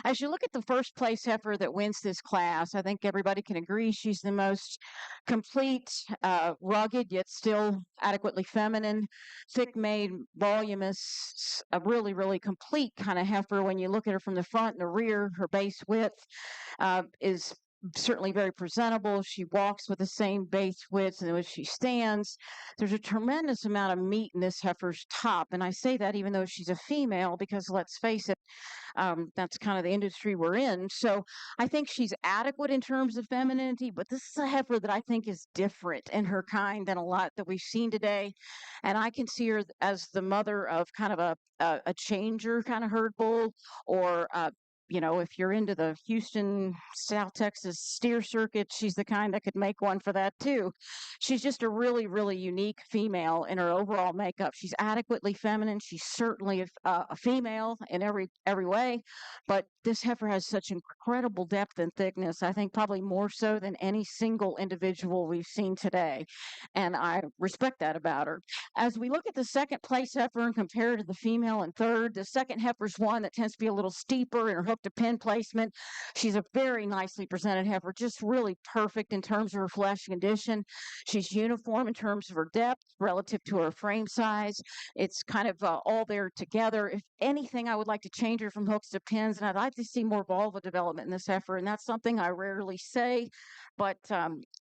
As you look at the first place heifer that wins this class, I think everybody can agree she's the most complete, rugged, yet still adequately feminine, thick made, voluminous, a really, really complete kind of heifer. When you look at her from the front and the rear, her base width is certainly very presentable. She walks with the same base width and as she stands. There's a tremendous amount of meat in this heifer's top. And I say that even though she's a female, because let's face it, that's kind of the industry we're in. So I think she's adequate in terms of femininity, but this is a heifer that I think is different in her kind than a lot that we've seen today. And I can see her as the mother of kind of a changer kind of herd bull, or if you're into the Houston, South Texas steer circuit, she's the kind that could make one for that too. She's just a really, really unique female in her overall makeup. She's adequately feminine. She's certainly a female in every way, but this heifer has such incredible depth and thickness. I think probably more so than any single individual we've seen today, and I respect that about her. As we look at the second place heifer and compare to the female in third, the second heifer's one that tends to be a little steeper in her hook to pin placement. She's a very nicely presented heifer, just really perfect in terms of her flesh condition. She's uniform in terms of her depth relative to her frame size. It's kind of all there together. If anything, I would like to change her from hooks to pins, and I'd like to see more vulva development in this heifer, and that's something I rarely say, but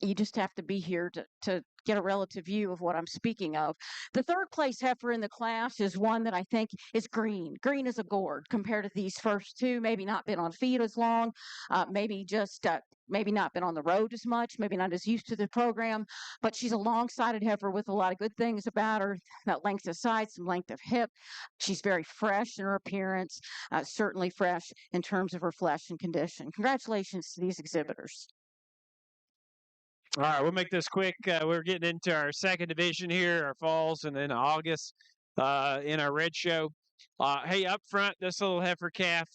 you just have to be here to get a relative view of what I'm speaking of. The third place heifer in the class is one that I think is green. Green as a gourd compared to these first two. Maybe not been on feed as long, maybe not been on the road as much, maybe not as used to the program, but she's a long-sided heifer with a lot of good things about her. That length of side, some length of hip. She's very fresh in her appearance, certainly fresh in terms of her flesh and condition. Congratulations to these exhibitors. All right, we'll make this quick. We're getting into our second division here, our falls, and then August in our red show. Hey, up front, this little heifer calf,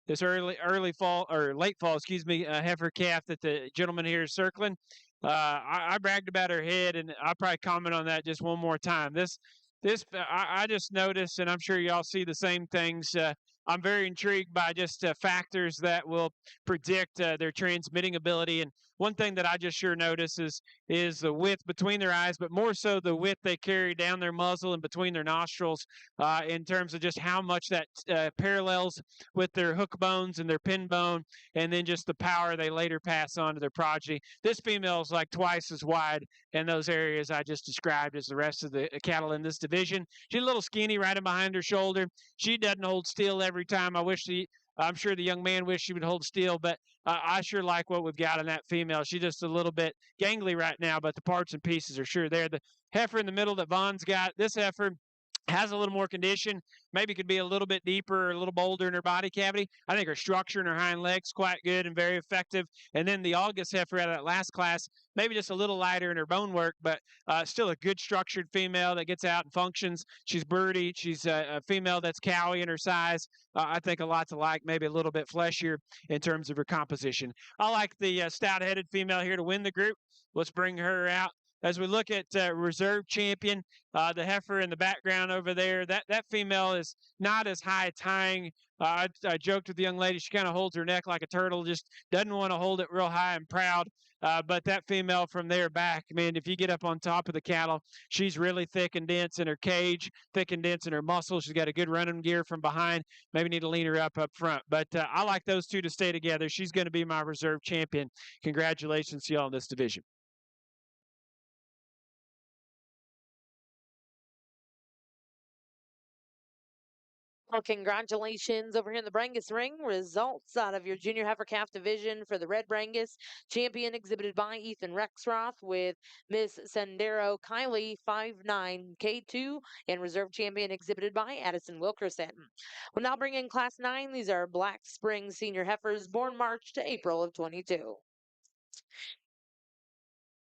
this early fall or late fall, excuse me, heifer calf that the gentleman here is circling. I bragged about her head, and I'll probably comment on that just one more time. I just noticed, and I'm sure y'all see the same things. I'm very intrigued by just factors that will predict their transmitting ability. And one thing that I just sure notice is the width between their eyes, but more so the width they carry down their muzzle and between their nostrils, in terms of just how much that parallels with their hook bones and their pin bone, and then just the power they later pass on to their progeny. This female is like twice as wide in those areas I just described as the rest of the cattle in this division. She's a little skinny right in behind her shoulder. She doesn't hold still every time. I'm sure the young man wished she would hold still, but I sure like what we've got in that female. She's just a little bit gangly right now, but the parts and pieces are sure there. The heifer in the middle that Vaughn's got, this heifer has a little more condition, maybe could be a little bit deeper or a little bolder in her body cavity. I think her structure in her hind legs quite good and very effective. And then the August heifer out of that last class, maybe just a little lighter in her bone work, but still a good structured female that gets out and functions. She's birdy. She's a female that's cowy in her size. I think a lot to like, maybe a little bit fleshier in terms of her composition. I like the stout-headed female here to win the group. Let's bring her out. As we look at reserve champion, the heifer in the background over there, that female is not as high tying. I joked with the young lady, she kind of holds her neck like a turtle, just doesn't want to hold it real high and proud. But that female from there back, man, if you get up on top of the cattle, she's really thick and dense in her cage, thick and dense in her muscles. She's got a good running gear from behind. Maybe need to lean her up front. But I like those two to stay together. She's going to be my reserve champion. Congratulations to y'all in this division. Well, congratulations over here in the Brangus ring. Results out of your junior heifer calf division for the Red Brangus champion exhibited by Ethan Rexroth with Miss Sendero Kylie 59K2 and reserve champion exhibited by Addison Wilkerson. We'll now bring in class 9. These are Black Spring senior heifers born March to April of 22.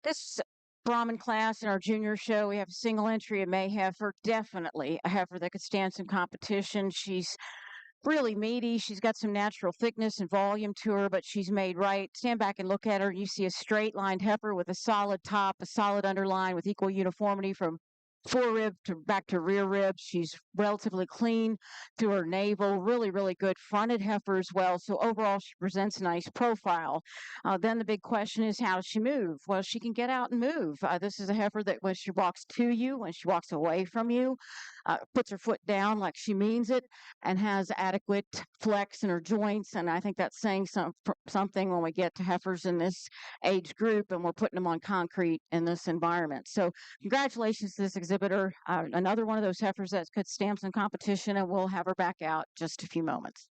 This Brahman class in our junior show, we have a single entry, a May heifer, definitely a heifer that could stand some competition. She's really meaty. She's got some natural thickness and volume to her, but she's made right. Stand back and look at her. You see a straight lined heifer with a solid top, a solid underline with equal uniformity from forerib to back to rear rib. She's relatively clean through her navel, really, really good fronted heifer as well. So overall, she presents a nice profile. Then the big question is, how does she move? Well, she can get out and move. This is a heifer that when she walks to you, when she walks away from you, puts her foot down like she means it, and has adequate flex in her joints. And I think that's saying something when we get to heifers in this age group and we're putting them on concrete in this environment. So congratulations to this exhibitor. Another one of those heifers that could stand some competition, and we'll have her back out just a few moments.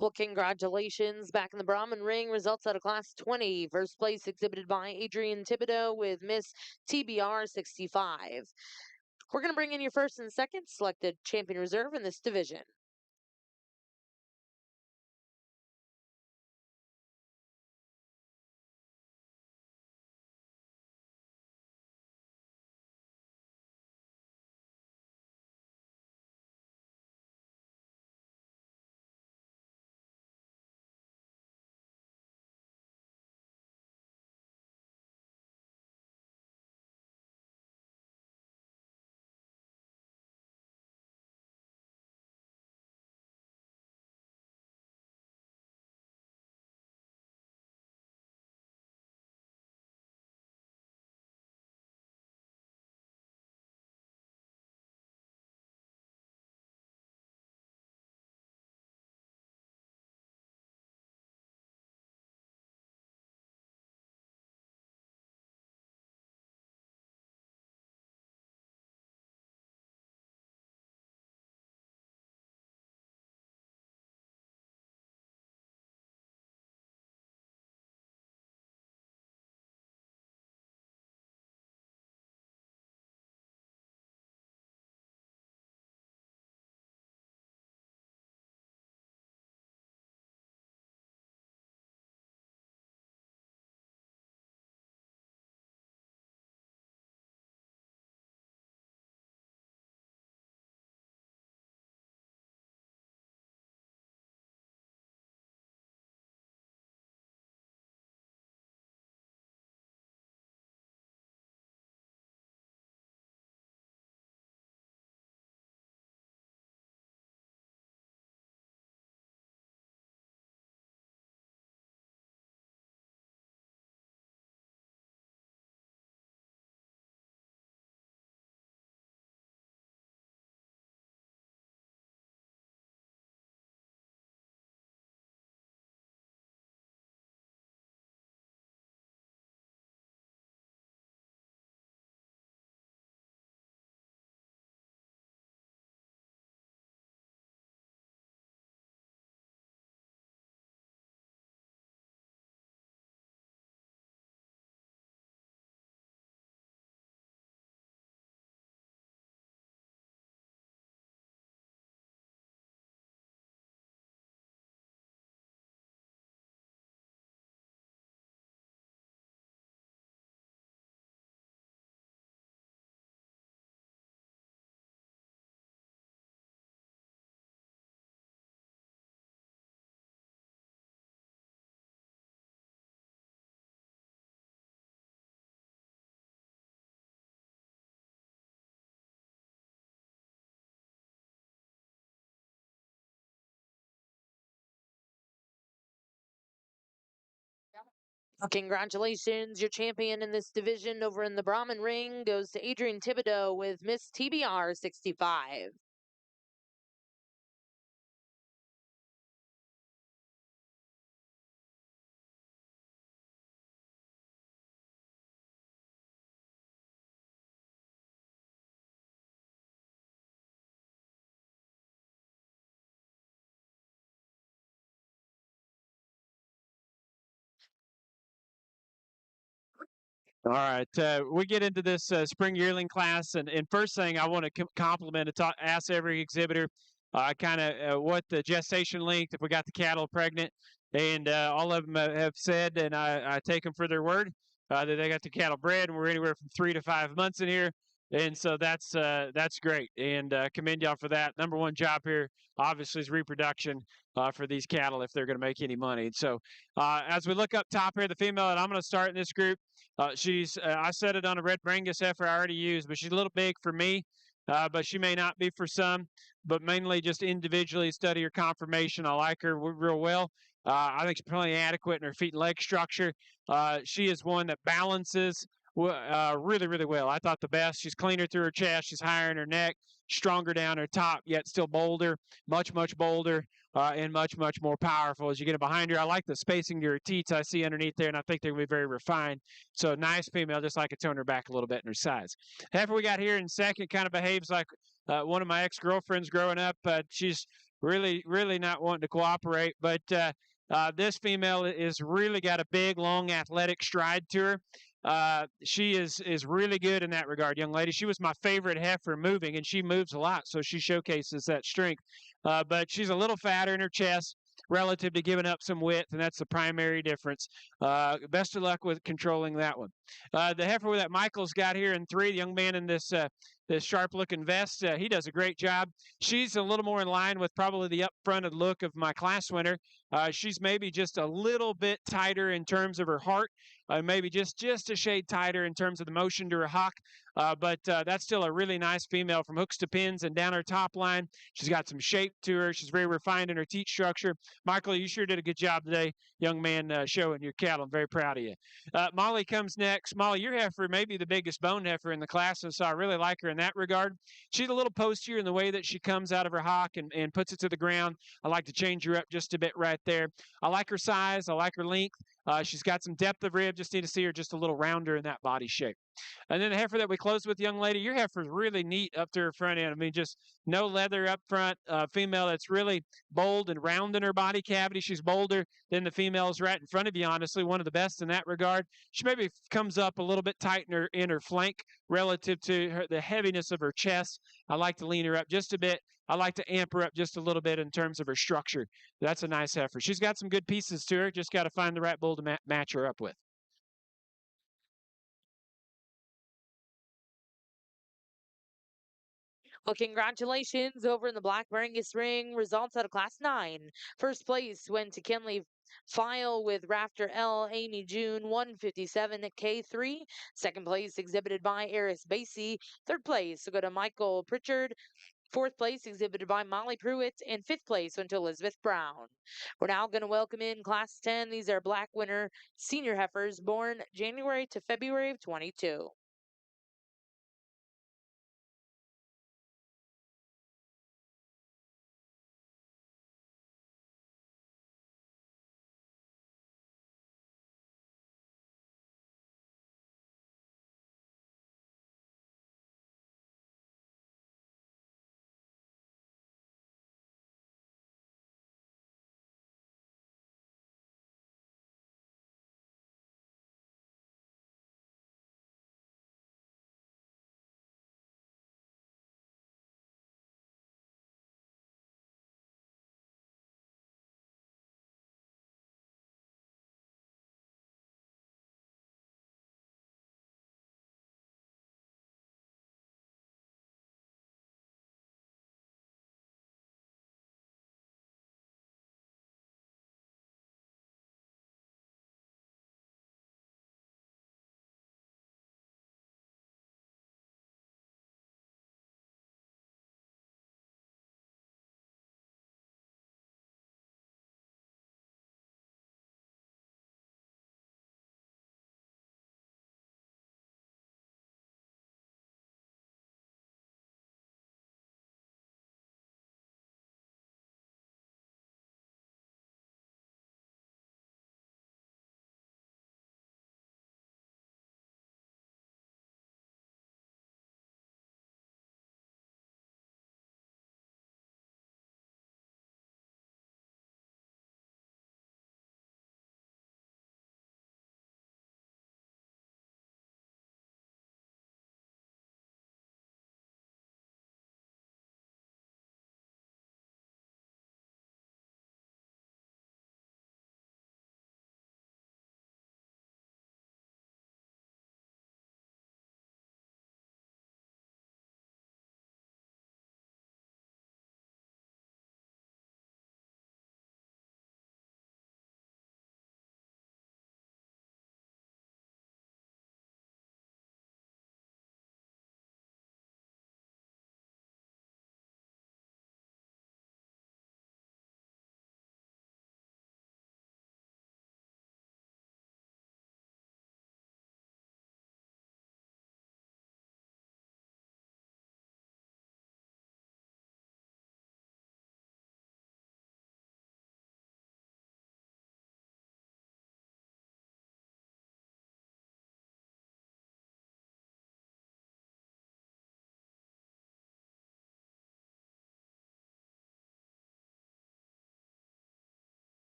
Well, congratulations. Back in the Brahman ring, results out of Class 20. First place exhibited by Adrian Thibodeau with Miss TBR 65. We're going to bring in your first and second selected champion reserve in this division. Congratulations. Your champion in this division over in the Brahman ring goes to Adrian Thibodeau with Miss TBR 65. All right, we get into this spring yearling class, and first thing I want to compliment and ask every exhibitor kind of what the gestation length, if we got the cattle pregnant, and all of them have said, and I take them for their word, that they got the cattle bred, and we're anywhere from 3 to 5 months in here. And so that's great, and commend y'all for that. Number one job here, obviously, is reproduction for these cattle if they're going to make any money. And so, as we look up top here, the female that I'm going to start in this group, she's I said it on a red Brangus heifer I already used, but she's a little big for me. But she may not be for some, but mainly just individually study her conformation. I like her real well. I think she's plenty adequate in her feet and leg structure. She is one that balances really, really well. I thought the best. She's cleaner through her chest. She's higher in her neck, stronger down her top, yet still bolder, much, much bolder, and much, much more powerful as you get it behind her. I like the spacing to her teats I see underneath there, and I think they're going to be very refined. So nice female, just like a tone her back a little bit in her size. Heifer we got here in second kind of behaves like one of my ex-girlfriends growing up. She's really, really not wanting to cooperate, but this female is really got a big, long, athletic stride to her. She is really good in that regard, young lady. She was my favorite heifer moving, and she moves a lot, so she showcases that strength. But she's a little fatter in her chest relative to giving up some width, and that's the primary difference. Best of luck with controlling that one. The heifer that Michael's got here in three, the young man in this sharp-looking vest, he does a great job. She's a little more in line with probably the up-fronted look of my class winner. She's maybe just a little bit tighter in terms of her heart, maybe just a shade tighter in terms of the motion to her hock. But that's still a really nice female from hooks to pins and down her top line. She's got some shape to her. She's very refined in her teat structure. Michael, you sure did a good job today, young man, showing your cattle. I'm very proud of you. Molly comes next. Molly, your heifer may be the biggest bone heifer in the class, and so I really like her in that regard. She's a little postier in the way that she comes out of her hock and puts it to the ground. I like to change her up just a bit right there. I like her size. I like her length. She's got some depth of rib. Just need to see her just a little rounder in that body shape. And then the heifer that we closed with, young lady, your heifer is really neat up to her front end. I mean, just no leather up front. Female that's really bold and round in her body cavity. She's bolder than the females right in front of you, honestly. One of the best in that regard. She maybe comes up a little bit tight in her flank relative to the heaviness of her chest. I like to lean her up just a bit. I like to amp her up just a little bit in terms of her structure. That's a nice heifer. She's got some good pieces to her. Just got to find the right bull to match her up with. Well, congratulations over in the Black Brangus ring. Results out of Class 9. First place went to Kenley File with Rafter L. Amy June 157 at K3. Second place exhibited by Eris Basie. Third place will go to Michael Pritchard. Fourth place exhibited by Molly Pruitt. And fifth place went to Elizabeth Brown. We're now going to welcome in Class 10. These are Black winner senior heifers born January to February of 22.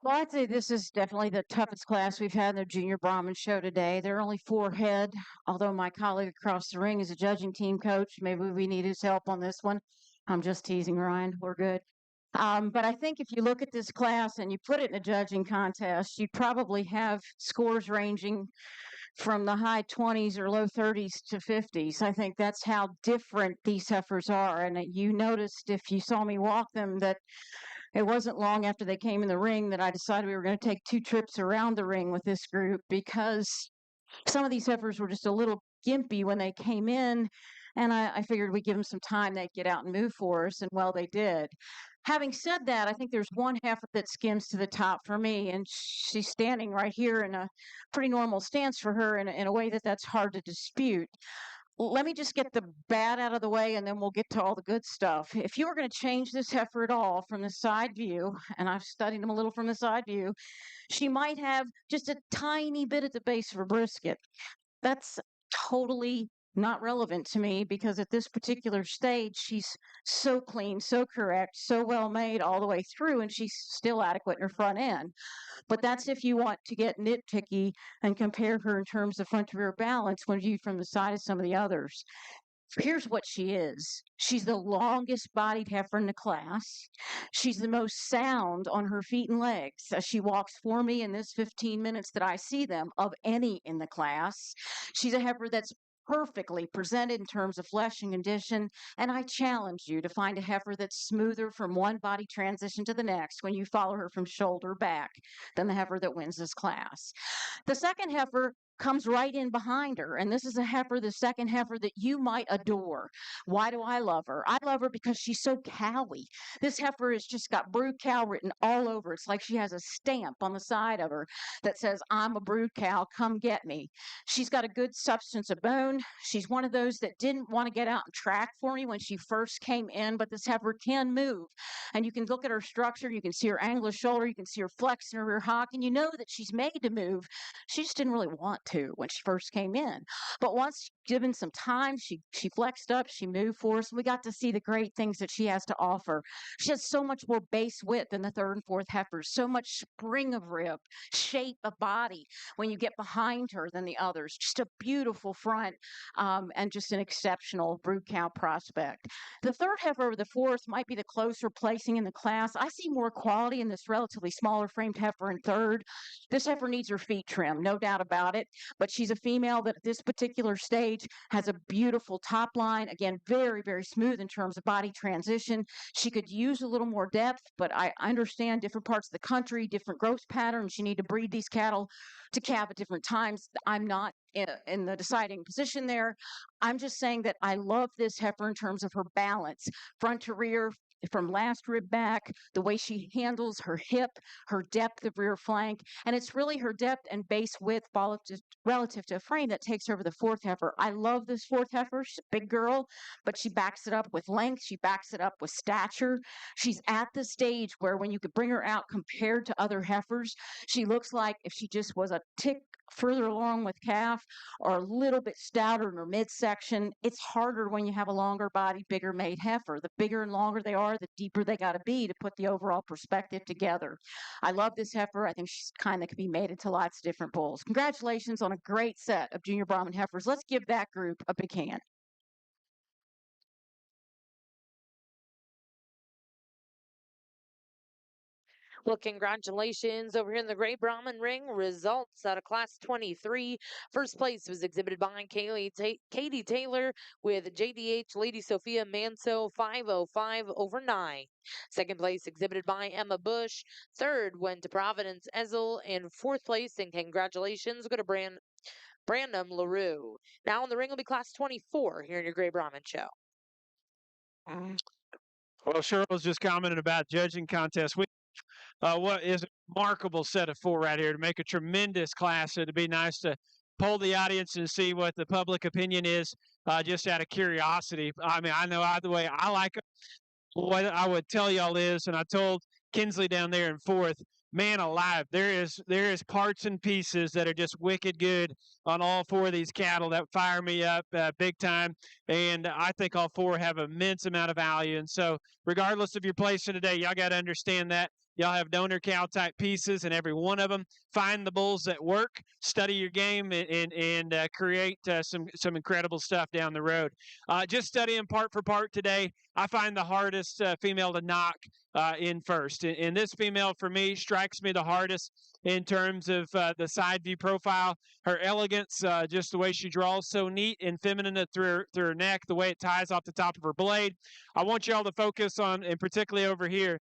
Well, I'd say this is definitely the toughest class we've had in the Junior Brahman show today. There are only 4 head, although my colleague across the ring is a judging team coach. Maybe we need his help on this one. I'm just teasing, Ryan. We're good. But I think if you look at this class and you put it in a judging contest, you'd probably have scores ranging from the high 20s or low 30s to 50s. I think that's how different these heifers are. And you noticed if you saw me walk them that it wasn't long after they came in the ring that I decided we were going to take 2 trips around the ring with this group because some of these heifers were just a little gimpy when they came in. And I figured we'd give them some time, they'd get out and move for us. And well, they did. Having said that, I think there's one heifer that skims to the top for me, and she's standing right here in a pretty normal stance for her in a way that's hard to dispute. Let me just get the bad out of the way and then we'll get to all the good stuff. If you were going to change this heifer at all from the side view, and I've studied them a little from the side view, she might have just a tiny bit at the base of her brisket. That's totally not relevant to me because at this particular stage, she's so clean, so correct, so well made all the way through, and she's still adequate in her front end. But that's if you want to get nitpicky and compare her in terms of front to rear balance when viewed from the side of some of the others. Here's what she is. She's the longest bodied heifer in the class. She's the most sound on her feet and legs as she walks for me in this 15 minutes that I see them of any in the class. She's a heifer that's perfectly presented in terms of flesh and condition, and I challenge you to find a heifer that's smoother from one body transition to the next when you follow her from shoulder back than the heifer that wins this class. The second heifer comes right in behind her. And this is a heifer, the second heifer that you might adore. Why do I love her? I love her because she's so cowy. This heifer has just got brood cow written all over. It's like she has a stamp on the side of her that says, I'm a brood cow, come get me. She's got a good substance of bone. She's one of those that didn't want to get out and track for me when she first came in, but this heifer can move. And you can look at her structure, you can see her angle of shoulder, you can see her flex in her rear hock, and you know that she's made to move. She just didn't really want to when she first came in. But once given some time, she flexed up, she moved for us, and we got to see the great things that she has to offer. She has so much more base width than the third and fourth heifers, so much spring of rib, shape of body when you get behind her than the others. Just a beautiful front and just an exceptional brood cow prospect. The third heifer over the fourth might be the closer placing in the class. I see more quality in this relatively smaller framed heifer in third. This heifer needs her feet trimmed, no doubt about it, but she's a female that at this particular stage has a beautiful top line. Again, very, very smooth in terms of body transition. She could use a little more depth, but I understand different parts of the country, different growth patterns. You need to breed these cattle to calve at different times. I'm not in the deciding position there. I'm just saying that I love this heifer in terms of her balance, front to rear, from last rib back, the way she handles her hip, her depth of rear flank, and it's really her depth and base width relative to a frame that takes over the fourth heifer. I love this fourth heifer. She's a big girl, but she backs it up with length. She backs it up with stature. She's at the stage where when you could bring her out compared to other heifers, she looks like if she just was a tick further along with calf or a little bit stouter in her midsection. It's harder when you have a longer body, bigger made heifer. The bigger and longer they are, the deeper they got to be to put the overall perspective together. I love this heifer. I think she's kind that could be made into lots of different bulls. Congratulations on a great set of junior Brahman heifers. Let's give that group a big hand. Well, congratulations over here in the Great Brahman Ring. Results out of Class 23. First place was exhibited by Katie Taylor with JDH Lady Sophia Manso 505 over 9. Second place exhibited by Emma Bush. Third went to Providence Ezel. And fourth place, and congratulations, go to Brandon LaRue. Now in the ring will be Class 24 here in your Great Brahman show. Well, Cheryl's just commenting about judging contests. What is a remarkable set of 4 right here to make a tremendous class. It'd be nice to poll the audience and see what the public opinion is, just out of curiosity. I mean, I know either way I like them. What I would tell y'all is, and I told Kinsley down there in fourth, man alive, there is parts and pieces that are just wicked good on all 4 of these cattle that fire me up big time. And I think all 4 have immense amount of value. And so regardless of your placing today, y'all got to understand that Y'all have donor cow type pieces in every one of them. Find the bulls that work, study your game, and create some incredible stuff down the road. Just studying part for part today, I find the hardest female to knock in first. And this female, for me, strikes me the hardest in terms of the side view profile. Her elegance, just the way she draws, so neat and feminine through her neck, the way it ties off the top of her blade. I want y'all to focus on, and particularly over here,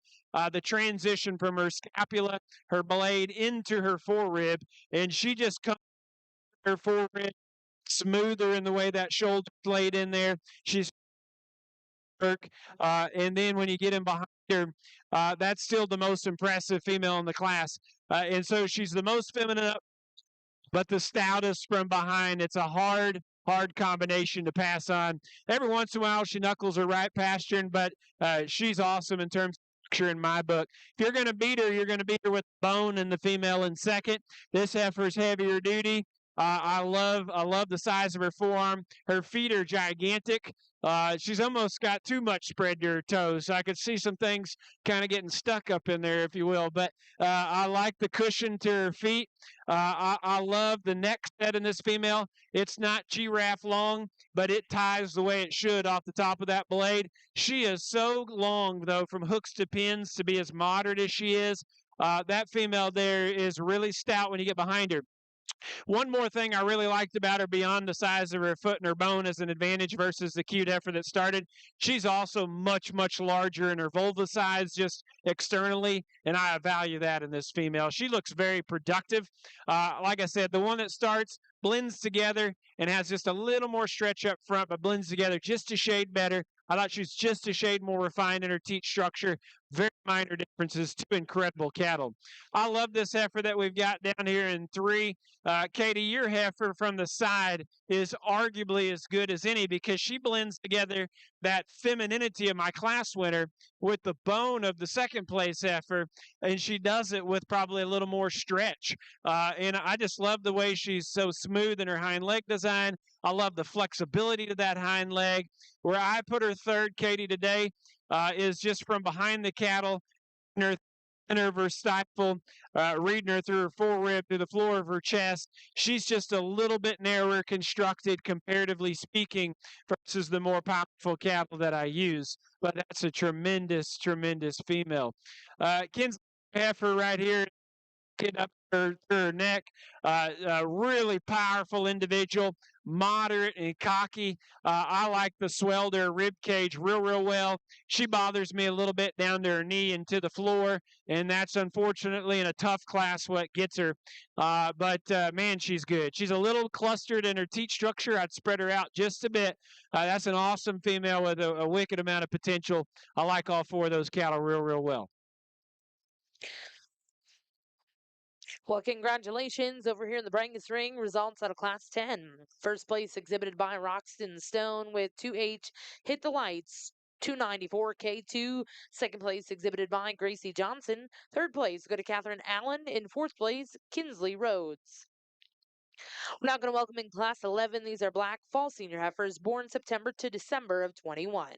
the transition from her scapula, her blade, into her forerib, and she just comes her forerib smoother in the way that shoulder blade in there. She's and then when you get in behind her, that's still the most impressive female in the class. And so she's the most feminine, but the stoutest from behind. It's a hard combination to pass on. Every once in a while, she knuckles her right past you, but she's awesome in terms of structure in my book. If you're going to beat her, you're going to beat her with bone and the female in second. This heifer's heavier duty. I love the size of her forearm. Her feet are gigantic. She's almost got too much spread to her toes. So I could see some things kind of getting stuck up in there, if you will. But I like the cushion to her feet. I love the neck set in this female. It's not giraffe long, but it ties the way it should off the top of that blade. She is so long, though, from hooks to pins to be as moderate as she is. That female there is really stout when you get behind her. One more thing I really liked about her beyond the size of her foot and her bone as an advantage versus the cute heifer that started, she's also much, much larger in her vulva size just externally, and I value that in this female. She looks very productive. Like I said, the one that starts blends together and has just a little more stretch up front, but blends together just a shade better. I thought she was just a shade more refined in her teat structure. Very minor differences, two incredible cattle. I love this heifer that we've got down here in 3. Katie, your heifer from the side is arguably as good as any because she blends together that femininity of my class winner with the bone of the second place heifer, and she does it with probably a little more stretch. And I just love the way she's so smooth in her hind leg design. I love the flexibility to that hind leg. Where I put her third, Katie, today is just from behind the cattle, in her center of her stifle, reading her through her forerib to the floor of her chest. She's just a little bit narrower constructed, comparatively speaking, versus the more powerful cattle that I use. But that's a tremendous, tremendous female. Kinsley heifer right here, up her neck. Really powerful individual, moderate and cocky. I like the swell to her rib cage real well. She bothers me a little bit down to her knee and to the floor, and that's unfortunately in a tough class what gets her. But man, she's good. She's a little clustered in her teat structure. I'd spread her out just a bit. That's an awesome female with a wicked amount of potential. I like all 4 of those cattle real well. Well, congratulations over here in the Brangus ring. Results out of Class 10. First place exhibited by Roxton Stone with 2H Hit the Lights. 294 K2. Second place exhibited by Gracie Johnson. Third place go to Catherine Allen. In fourth place, Kinsley Rhodes. We're now going to welcome in Class 11. These are black fall senior heifers born September to December of 21.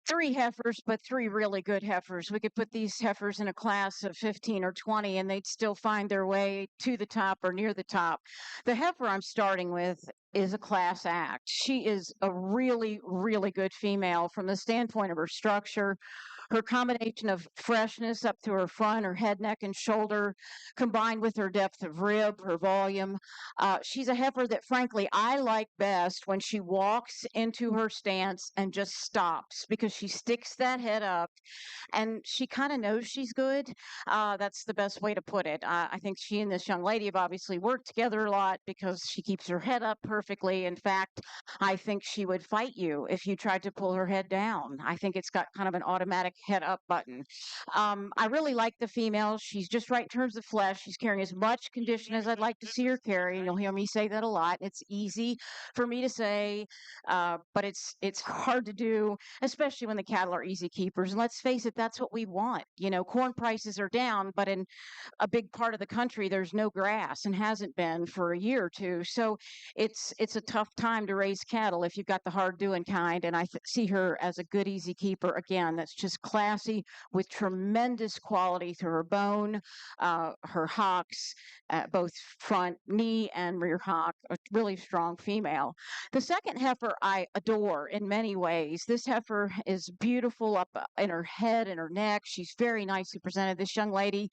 Three heifers, but 3 really good heifers. We could put these heifers in a class of 15 or 20 and they'd still find their way to the top or near the top. The heifer I'm starting with is a class act. She is a really, really good female from the standpoint of her structure, Her combination of freshness up to her front, her head, neck, and shoulder, combined with her depth of rib, her volume. She's a heifer that, frankly, I like best when she walks into her stance and just stops because she sticks that head up and she kind of knows she's good. That's the best way to put it. I think she and this young lady have obviously worked together a lot because she keeps her head up perfectly. In fact, I think she would fight you if you tried to pull her head down. I think it's got kind of an automatic head up button. I really like the female. She's just right in terms of flesh. She's carrying as much condition as I'd like to see her carry. You'll hear me say that a lot. It's easy for me to say, but it's hard to do, especially when the cattle are easy keepers. And let's face it, that's what we want. You know, corn prices are down, but in a big part of the country, there's no grass and hasn't been for a year or two. So it's a tough time to raise cattle if you've got the hard doing kind. And I see her as a good, easy keeper. Again, that's just classy with tremendous quality through her bone, her hocks, both front knee and rear hock, a really strong female. The second heifer I adore in many ways. This heifer is beautiful up in her head and her neck. She's very nicely presented. This young lady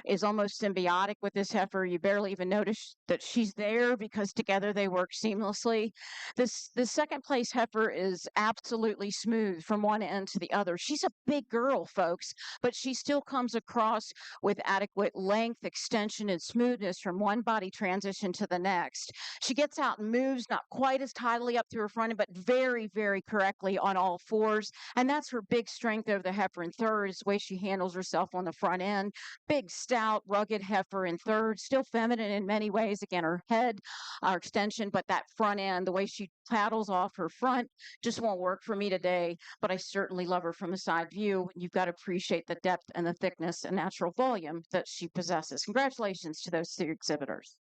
is almost symbiotic with this heifer. You barely even notice that she's there because together they work seamlessly. This second place heifer is absolutely smooth from one end to the other. She's a big girl, folks, but she still comes across with adequate length, extension, and smoothness from one body transition to the next. She gets out and moves not quite as tidily up through her front end, but very, very correctly on all fours. And that's her big strength over the heifer in third, is the way she handles herself on the front end. Big, stout, rugged heifer in third, still feminine in many ways. Again, her head, our extension, but that front end, the way she paddles off her front just won't work for me today, but I certainly love her from a side view. You've got to appreciate the depth and the thickness and natural volume that she possesses. Congratulations to those two exhibitors.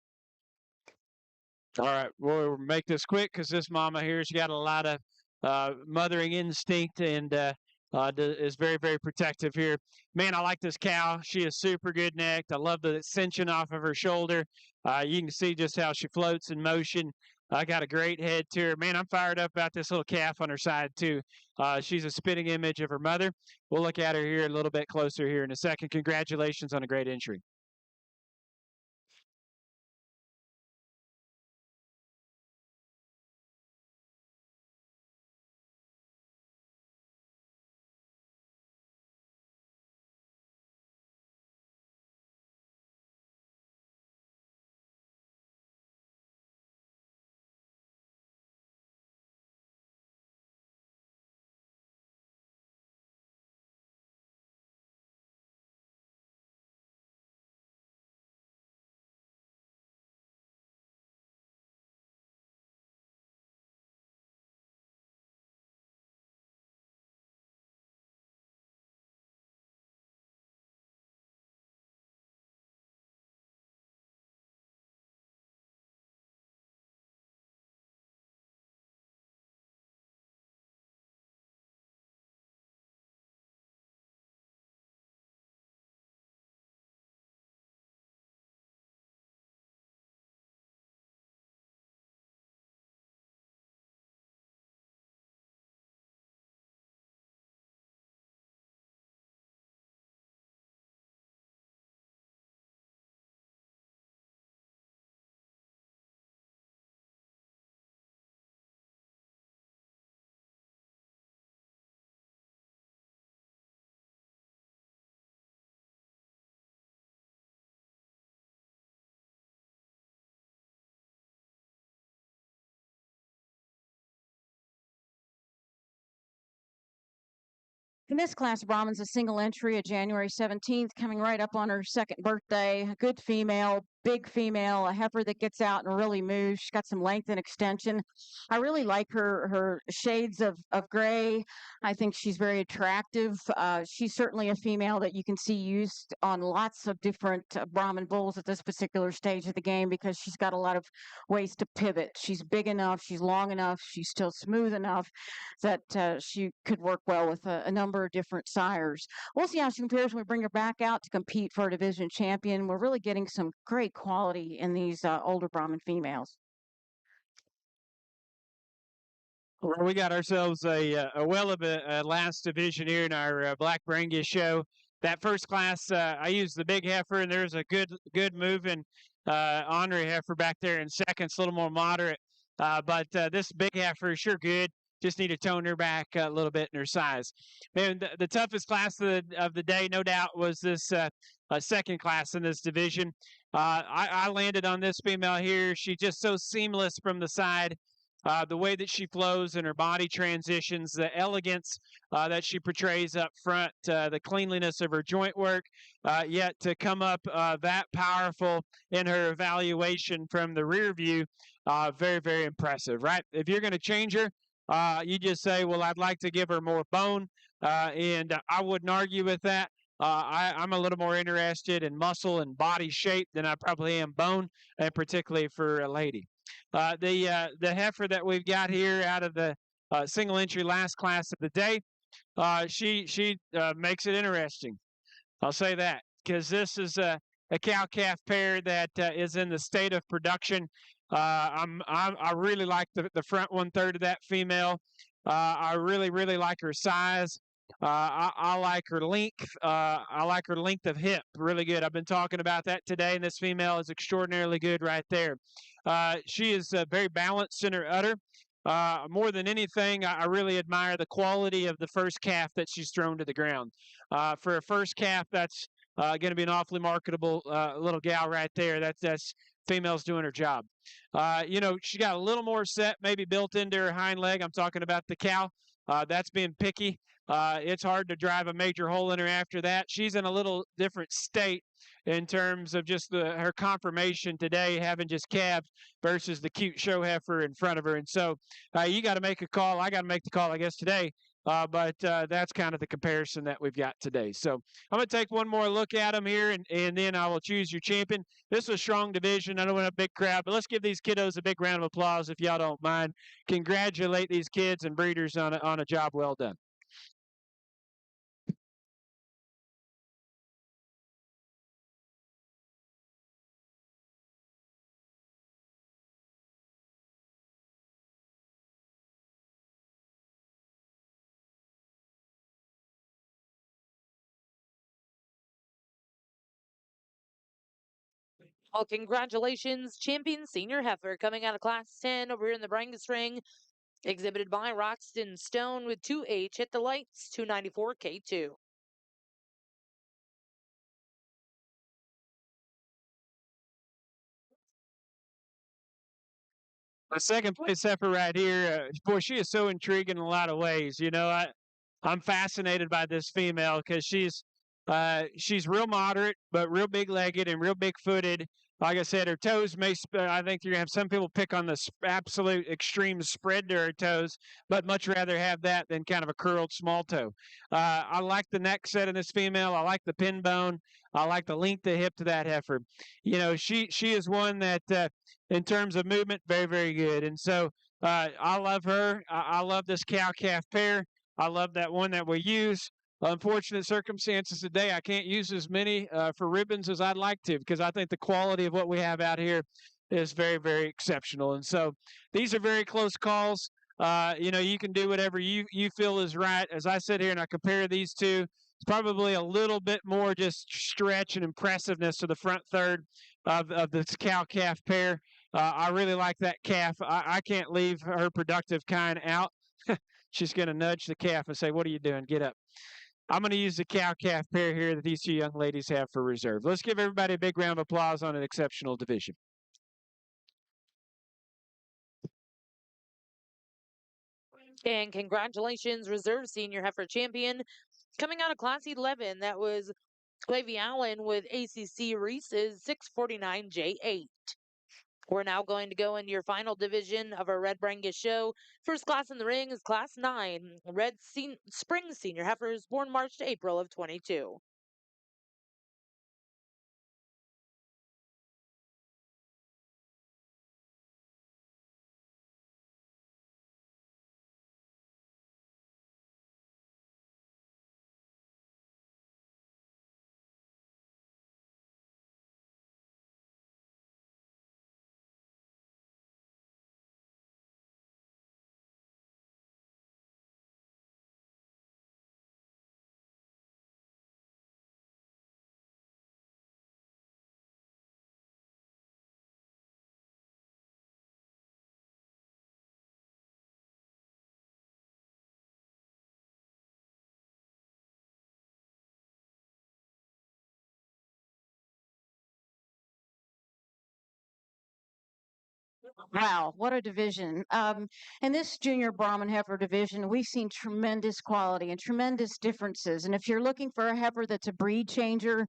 All right, we'll make this quick because this mama here, she got a lot of mothering instinct and is very, very protective here. Man, I like this cow. She is super good necked. I love the ascension off of her shoulder. You can see just how she floats in motion. I got a great head to her. Man, I'm fired up about this little calf on her side, too. She's a spitting image of her mother. We'll look at her here a little bit closer here in a second. Congratulations on a great entry. In this class, Brahman's a single entry, a January 17th, coming right up on her second birthday. A good female, big female, a heifer that gets out and really moves. She's got some length and extension. I really like her shades of gray. I think she's very attractive. She's certainly a female that you can see used on lots of different Brahman bulls at this particular stage of the game because she's got a lot of ways to pivot. She's big enough, she's long enough, she's still smooth enough that she could work well with a number of different sires. We'll see how she compares when we bring her back out to compete for a division champion. We're really getting some great quality in these older Brahman females. Well, we got ourselves a well of a last division here in our Black Brangus show. That first class, I used the big heifer, and there's a good moving ornery heifer back there in second. It's a little more moderate, but this big heifer is sure good. Just need to tone her back a little bit in her size. Man, the toughest class of the day, no doubt, was this second class in this division. I landed on this female here. She's just so seamless from the side. The way that she flows and her body transitions, the elegance that she portrays up front, the cleanliness of her joint work, yet to come up that powerful in her evaluation from the rear view, very, very impressive, right? If you're going to change her, you just say, well, I'd like to give her more bone, and I wouldn't argue with that. I'm a little more interested in muscle and body shape than I probably am bone, and particularly for a lady. The heifer that we've got here out of the single entry last class of the day, she makes it interesting. I'll say that because this is a cow calf pair that is in the state of production. I really like the front 1/3 of that female. I really like her size. I like her length. I like her length of hip. Really good. I've been talking about that today, and this female is extraordinarily good right there. She is very balanced in her udder. More than anything, I really admire the quality of the first calf that she's thrown to the ground. For a first calf, that's going to be an awfully marketable little gal right there. That's female's doing her job. She got a little more set maybe built into her hind leg. I'm talking about the cow. That's being picky. It's hard to drive a major hole in her after that. She's in a little different state in terms of just her confirmation today, having just calved versus the cute show heifer in front of her. And so you got to make a call. I got to make the call, I guess, today. But that's kind of the comparison that we've got today. So I'm going to take one more look at them here, and then I will choose your champion. This is a strong division. I don't want a big crowd, but let's give these kiddos a big round of applause if y'all don't mind. Congratulate these kids and breeders on a job well done. Well, congratulations, champion senior heifer coming out of class 10 over here in the Brangus ring, exhibited by Roxton Stone with 2H hit the lights, 294 K2. The second place heifer right here, boy, she is so intriguing in a lot of ways. I'm fascinated by this female because she's real moderate, but real big legged and real big footed. Like I said, her toes I think you're gonna have some people pick on the absolute extreme spread to her toes, but much rather have that than kind of a curled small toe. I like the neck set in this female. I like the pin bone. I like the length of hip to that heifer. She is one that in terms of movement, very, very good. And so I love her. I love this cow calf pair. I love that one that we use. Unfortunate circumstances today, I can't use as many for ribbons as I'd like to because I think the quality of what we have out here is very, very exceptional. And so these are very close calls. You can do whatever you feel is right. As I sit here and I compare these two, it's probably a little bit more just stretch and impressiveness to the front third of this cow calf pair. I really like that calf. I can't leave her productive kind out. She's going to nudge the calf and say, "What are you doing? Get up." I'm going to use the cow calf pair here that these two young ladies have for reserve. Let's give everybody a big round of applause on an exceptional division. And congratulations, reserve senior heifer champion coming out of class 11. That was Clavy Allen with ACC Reese's 649J8. We're now going to go into your final division of our Red Brangus show. First class in the ring is Class 9, Spring Senior Heifers, born March to April of 22. Wow, what a division. In this junior Brahman heifer division, we've seen tremendous quality and tremendous differences. And if you're looking for a heifer that's a breed changer,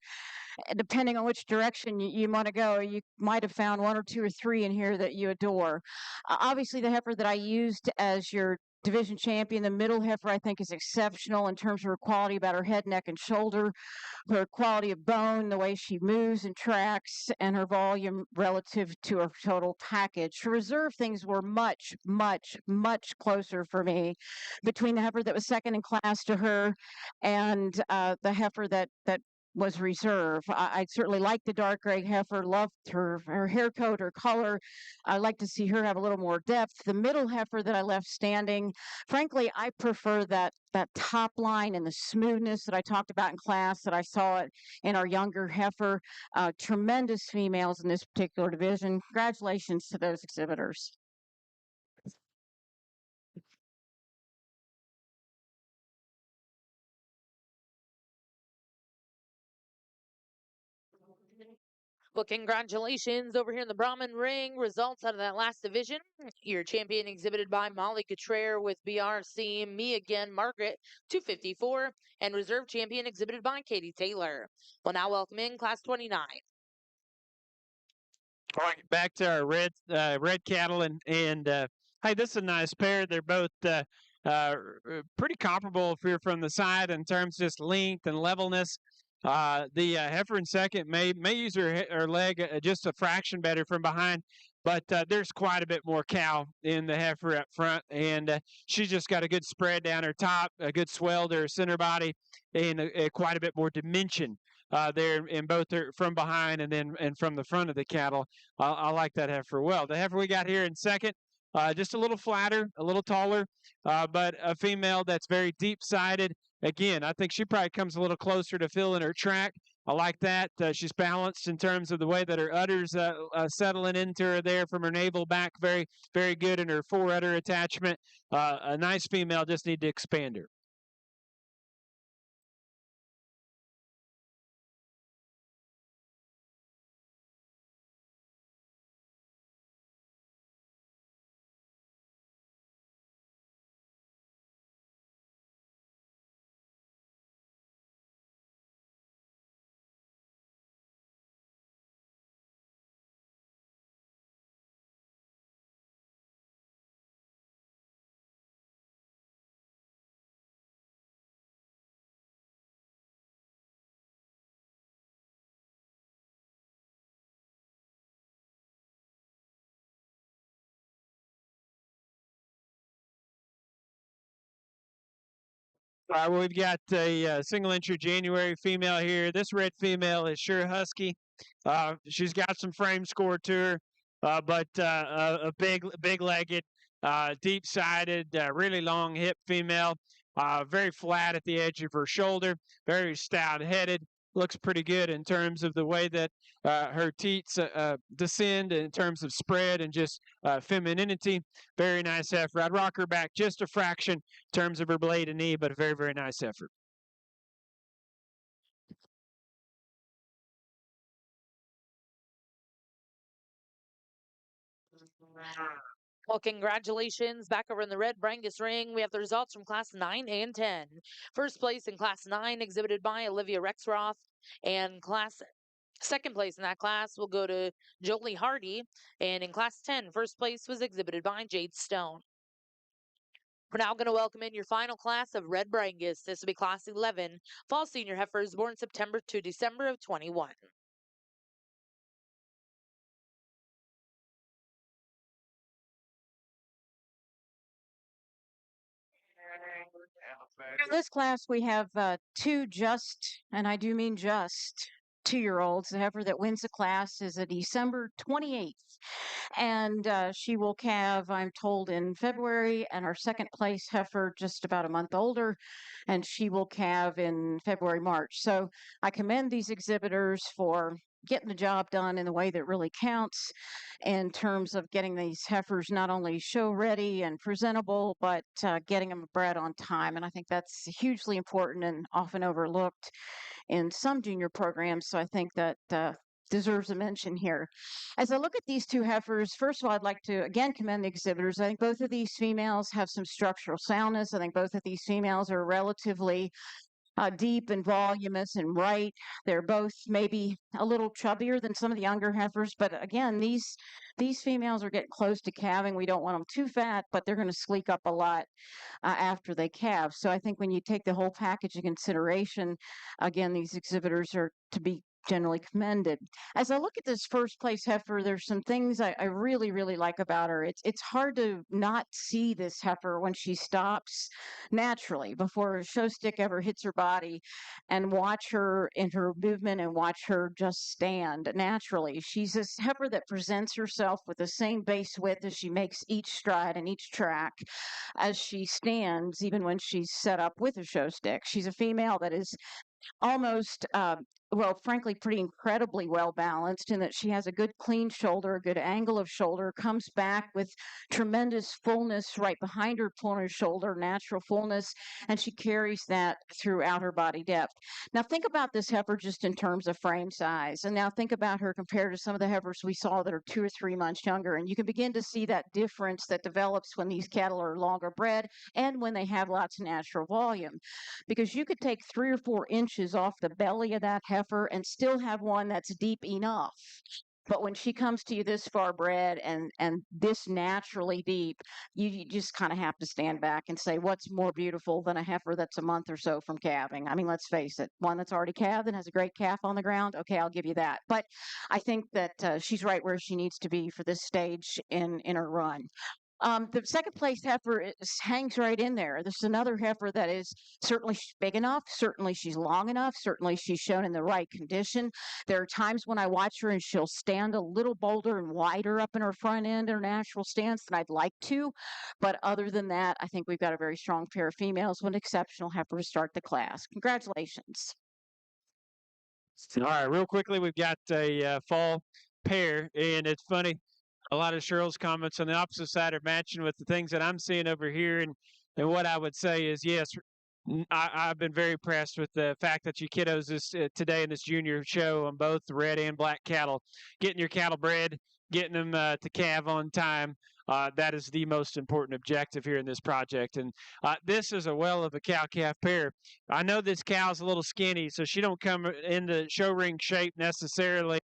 depending on which direction you want to go, you might have found one or two or three in here that you adore. Obviously, the heifer that I used as your division champion, the middle heifer, I think is exceptional in terms of her quality about her head, neck, and shoulder, her quality of bone, the way she moves and tracks, and her volume relative to her total package. Her reserve things were much, much, much closer for me between the heifer that was second in class to her and the heifer that was reserve. I certainly liked the dark gray heifer, loved her hair coat, her color. I like to see her have a little more depth. The middle heifer that I left standing, frankly, I prefer that top line and the smoothness that I talked about in class that I saw it in our younger heifer. Tremendous females in this particular division. Congratulations to those exhibitors. Well, congratulations over here in the Brahman ring. Results out of that last division. Your champion exhibited by Molly Cottrere with BRC, Me Again Margaret, 254, and reserve champion exhibited by Katie Taylor. We'll now welcome in class 29. All right, back to our red cattle and hey, this is a nice pair. They're both pretty comparable if you're from the side in terms of just length and levelness. The heifer in second may use her leg just a fraction better from behind, but there's quite a bit more cow in the heifer up front, and she's just got a good spread down her top, a good swell to her center body, and quite a bit more dimension there in both from behind and from the front of the cattle. I like that heifer well. The heifer we got here in second, just a little flatter, a little taller, but a female that's very deep-sided. Again, I think she probably comes a little closer to filling her track. I like that. She's balanced in terms of the way that her udders settling into her there from her navel back. Very, very good in her fore-udder attachment. A nice female, just need to expand her. We've got a single entry January female here. This red female is sure husky. She's got some frame score to her, but a big legged, deep sided, really long hip female. Very flat at the edge of her shoulder. Very stout headed. Looks pretty good in terms of the way that her teats descend in terms of spread and just femininity. Very nice heifer. I'd rock her back just a fraction in terms of her blade and knee, but a very, very nice effort. Well, congratulations back over in the red Brangus ring. We have the results from class 9 and 10. First place in class 9 exhibited by Olivia Rexroth, and second place in that class will go to Jolie Hardy, and in class 10, first place was exhibited by Jade Stone. We're now going to welcome in your final class of red Brangus. This will be class 11, fall senior heifers born September to December of 21. In this class, we have two just, and I do mean just, 2-year-olds. The heifer that wins the class is a December 28th. And she will calve, I'm told, in February, and our second place heifer just about a month older, and she will calve in February, March. So I commend these exhibitors for getting the job done in the way that really counts in terms of getting these heifers not only show ready and presentable, but getting them bred on time. And I think that's hugely important and often overlooked in some junior programs. So I think that deserves a mention here. As I look at these two heifers, first of all, I'd like to again commend the exhibitors. I think both of these females have some structural soundness. I think both of these females are relatively deep and voluminous and right. They're both maybe a little chubbier than some of the younger heifers, but again, these females are getting close to calving. We don't want them too fat, but they're going to sleek up a lot after they calve. So I think when you take the whole package in consideration, again, these exhibitors are to be generally commended. As I look at this first place heifer, there's some things I really, really like about her. It's hard to not see this heifer when she stops naturally before a show stick ever hits her body and watch her in her movement and watch her just stand naturally. She's this heifer that presents herself with the same base width as she makes each stride and each track as she stands, even when she's set up with a show stick. She's a female that is almost well, frankly, pretty incredibly well balanced in that she has a good clean shoulder, a good angle of shoulder, comes back with tremendous fullness right behind her pointer shoulder, natural fullness, and she carries that throughout her body depth. Now, think about this heifer just in terms of frame size, and now think about her compared to some of the heifers we saw that are 2 or 3 months younger, and you can begin to see that difference that develops when these cattle are longer bred and when they have lots of natural volume, because you could take 3 or 4 inches off the belly of that heifer and still have one that's deep enough. But when she comes to you this far bred and this naturally deep, you just kind of have to stand back and say, what's more beautiful than a heifer that's a month or so from calving? I mean, let's face it, one that's already calved and has a great calf on the ground. Okay, I'll give you that. But I think that she's right where she needs to be for this stage in her run. The second place heifer hangs right in there. This is another heifer that is certainly big enough. Certainly she's long enough. Certainly she's shown in the right condition. There are times when I watch her and she'll stand a little bolder and wider up in her front end, her natural stance than I'd like to. But other than that, I think we've got a very strong pair of females with an exceptional heifer to start the class. Congratulations. All right, real quickly, we've got a fall pair, and it's funny. A lot of Cheryl's comments on the opposite side are matching with the things that I'm seeing over here, and what I would say is yes. I've been very impressed with the fact that you kiddos today in this junior show on both the red and black cattle, getting your cattle bred, getting them to calve on time. That is the most important objective here in this project. And this is a well of a cow-calf pair. I know this cow's a little skinny, so she don't come in the show ring shape necessarily.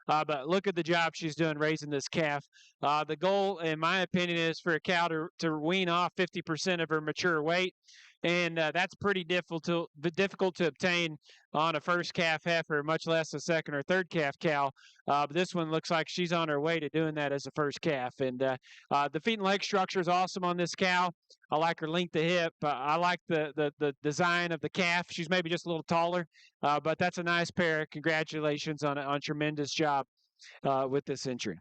But look at the job she's doing raising this calf. The goal, in my opinion, is for a cow to wean off 50% of her mature weight. And that's pretty difficult to obtain on a first calf heifer, much less a second or third calf cow. But this one looks like she's on her way to doing that as a first calf. And the feet and leg structure is awesome on this cow. I like her length of hip. I like the design of the calf. She's maybe just a little taller, but that's a nice pair. Congratulations on a tremendous job with this entry.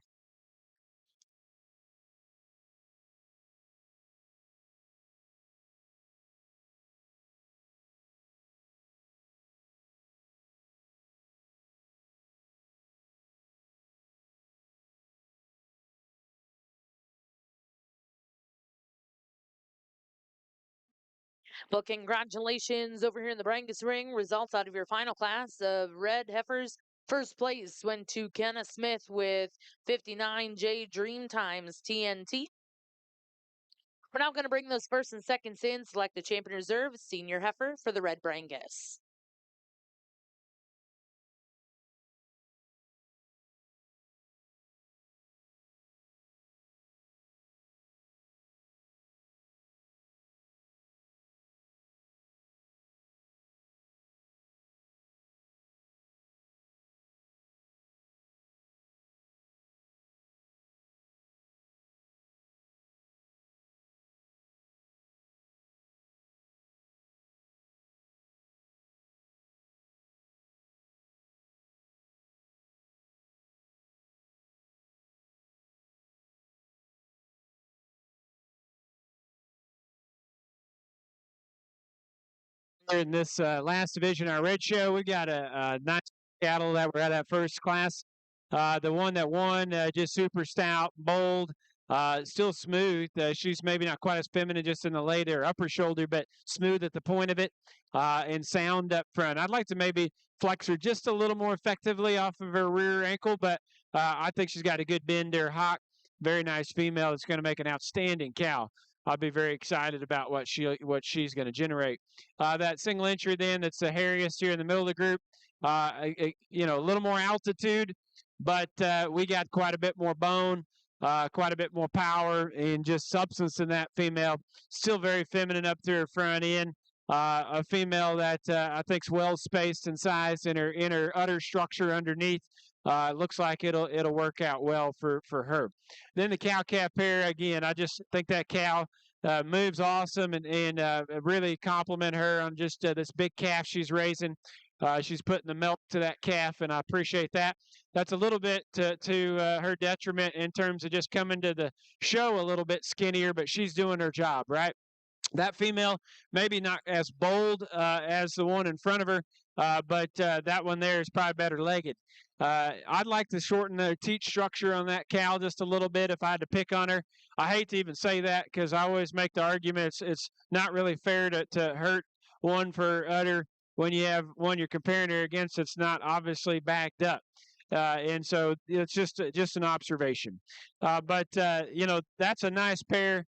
Well, congratulations over here in the Brangus ring. Results out of your final class of red heifers. First place went to Kenna Smith with 59J Dream Times TNT. We're now going to bring those first and seconds in, select the champion reserve senior heifer for the red Brangus. In this last division, our red show, we got a nice cattle that were at that first class. The one that won, just super stout, bold, Still smooth. She's maybe not quite as feminine just in the late or upper shoulder, but smooth at the point of it and sound up front. I'd like to maybe flex her just a little more effectively off of her rear ankle, but I think she's got a good bend to her hock. Very nice female. It's going to make an outstanding cow. I'll be very excited about what she's going to generate. That single entry then, that's the hairiest here in the middle of the group. A little more altitude, but we got quite a bit more bone, quite a bit more power, and just substance in that female. Still very feminine up through her front end. A female that I think's well spaced in size in her udder structure underneath. Looks like it'll work out well for her. Then the cow calf pair again. I just think that cow moves awesome and really compliment her on just this big calf she's raising. She's putting the milk to that calf, and I appreciate that. That's a little bit to her detriment in terms of just coming to the show a little bit skinnier, but she's doing her job, right? That female, maybe not as bold as the one in front of her, but that one there is probably better legged. I'd like to shorten the teat structure on that cow just a little bit if I had to pick on her. I hate to even say that because I always make the argument it's not really fair to hurt one for udder when you have one you're comparing her against that's not obviously backed up. And so it's just an observation. But that's a nice pair.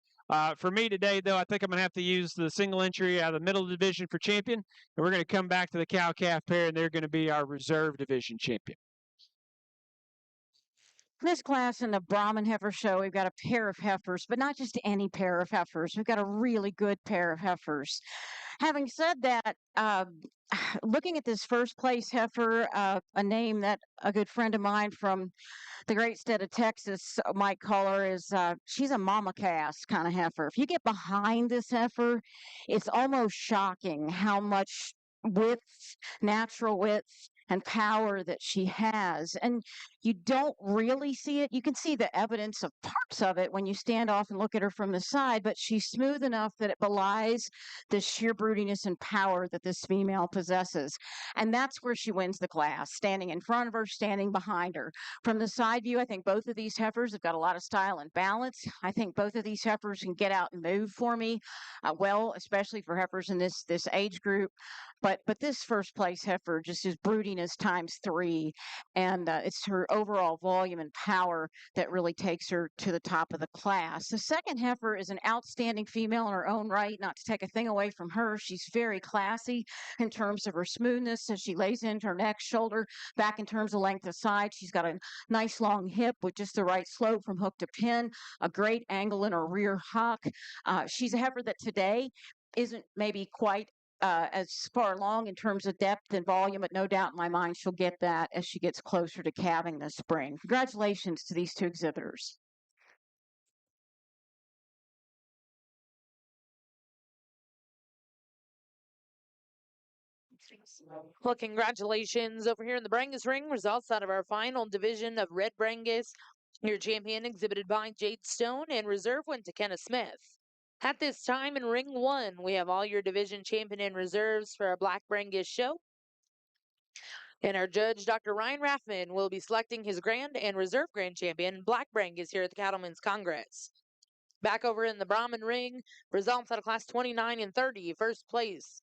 For me today, though, I think I'm going to have to use the single entry out of the middle division for champion, and we're going to come back to the cow-calf pair, and they're going to be our reserve division champion. This class in the Brahman heifer show, we've got a pair of heifers, but not just any pair of heifers. We've got a really good pair of heifers. Having said that, looking at this first place heifer, a name that a good friend of mine from the great state of Texas might call her is she's a mama cast kind of heifer. If you get behind this heifer, it's almost shocking how much width, natural width, and power that she has. And you don't really see it. You can see the evidence of parts of it when you stand off and look at her from the side, but she's smooth enough that it belies the sheer broodiness and power that this female possesses. And that's where she wins the class, standing in front of her, standing behind her. From the side view, I think both of these heifers have got a lot of style and balance. I think both of these heifers can get out and move for me well, especially for heifers in this age group. But this first place heifer just is broodiness times 3, and it's her overall volume and power that really takes her to the top of the class. The second heifer is an outstanding female in her own right. Not to take a thing away from her, she's very classy in terms of her smoothness as she lays into her neck, shoulder, back in terms of length of side. She's got a nice long hip with just the right slope from hook to pin, a great angle in her rear hock. She's a heifer that today isn't maybe quite as far along in terms of depth and volume, but no doubt in my mind she'll get that as she gets closer to calving this spring. Congratulations to these two exhibitors. Well, congratulations over here in the Brangus ring. Results out of our final division of Red Brangus. Your champion exhibited by Jade Stone, and reserve went to Kenneth Smith. At this time in ring 1, we have all your division champion and reserves for our Black Brangus show. And our judge, Dr. Ryan Raffman, will be selecting his grand and reserve grand champion, Black Brangus, here at the Cattlemen's Congress. Back over in the Brahman ring, results out of class 29 and 30. First place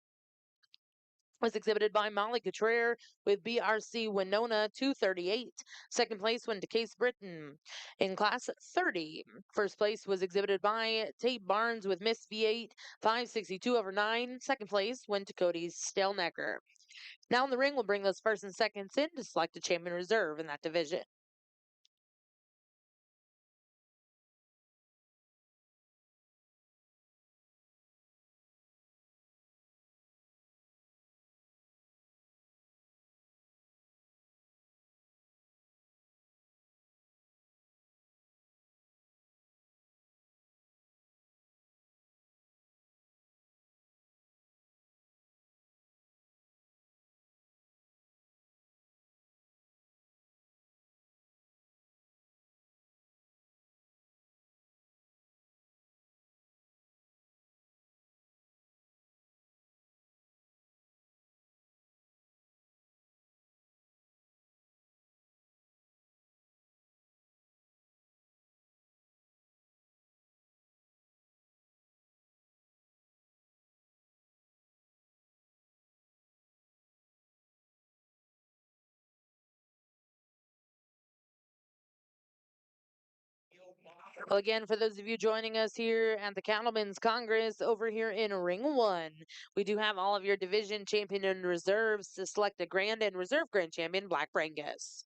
was exhibited by Molly Couturier with BRC Winona 238. Second place went to Case Britton in class 30. First place was exhibited by Tate Barnes with Miss V8 562/9. Second place went to Cody Stelnecker. Now in the ring, we'll bring those first and seconds in to select a champion reserve in that division. Well, again, for those of you joining us here at the Cattlemen's Congress over here in Ring 1, we do have all of your division champion and reserves to select a grand and reserve grand champion, Black Brangus.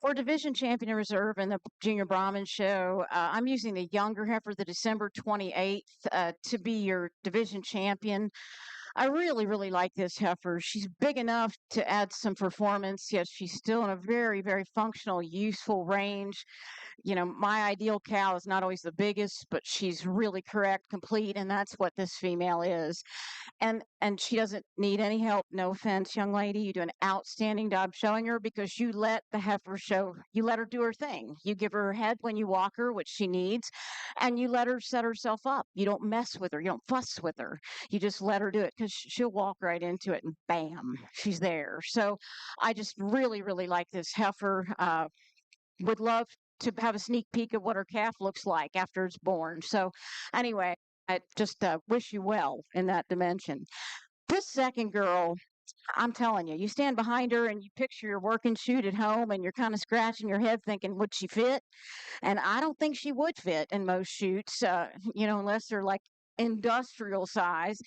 For division champion and reserve in the Junior Brahman show, I'm using the younger heifer, the December 28th, to be your division champion. I really, really like this heifer. She's big enough to add some performance, yet she's still in a very, very functional, useful range. You know, my ideal cow is not always the biggest, but she's really correct, complete, and that's what this female is. And she doesn't need any help. No offense, young lady. You do an outstanding job showing her because you let the heifer show, you let her do her thing. You give her head when you walk her, which she needs, and you let her set herself up. You don't mess with her. You don't fuss with her. You just let her do it because she'll walk right into it and bam, she's there. So I just really, really like this heifer. Would love to have a sneak peek of what her calf looks like after it's born. So anyway, I just wish you well in that dimension. This second girl, I'm telling you, you stand behind her and you picture your working shoot at home and you're kind of scratching your head thinking, would she fit? And I don't think she would fit in most shoots, unless they're like industrial size.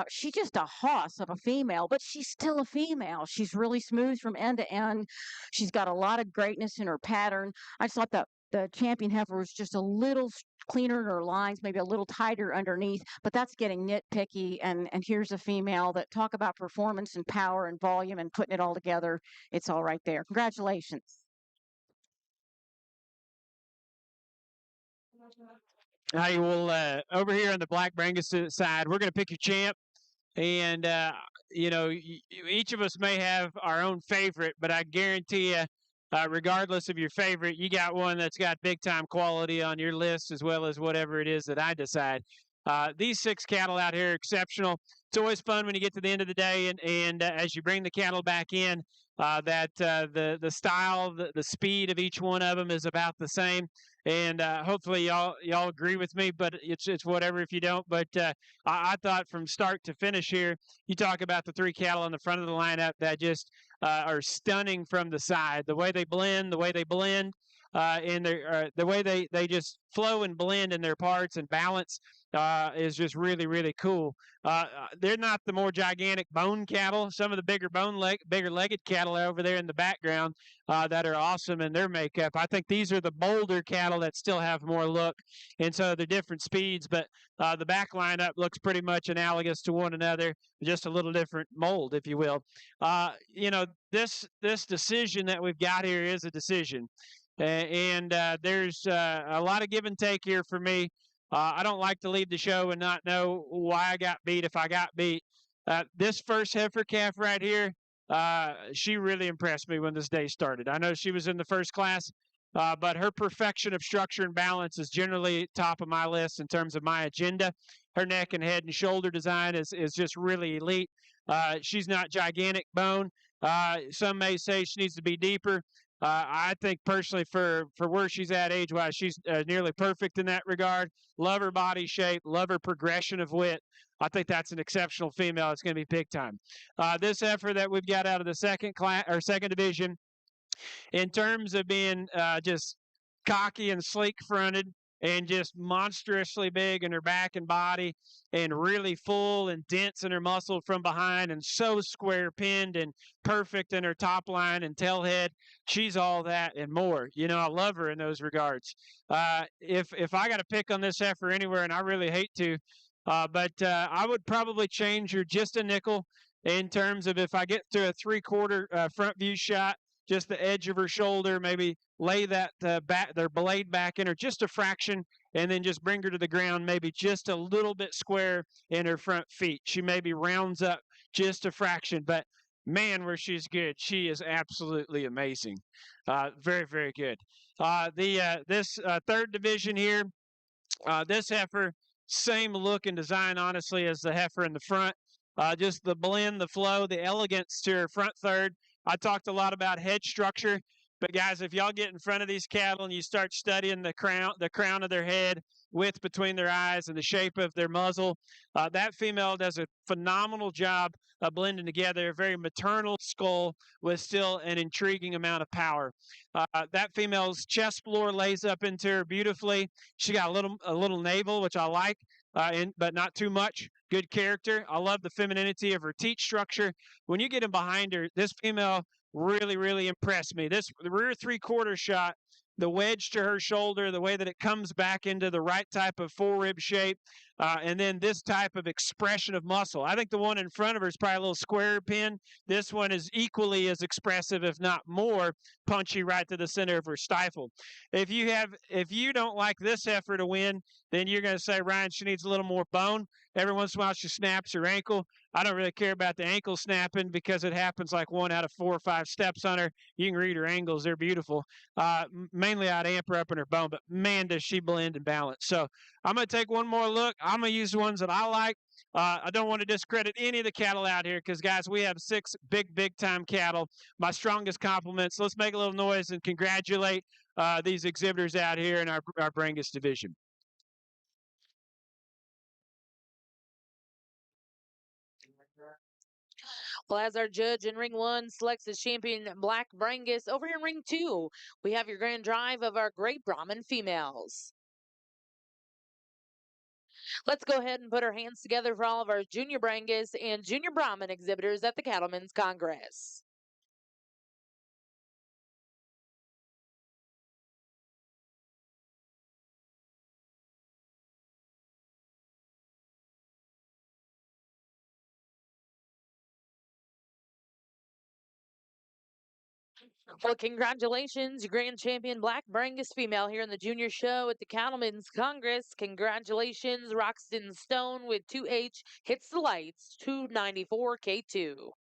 She's just a hoss of a female, but she's still a female. She's really smooth from end to end. She's got a lot of greatness in her pattern. I just thought the champion heifer was just a little cleaner in her lines, maybe a little tighter underneath, but that's getting nitpicky. And here's a female that talk about performance and power and volume and putting it all together. It's all right there. Congratulations. Hey, well, over here on the Black Brangus side, we're going to pick your champ. And, each of us may have our own favorite, but I guarantee you, regardless of your favorite, you got one that's got big time quality on your list as well as whatever it is that I decide. These 6 cattle out here are exceptional. It's always fun when you get to the end of the day, and as you bring the cattle back in, the style, the speed of each one of them is about the same. And hopefully y'all agree with me, but it's whatever if you don't. But I thought from start to finish here, you talk about the 3 cattle on the front of the lineup that just are stunning from the side. The way they blend, and the way they just flow and blend in their parts and balance is just really, really cool. They're not the more gigantic bone cattle. Some of the bigger legged cattle are over there in the background that are awesome in their makeup. I think these are the bolder cattle that still have more look, and so they're different speeds. But the back lineup looks pretty much analogous to one another, just a little different mold, if you will. This decision that we've got here is a decision, and there's a lot of give and take here for me. I don't like to leave the show and not know why I got beat if I got beat. This first heifer calf right here, she really impressed me when this day started. I know she was in the first class, but her perfection of structure and balance is generally top of my list in terms of my agenda. Her neck and head and shoulder design is just really elite. She's not gigantic bone. Some may say she needs to be deeper. I think personally for where she's at age-wise, she's nearly perfect in that regard. Love her body shape, love her progression of width. I think that's an exceptional female. It's going to be big time. This effort that we've got out of the second division, in terms of being just cocky and sleek fronted and just monstrously big in her back and body, and really full and dense in her muscle from behind, and so square pinned and perfect in her top line and tail head. She's all that and more. I love her in those regards. If I got to pick on this heifer anywhere, and I really hate to, but I would probably change her just a nickel in terms of if I get to a 3/4 front view shot, just the edge of her shoulder, maybe lay that their blade back in her just a fraction, and then just bring her to the ground, maybe just a little bit square in her front feet. She maybe rounds up just a fraction, but man, where she's good. She is absolutely amazing. Very, very good. This third division here, this heifer, same look and design, honestly, as the heifer in the front. Just the blend, the flow, the elegance to her front third. I talked a lot about head structure, but guys, if y'all get in front of these cattle and you start studying the crown of their head, width between their eyes, and the shape of their muzzle, that female does a phenomenal job of blending together a very maternal skull with still an intriguing amount of power. That female's chest floor lays up into her beautifully. She got a little navel, which I like, but not too much. Good character. I love the femininity of her teat structure. When you get in behind her, this female really, really impressed me. The rear 3/4 shot, the wedge to her shoulder, the way that it comes back into the right type of forerib shape, and then this type of expression of muscle. I think the one in front of her is probably a little square pin. This one is equally as expressive, if not more punchy, right to the center of her stifle. If you don't like this heifer to win, then you're going to say, Ryan, she needs a little more bone. Every once in a while, she snaps her ankle. I don't really care about the ankle snapping because it happens like 1 out of 4 or 5 steps on her. You can read her angles. They're beautiful. Mainly, I'd amp her up in her bone, but man, does she blend and balance. So I'm going to take one more look. I'm going to use the ones that I like. I don't want to discredit any of the cattle out here because, guys, we have 6 big time cattle. My strongest compliments. Let's make a little noise and congratulate these exhibitors out here in our Brangus division. Well, as our judge in ring 1 selects his champion Black Brangus, over here in ring 2, we have your grand drive of our Great Brahman females. Let's go ahead and put our hands together for all of our Junior Brangus and Junior Brahman exhibitors at the Cattlemen's Congress. Well, congratulations, your grand champion Black Brangus female here in the junior show at the Cattlemen's Congress. Congratulations, Roxton Stone with 2H hits the lights, 294 K2.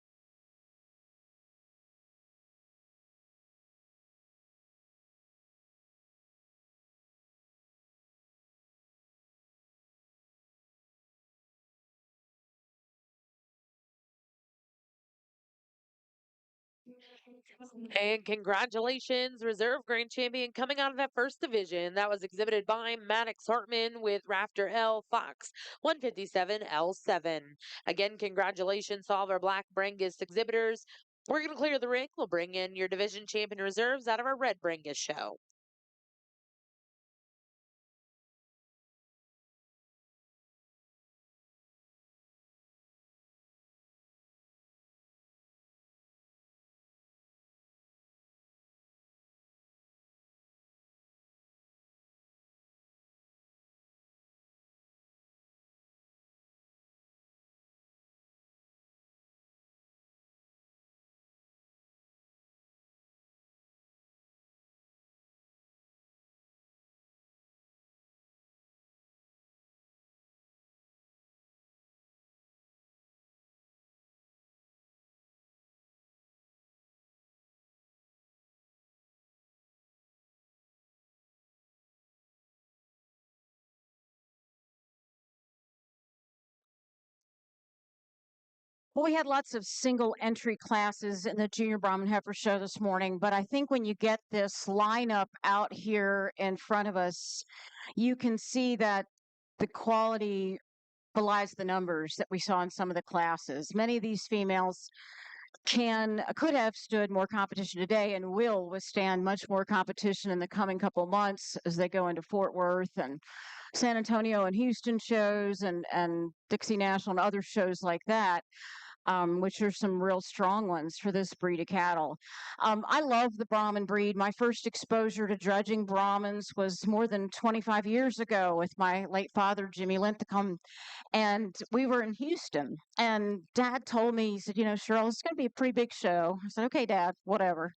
And congratulations, Reserve Grand Champion coming out of that first division. That was exhibited by Maddox Hartman with Rafter L Fox 157L7. Again, congratulations to all of our Black Brangus exhibitors. We're going to clear the ring. We'll bring in your division champion reserves out of our Red Brangus show. Well, we had lots of single entry classes in the Junior Brahman Heifer Show this morning, but I think when you get this lineup out here in front of us, you can see that the quality belies the numbers that we saw in some of the classes. Many of these females could have stood more competition today and will withstand much more competition in the coming couple of months as they go into Fort Worth and San Antonio and Houston shows and Dixie National and other shows like that, which are some real strong ones for this breed of cattle. I love the Brahman breed. My first exposure to judging Brahmins was more than 25 years ago with my late father, Jimmy Linthicum, and we were in Houston. And Dad told me, he said, Cheryl, it's going to be a pretty big show. I said, okay, Dad, whatever.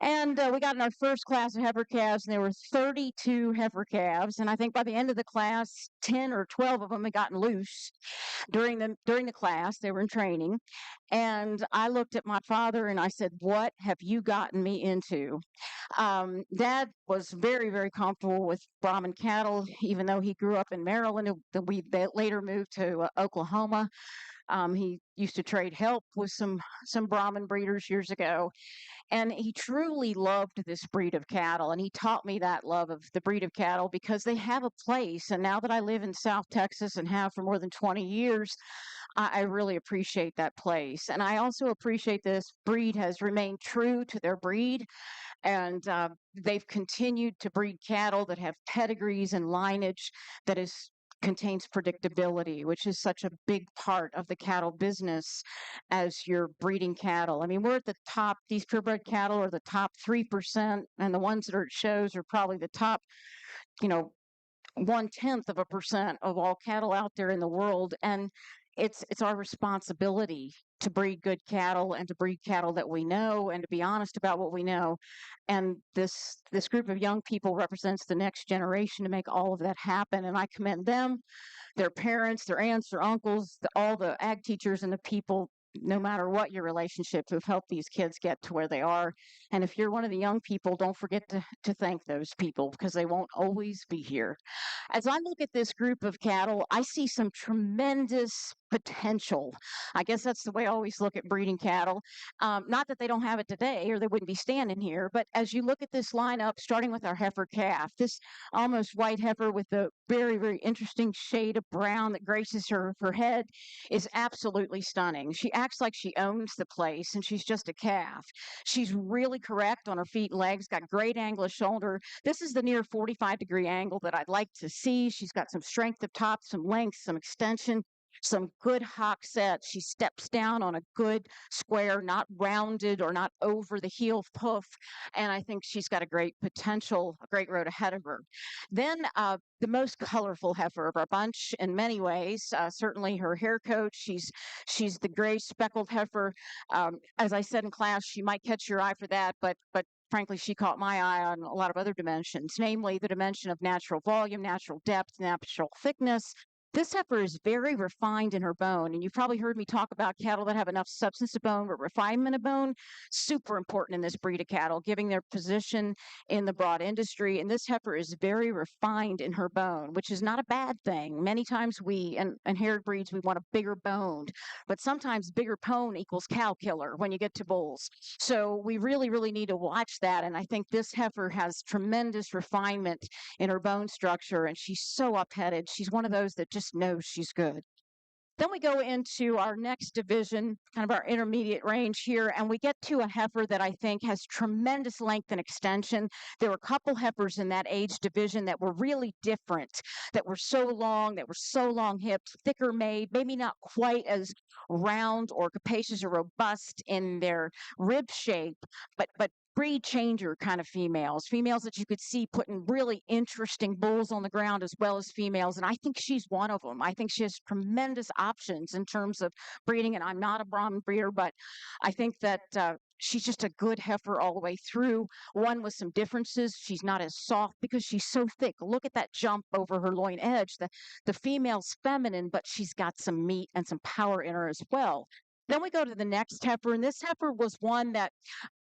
And we got in our first class of heifer calves, and there were 32 heifer calves. And I think by the end of the class, 10 or 12 of them had gotten loose during the class. They were in training. And I looked at my father and I said, what have you gotten me into? Dad was very, very comfortable with Brahman cattle, even though he grew up in Maryland. We later moved to Oklahoma. He used to trade help with some Brahman breeders years ago. And he truly loved this breed of cattle. And he taught me that love of the breed of cattle because they have a place. And now that I live in South Texas and have for more than 20 years, I really appreciate that place. And I also appreciate this breed has remained true to their breed. And they've continued to breed cattle that have pedigrees and lineage that contains predictability, which is such a big part of the cattle business as you're breeding cattle. I mean, we're at the top. These purebred cattle are the top 3%, and the ones that are at shows are probably the top, 0.1% of all cattle out there in the world. And it's our responsibility to breed good cattle and to breed cattle that we know and to be honest about what we know. And this group of young people represents the next generation to make all of that happen. And I commend them, their parents, their aunts, their uncles, all the ag teachers and the people, no matter what your relationship, who've helped these kids get to where they are. And if you're one of the young people, don't forget to thank those people because they won't always be here. As I look at this group of cattle, I see some tremendous potential. I guess that's the way I always look at breeding cattle. Not that they don't have it today or they wouldn't be standing here, but as you look at this lineup, starting with our heifer calf, this almost white heifer with the very, very interesting shade of brown that graces her head is absolutely stunning. She acts like she owns the place and she's just a calf. She's really correct on her feet and legs, got great angle of shoulder. This is the near 45-degree angle that I'd like to see. She's got some strength of top, some length, some extension, some good hock set. She steps down on a good square, not rounded or not over the heel hoof. And I think she's got a great potential, a great road ahead of her. Then the most colorful heifer of our bunch in many ways, certainly her hair coat. She's the gray speckled heifer. As I said in class, she might catch your eye for that, but frankly, she caught my eye on a lot of other dimensions, namely the dimension of natural volume, natural depth, natural thickness. This heifer is very refined in her bone, and you've probably heard me talk about cattle that have enough substance of bone, but refinement of bone, super important in this breed of cattle, giving their position in the broad industry. And this heifer is very refined in her bone, which is not a bad thing. Many times in haired breeds, we want a bigger bone, but sometimes bigger bone equals cow killer when you get to bulls. So we really, really need to watch that. And I think this heifer has tremendous refinement in her bone structure, and she's so upheaded. She's one of those that just knows she's good. Then we go into our next division, kind of our intermediate range here, and we get to a heifer that I think has tremendous length and extension. There were a couple heifers in that age division that were really different, that were so long hipped, thicker made, maybe not quite as round or capacious or robust in their rib shape, but breed changer kind of females that you could see putting really interesting bulls on the ground as well as females. And I think she's one of them. I think she has tremendous options in terms of breeding. And I'm not a Brahman breeder, but I think that she's just a good heifer all the way through. One with some differences. She's not as soft because she's so thick. Look at that jump over her loin edge. The female's feminine, but she's got some meat and some power in her as well. Then we go to the next heifer, and this heifer was one that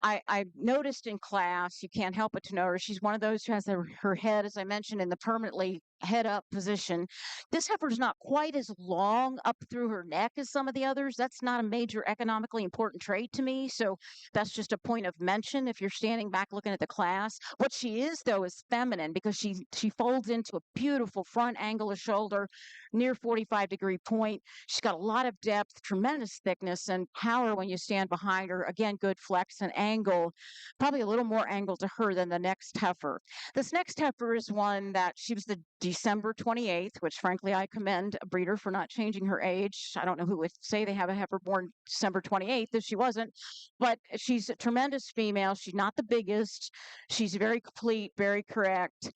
I noticed in class. You can't help but to know her. She's one of those who has her head, as I mentioned, in the permanently head up position. This heifer's not quite as long up through her neck as some of the others. That's not a major economically important trait to me. So that's just a point of mention if you're standing back looking at the class. What she is, though, is feminine because she folds into a beautiful front angle of shoulder, near 45-degree point. She's got a lot of depth, tremendous thickness, and power when you stand behind her. Again, good flex and angle, probably a little more angle to her than the next heifer. This next heifer is one that she was the December 28th, which frankly I commend a breeder for not changing her age. I don't know who would say they have a heifer born December 28th if she wasn't, but she's a tremendous female. She's not the biggest. She's very complete, very correct,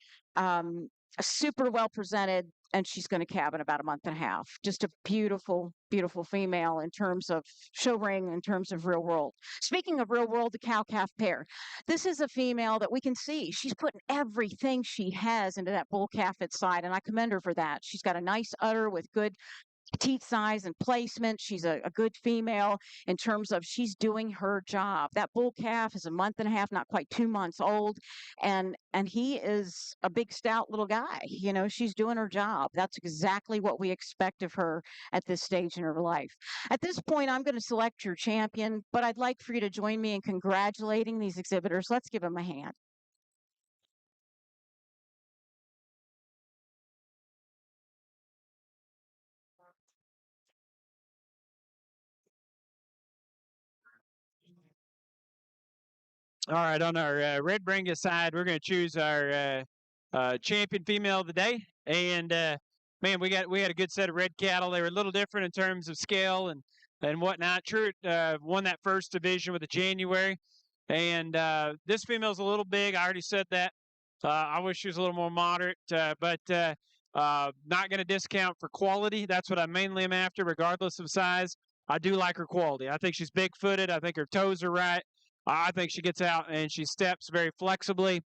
super well presented, and she's going to calve in about a month and a half. Just a beautiful, beautiful female in terms of show ring, in terms of real world. Speaking of real world, the cow-calf pair. This is a female that we can see. She's putting everything she has into that bull-calf side, and I commend her for that. She's got a nice udder with good teat size and placement. She's a good female in terms of she's doing her job. That bull calf is a month and a half, not quite 2 months old, and he is a big stout little guy. You know, she's doing her job. That's exactly what we expect of her at this stage in her life. At this point, I'm going to select your champion, but I'd like for you to join me in congratulating these exhibitors. Let's give them a hand. All right, on our red Brangus side, we're going to choose our champion female of the day. And man, we had a good set of red cattle. They were a little different in terms of scale and whatnot. True, won that first division with the January, and this female's a little big. I already said that. I wish she was a little more moderate, but not going to discount for quality. That's what I mainly am after, regardless of size. I do like her quality. I think she's big-footed. I think her toes are right. I think she gets out and she steps very flexibly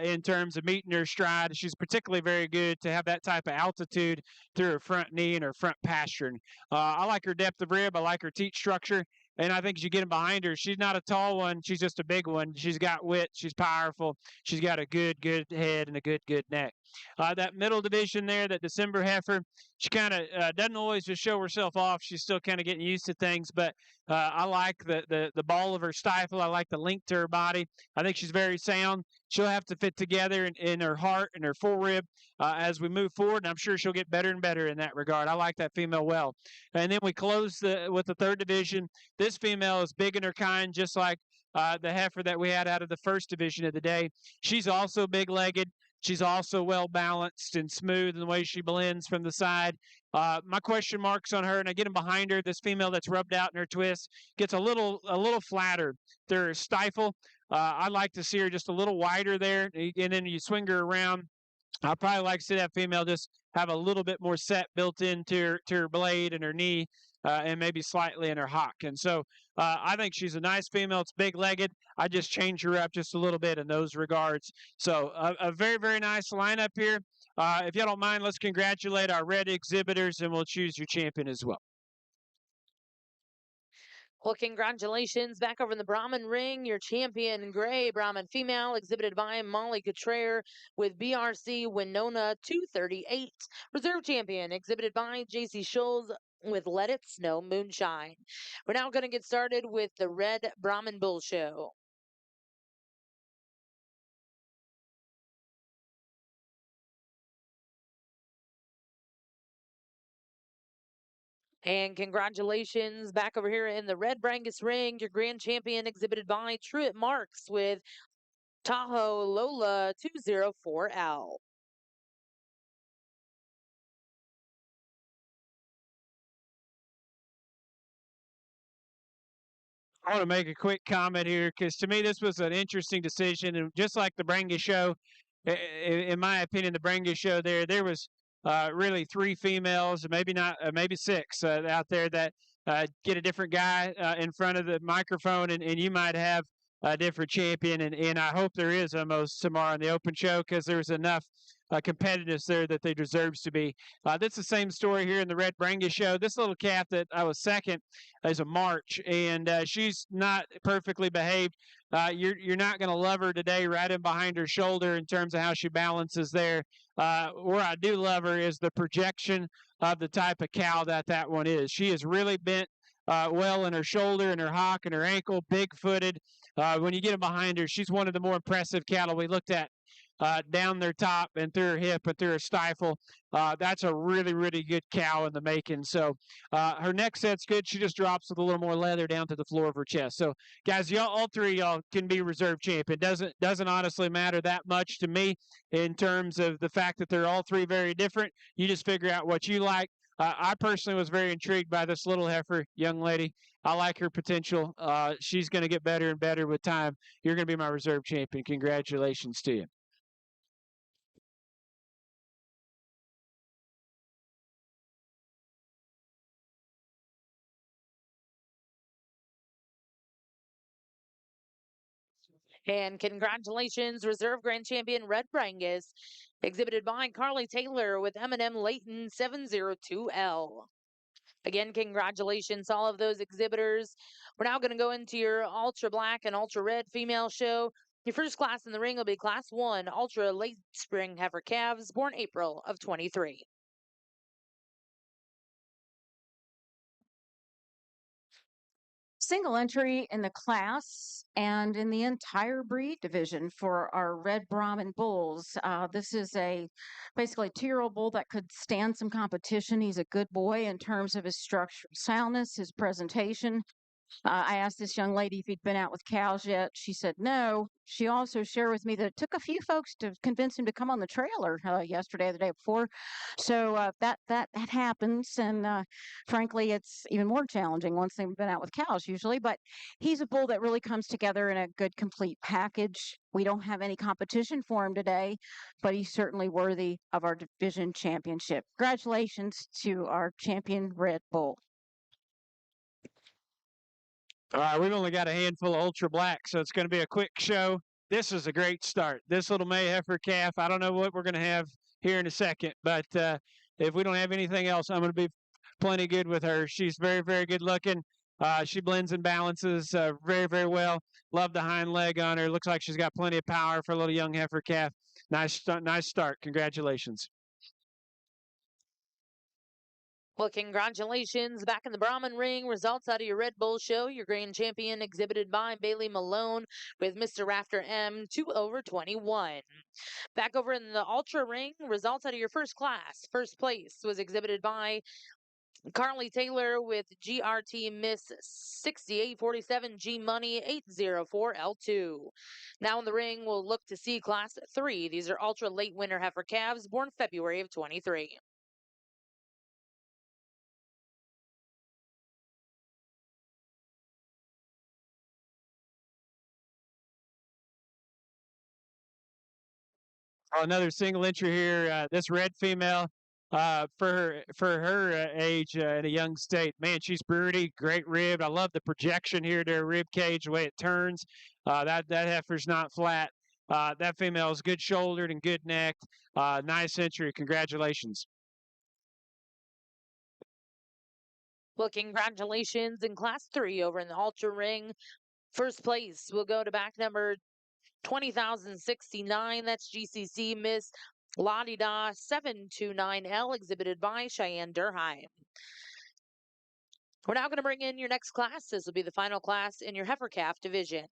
in terms of meeting her stride. She's particularly very good to have that type of altitude through her front knee and her front pastern. I like her depth of rib. I like her teat structure. And I think as you get in behind her, she's not a tall one. She's just a big one. She's got wit. She's powerful. She's got a good head and a good neck. That middle division there, that December heifer, she kind of doesn't always just show herself off. She's still kind of getting used to things, but I like the ball of her stifle. I like the link to her body. I think she's very sound. She'll have to fit together in her heart and her forerib as we move forward, and I'm sure she'll get better and better in that regard. I like that female well. And then we close with the third division. This female is big in her kind, just like the heifer that we had out of the first division of the day. She's also big-legged. She's also well-balanced and smooth in the way she blends from the side. My question marks on her, and I get them behind her. This female that's rubbed out in her twist gets a little flatter. Their stifle. I like to see her just a little wider there, and then you swing her around. I probably like to see that female just have a little bit more set built into her blade and her knee, and maybe slightly in her hock. And so I think she's a nice female. It's big-legged. I just change her up just a little bit in those regards. So a very, very nice lineup here. If you don't mind, let's congratulate our red exhibitors, and we'll choose your champion as well. Well, congratulations. Back over in the Brahman ring, your champion, gray Brahman female, exhibited by Molly Cottrere with BRC Winona 238. Reserve champion, exhibited by JC Schulz with Let It Snow Moonshine. We're now going to get started with the red Brahman Bull Show. And congratulations back over here in the red Brangus ring, your grand champion exhibited by Truett Marks with Tahoe Lola 204L. I want to make a quick comment here because to me this was an interesting decision, and just like the Brangus show, in my opinion, the Brangus show there was really three females, maybe not, maybe six out there that get a different guy in front of the microphone, and you might have a different champion, and I hope there is almost tomorrow in the open show because there's enough competitiveness there that they deserves to be. That's the same story here in the Red Brangus show. This little calf that I was second is a March, and she's not perfectly behaved. You're not going to love her today, right in behind her shoulder in terms of how she balances there. Where I do love her is the projection of the type of cow that one is. She is really bent well in her shoulder and her hock and her ankle, big-footed. When you get them behind her, she's one of the more impressive cattle we looked at down their top and through her hip and through her stifle. That's a really, really good cow in the making. So her neck set's good. She just drops with a little more leather down to the floor of her chest. So guys, y'all, all three of y'all can be reserve champion. Doesn't honestly matter that much to me in terms of the fact that they're all three very different. You just figure out what you like. I personally was very intrigued by this little heifer, young lady. I like her potential. She's going to get better and better with time. You're going to be my reserve champion. Congratulations to you. And congratulations, Reserve Grand Champion Red Brangus, exhibited by Carly Taylor with M&M Layton 702L. Again, congratulations, all of those exhibitors. We're now going to go into your Ultra Black and Ultra Red female show. Your first class in the ring will be Class 1 Ultra Late Spring Heifer Calves, born April of 23. Single entry in the class and in the entire breed division for our red Brahmin bulls. This is a basically 2-year-old bull that could stand some competition. He's a good boy in terms of his structural soundness, his presentation. I asked this young lady if he'd been out with cows yet. She said no. She also shared with me that it took a few folks to convince him to come on the trailer yesterday or the day before. So that happens, and frankly, it's even more challenging once they've been out with cows usually. But he's a bull that really comes together in a good, complete package. We don't have any competition for him today, but he's certainly worthy of our division championship. Congratulations to our champion red bull. All right, we've only got a handful of Ultra Black, so it's going to be a quick show. This is a great start. This little May heifer calf, I don't know what we're going to have here in a second, but if we don't have anything else, I'm going to be plenty good with her. She's very, very good looking. She blends and balances very, very well. Love the hind leg on her. Looks like she's got plenty of power for a little young heifer calf. Nice start. Congratulations. Well, congratulations. Back in the Brahmin ring, results out of your Red Bull show. Your grand champion exhibited by Bailey Malone with Mr. Rafter M, 2/21. Back over in the Ultra ring, results out of your first class. First place was exhibited by Carly Taylor with GRT Miss 6847 G Money 804L2. Now in the ring, we'll look to see Class 3. These are Ultra Late Winter Heifer Calves born February of 23. Another single entry here. This red female, for her age in a young state, man, she's pretty great ribbed. I love the projection here to her rib cage, the way it turns. That heifer's not flat. That female is good shouldered and good necked. Nice entry. Congratulations. Well, congratulations in Class 3 over in the Ultra ring. First place will go to back number 20,069. That's GCC Miss Lottie Da 729L, exhibited by Cheyenne Durheim. We're now going to bring in your next class. This will be the final class in your heifer calf division.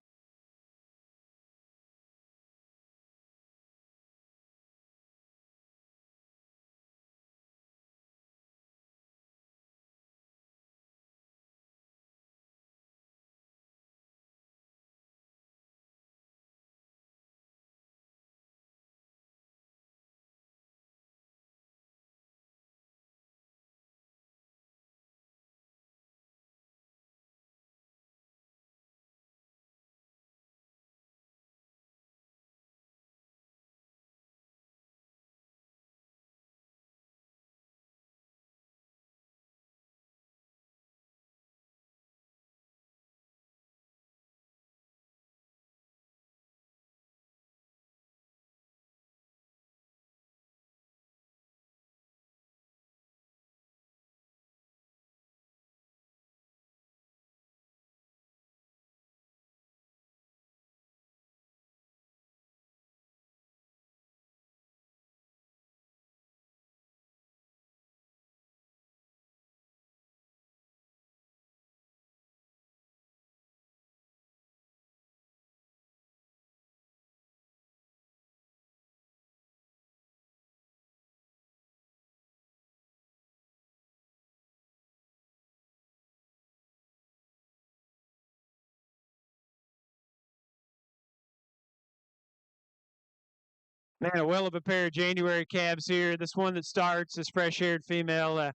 Man, a well of a pair of January calves here. This one that starts, this fresh-haired female,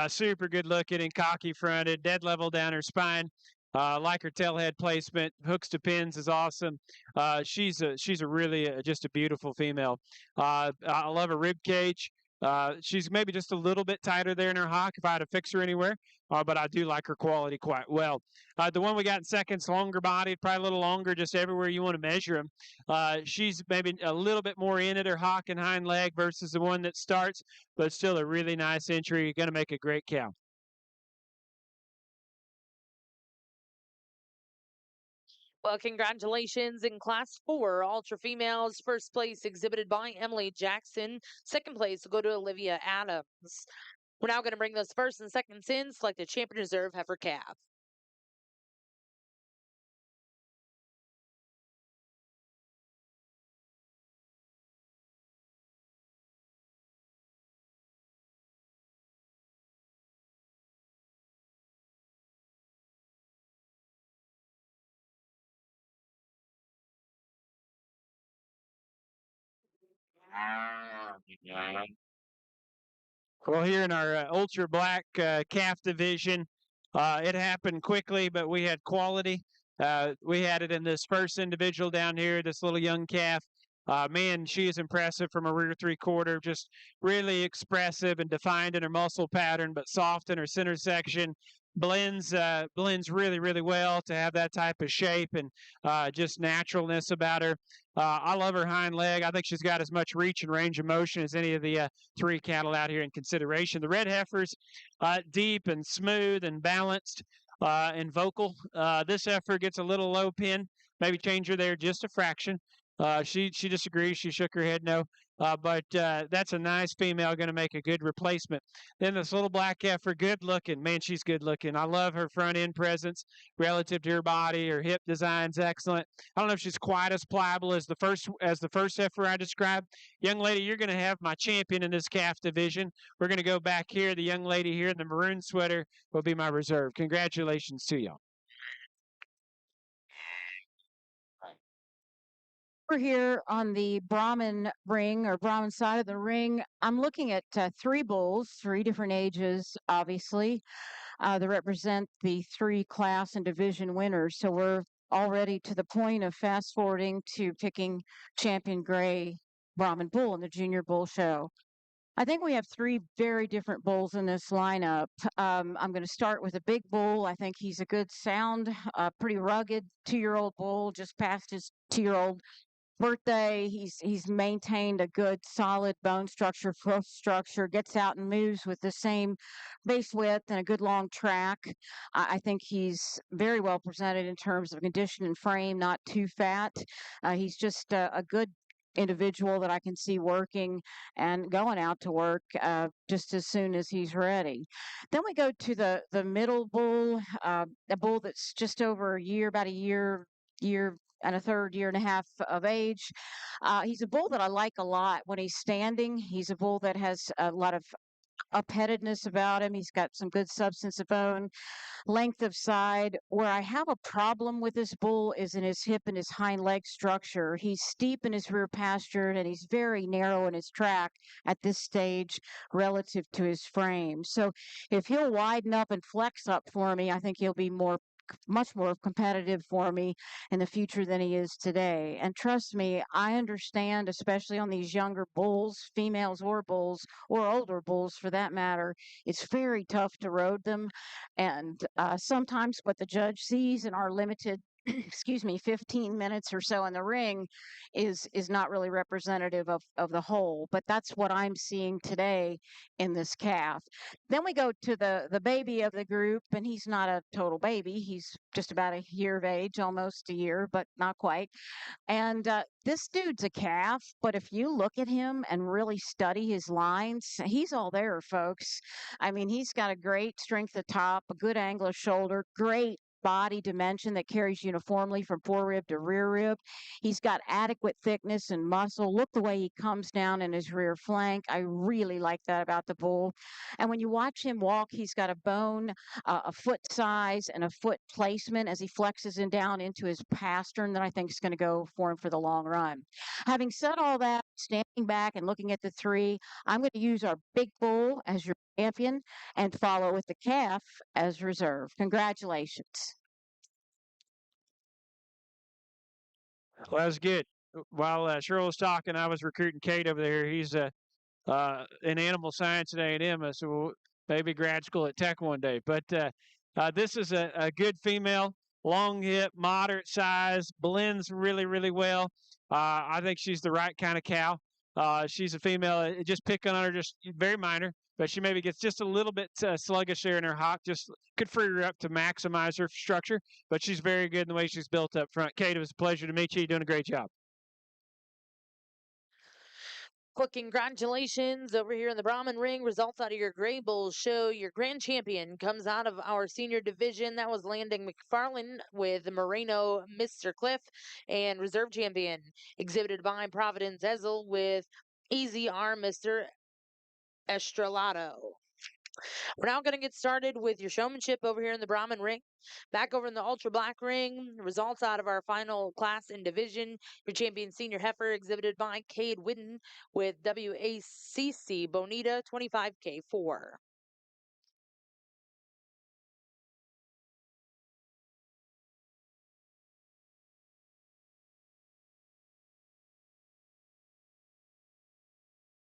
super good looking and cocky fronted, dead level down her spine. Like her tail head placement, hooks to pins is awesome. She's a really just a beautiful female. I love her rib cage. She's maybe just a little bit tighter there in her hock if I had to fix her anywhere, but I do like her quality quite well. The one we got in second's longer bodied, probably a little longer, just everywhere you want to measure them. She's maybe a little bit more in at her hock and hind leg versus the one that starts, but still a really nice entry. You're going to make a great cow. Well, congratulations in Class 4 Ultra Females. First place exhibited by Emily Jackson. Second place will go to Olivia Adams. We're now going to bring those first and seconds in. Select the Champion Reserve heifer calf. Well, here in our ultra black calf division, it happened quickly, but we had quality. We had it in this first individual down here, this little young calf. Man, she is impressive from a rear three-quarter, just really expressive and defined in her muscle pattern, but soft in her center section. Blends really, really well to have that type of shape and just naturalness about her. I love her hind leg. I think she's got as much reach and range of motion as any of the three cattle out here in consideration. The red heifers, deep and smooth and balanced and vocal. This heifer gets a little low pin. Maybe change her there just a fraction. She disagrees. She shook her head no. But that's a nice female, going to make a good replacement. Then this little black heifer, good looking. Man, she's good looking. I love her front end presence relative to her body. Her hip design's excellent. I don't know if she's quite as pliable as the first heifer I described. Young lady, you're going to have my champion in this calf division. We're going to go back here. The young lady here in the maroon sweater will be my reserve. Congratulations to y'all. We're here on the Brahman ring or Brahman side of the ring. I'm looking at three bulls, three different ages, obviously, that represent the three class and division winners. So we're already to the point of fast forwarding to picking champion gray Brahman bull in the junior bull show. I think we have three very different bulls in this lineup. I'm going to start with a big bull. I think he's a good sound, pretty rugged 2-year-old bull, just past his 2-year-old birthday. He's maintained a good solid bone structure, growth structure, gets out and moves with the same base width and a good long track. I think he's very well presented in terms of condition and frame, not too fat. He's just a good individual that I can see working and going out to work just as soon as he's ready. Then we go to the middle bull, a bull that's just over a year, about a year and a third, year and a half of age. He's a bull that I like a lot when he's standing. He's a bull that has a lot of upheadedness about him. He's got some good substance of bone, length of side. Where I have a problem with this bull is in his hip and his hind leg structure. He's steep in his rear pasture and he's very narrow in his track at this stage relative to his frame. So if he'll widen up and flex up for me, I think he'll be much more competitive for me in the future than he is today. And trust me, I understand, especially on these younger bulls, females or bulls, or older bulls for that matter, it's very tough to road them. And sometimes what the judge sees in our limited 15 minutes or so in the ring is not really representative of the whole. But that's what I'm seeing today in this calf. Then we go to the baby of the group, and he's not a total baby. He's just about a year of age, almost a year, but not quite. And this dude's a calf, but if you look at him and really study his lines, he's all there, folks. I mean, he's got a great strength at top, a good angle of shoulder, great body dimension that carries uniformly from forearm to rear rib. He's got adequate thickness and muscle. Look the way he comes down in his rear flank. I really like that about the bull. And when you watch him walk, he's got a bone, a foot size, and a foot placement as he flexes in down into his pastern that I think is going to go for him for the long run. Having said all that, standing back and looking at the three, I'm going to use our big bull as your champion and follow with the calf as reserve. Congratulations. Well, that was good. While Cheryl was talking, I was recruiting Kate over there. He's in animal science at A&M, so maybe grad school at Tech one day. But this is a good female, long hip, moderate size, blends really, really well. I think she's the right kind of cow. She's a female. Just picking on her, just very minor, but she maybe gets just a little bit sluggish there in her hock. Just could free her up to maximize her structure, but she's very good in the way she's built up front. Kate, it was a pleasure to meet you. You're doing a great job. Quick congratulations over here in the Brahman ring. Results out of your Gray Bulls show your grand champion comes out of our senior division. That was Landon McFarland with Moreno, Mr. Cliff, and reserve champion exhibited by Providence Ezel with Easy Arm, Mr. Estrelado. We're now going to get started with your showmanship over here in the Brahman ring. Back over in the Ultra Black ring, results out of our final class in division. Your champion senior heifer exhibited by Cade Whidden with WACC Bonita 25K4.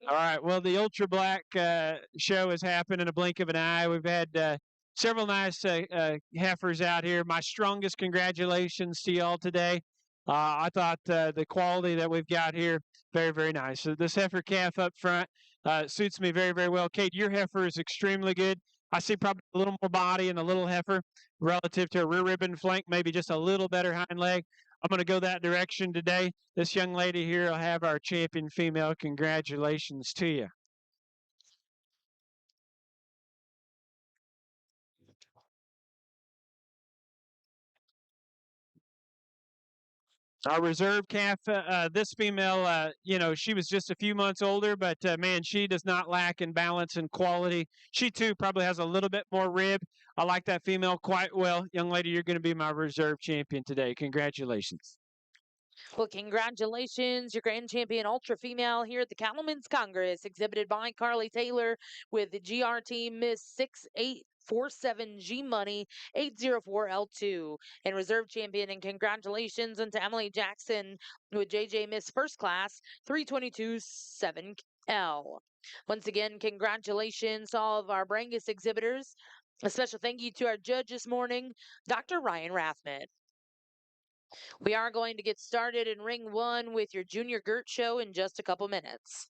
All right. Well, the Ultra Black show has happened in a blink of an eye. We've had several nice heifers out here. My strongest congratulations to y'all today. I thought the quality that we've got here, very, very nice. So this heifer calf up front suits me very, very well. Kate, your heifer is extremely good. I see probably a little more body in the little heifer relative to a rear ribbon flank, maybe just a little better hind leg. I'm going to go that direction today. This young lady here will have our champion female. Congratulations to you. Our reserve calf, this female, she was just a few months older, but man, she does not lack in balance and quality. She too probably has a little bit more rib. I like that female quite well. Young lady, you're going to be my reserve champion today. Congratulations. Well, congratulations, your grand champion ultra female here at the Cattlemen's Congress, exhibited by Carly Taylor with the GRT Miss 6847 G Money 804L2 and reserve champion. And congratulations unto Emily Jackson with JJ Miss First Class 322 7L. Once again, congratulations to all of our Brangus exhibitors. A special thank you to our judge this morning, Dr. Ryan Rathman. We are going to get started in ring one with your Junior Gert show in just a couple minutes.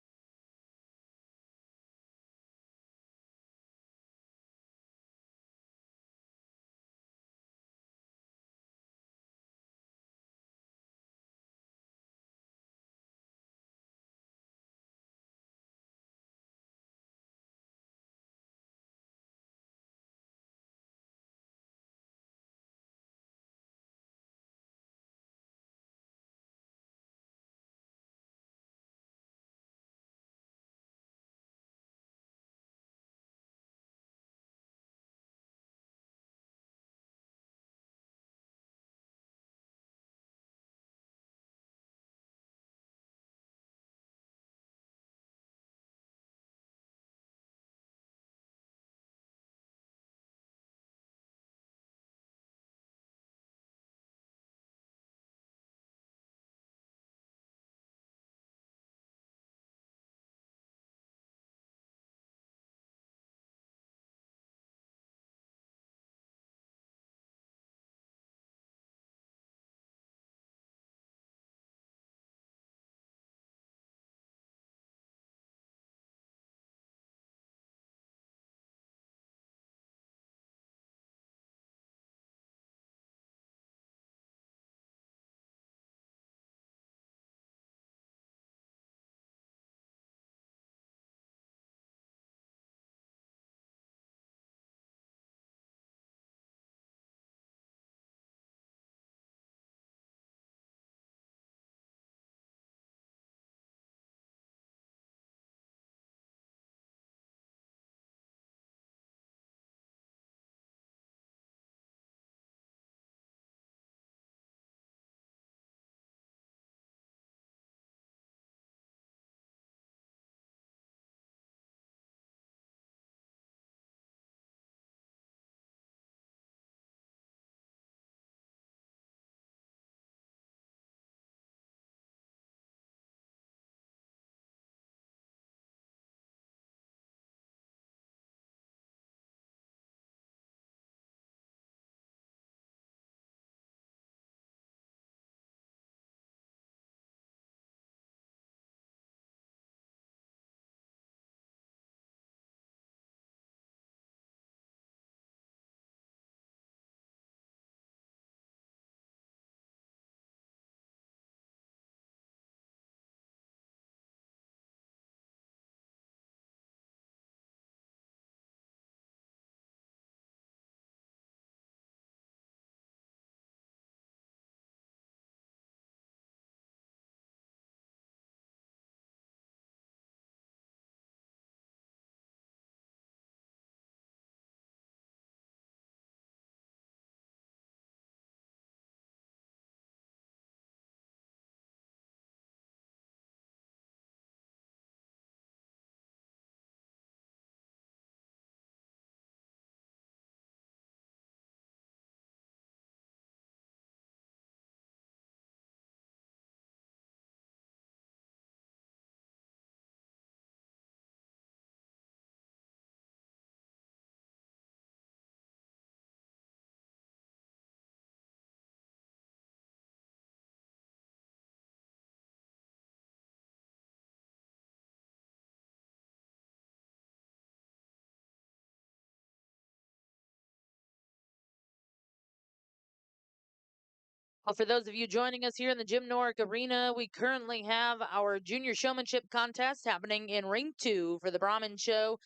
Well, for those of you joining us here in the Jim Norick Arena, we currently have our junior showmanship contest happening in Ring 2 for the Brahman Show.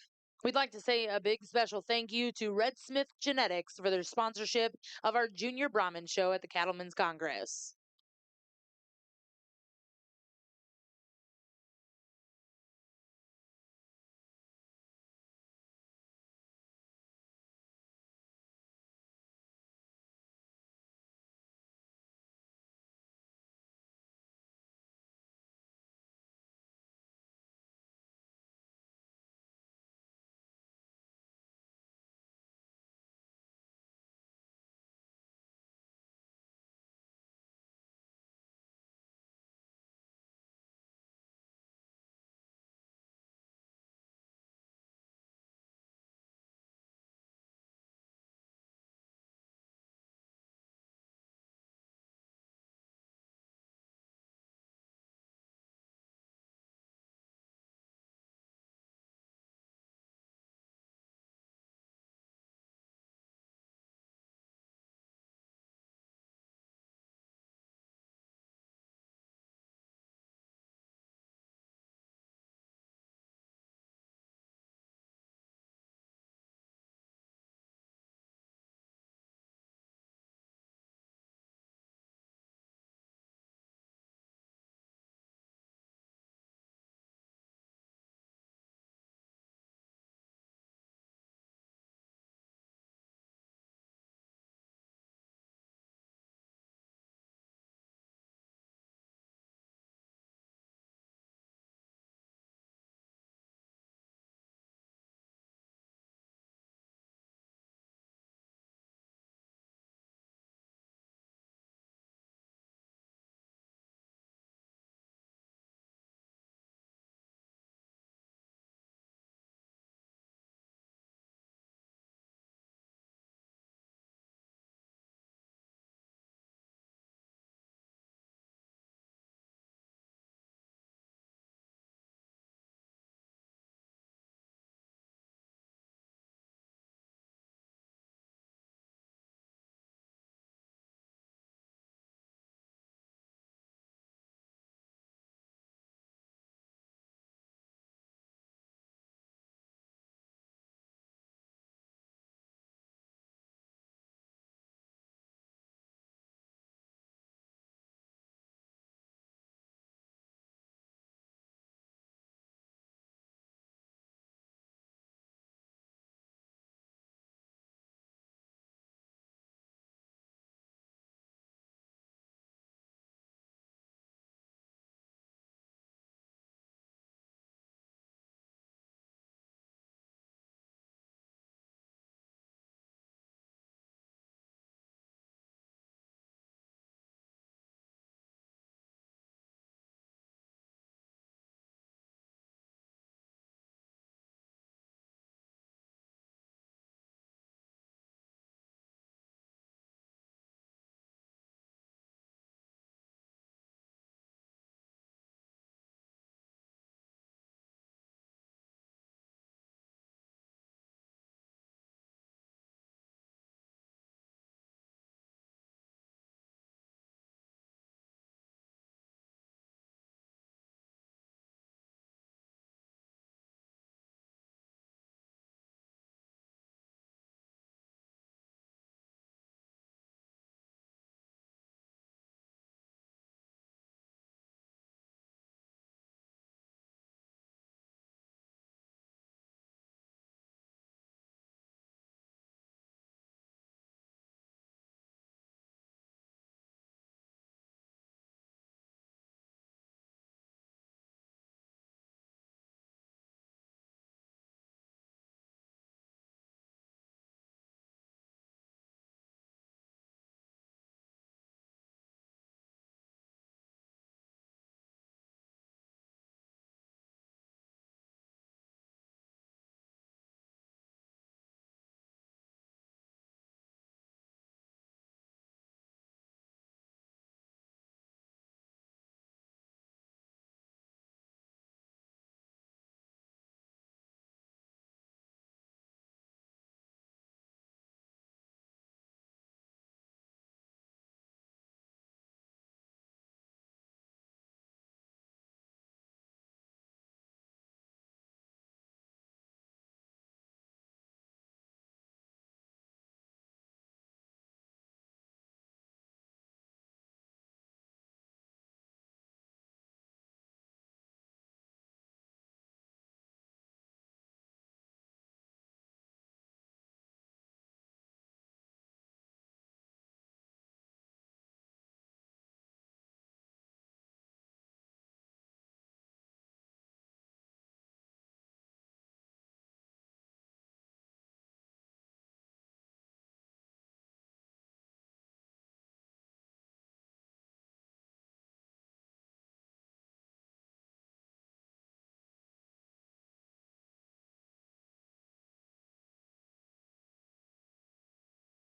We'd like to say a big special thank you to Red Smith Genetics for their sponsorship of our Junior Brahman Show at the Cattlemen's Congress.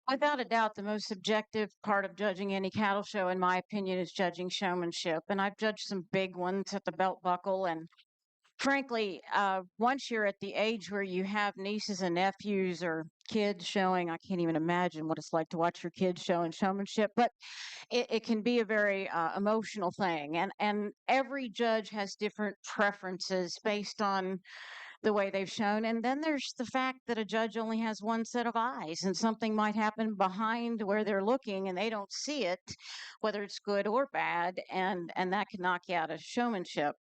Without a doubt, the most subjective part of judging any cattle show, in my opinion, is judging showmanship. And I've judged some big ones at the belt buckle. And frankly, once you're at the age where you have nieces and nephews or kids showing, I can't even imagine what it's like to watch your kids showing showmanship. But it can be a very emotional thing, and every judge has different preferences based on the way they've shown. And then there's the fact that a judge only has one set of eyes, and something might happen behind where they're looking and they don't see it, whether it's good or bad, and that can knock you out of showmanship.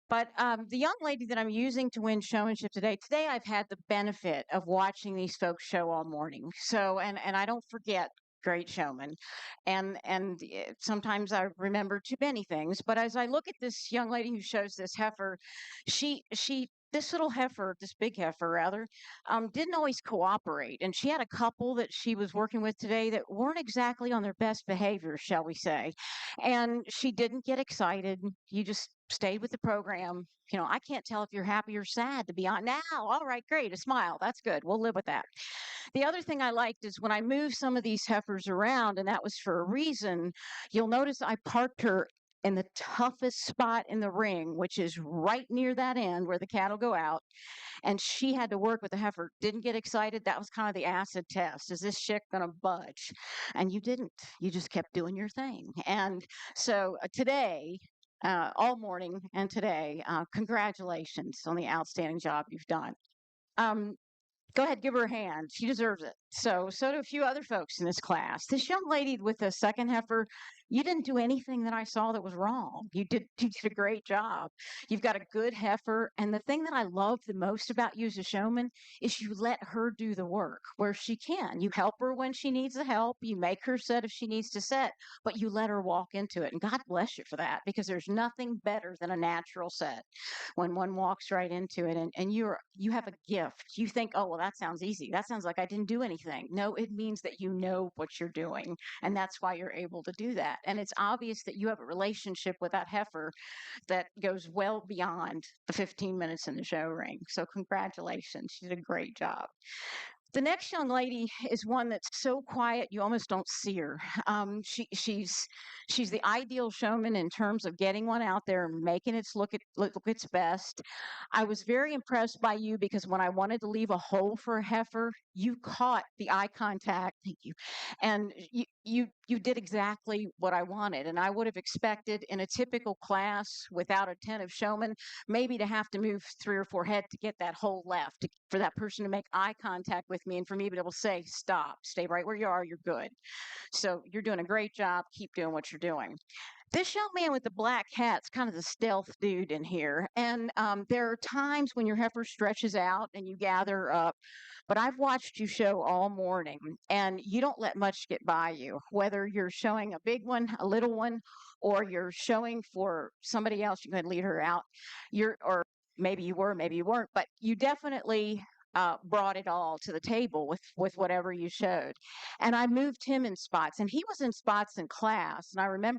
But the young lady that I'm using to win showmanship today, I've had the benefit of watching these folks show all morning. So, and I don't forget great showmen, and sometimes I remember too many things. But as I look at this young lady who shows this heifer, she this little heifer, this big heifer rather, didn't always cooperate, and she had a couple that she was working with today that weren't exactly on their best behavior, shall we say. And she didn't get excited. You just stayed with the program. I can't tell if you're happy or sad to be on now. All right, great. A smile. That's good. We'll live with that. The other thing I liked is when I moved some of these heifers around, and that was for a reason, you'll notice I parked her in the toughest spot in the ring, which is right near that end where the cattle go out. And she had to work with the heifer. Didn't get excited. That was kind of the acid test. Is this chick going to budge? And you didn't. You just kept doing your thing. And so today, all morning and today, congratulations on the outstanding job you've done. Um, Go ahead, give her a hand. She deserves it. So do a few other folks in this class. This young lady with the second heifer, you didn't do anything that I saw that was wrong. You did a great job. You've got a good heifer. And the thing that I love the most about you as a showman is you let her do the work where she can. You help her when she needs the help. You make her set if she needs to set, but you let her walk into it. And God bless you for that, because there's nothing better than a natural set when one walks right into it, and you have a gift. You think, oh, well, that sounds easy. That sounds like I didn't do anything. No, it means that you know what you're doing, and that's why you're able to do that. And it's obvious that you have a relationship with that heifer that goes well beyond the 15 minutes in the show ring. So congratulations. You did a great job. The next young lady is one that's so quiet you almost don't see her. She's the ideal showman in terms of getting one out there and making it look its best. I was very impressed by you because when I wanted to leave a hole for a heifer, you caught the eye contact. Thank you, and you did exactly what I wanted. And I would have expected in a typical class without a attentive showman maybe to have to move 3 or 4 head to get that hole left, for that person to make eye contact with me and for me to be able to say, stop, stay right where you are, you're good. So you're doing a great job. Keep doing what you're doing. This young man with the black hat's kind of the stealth dude in here. And there are times when your heifer stretches out and you gather up, but I've watched you show all morning and you don't let much get by you, whether you're showing a big one, a little one, or you're showing for somebody else. You can lead her out. Or maybe you were, maybe you weren't, but you definitely brought it all to the table with whatever you showed. And I moved him in spots, and he was in spots in class. And I remember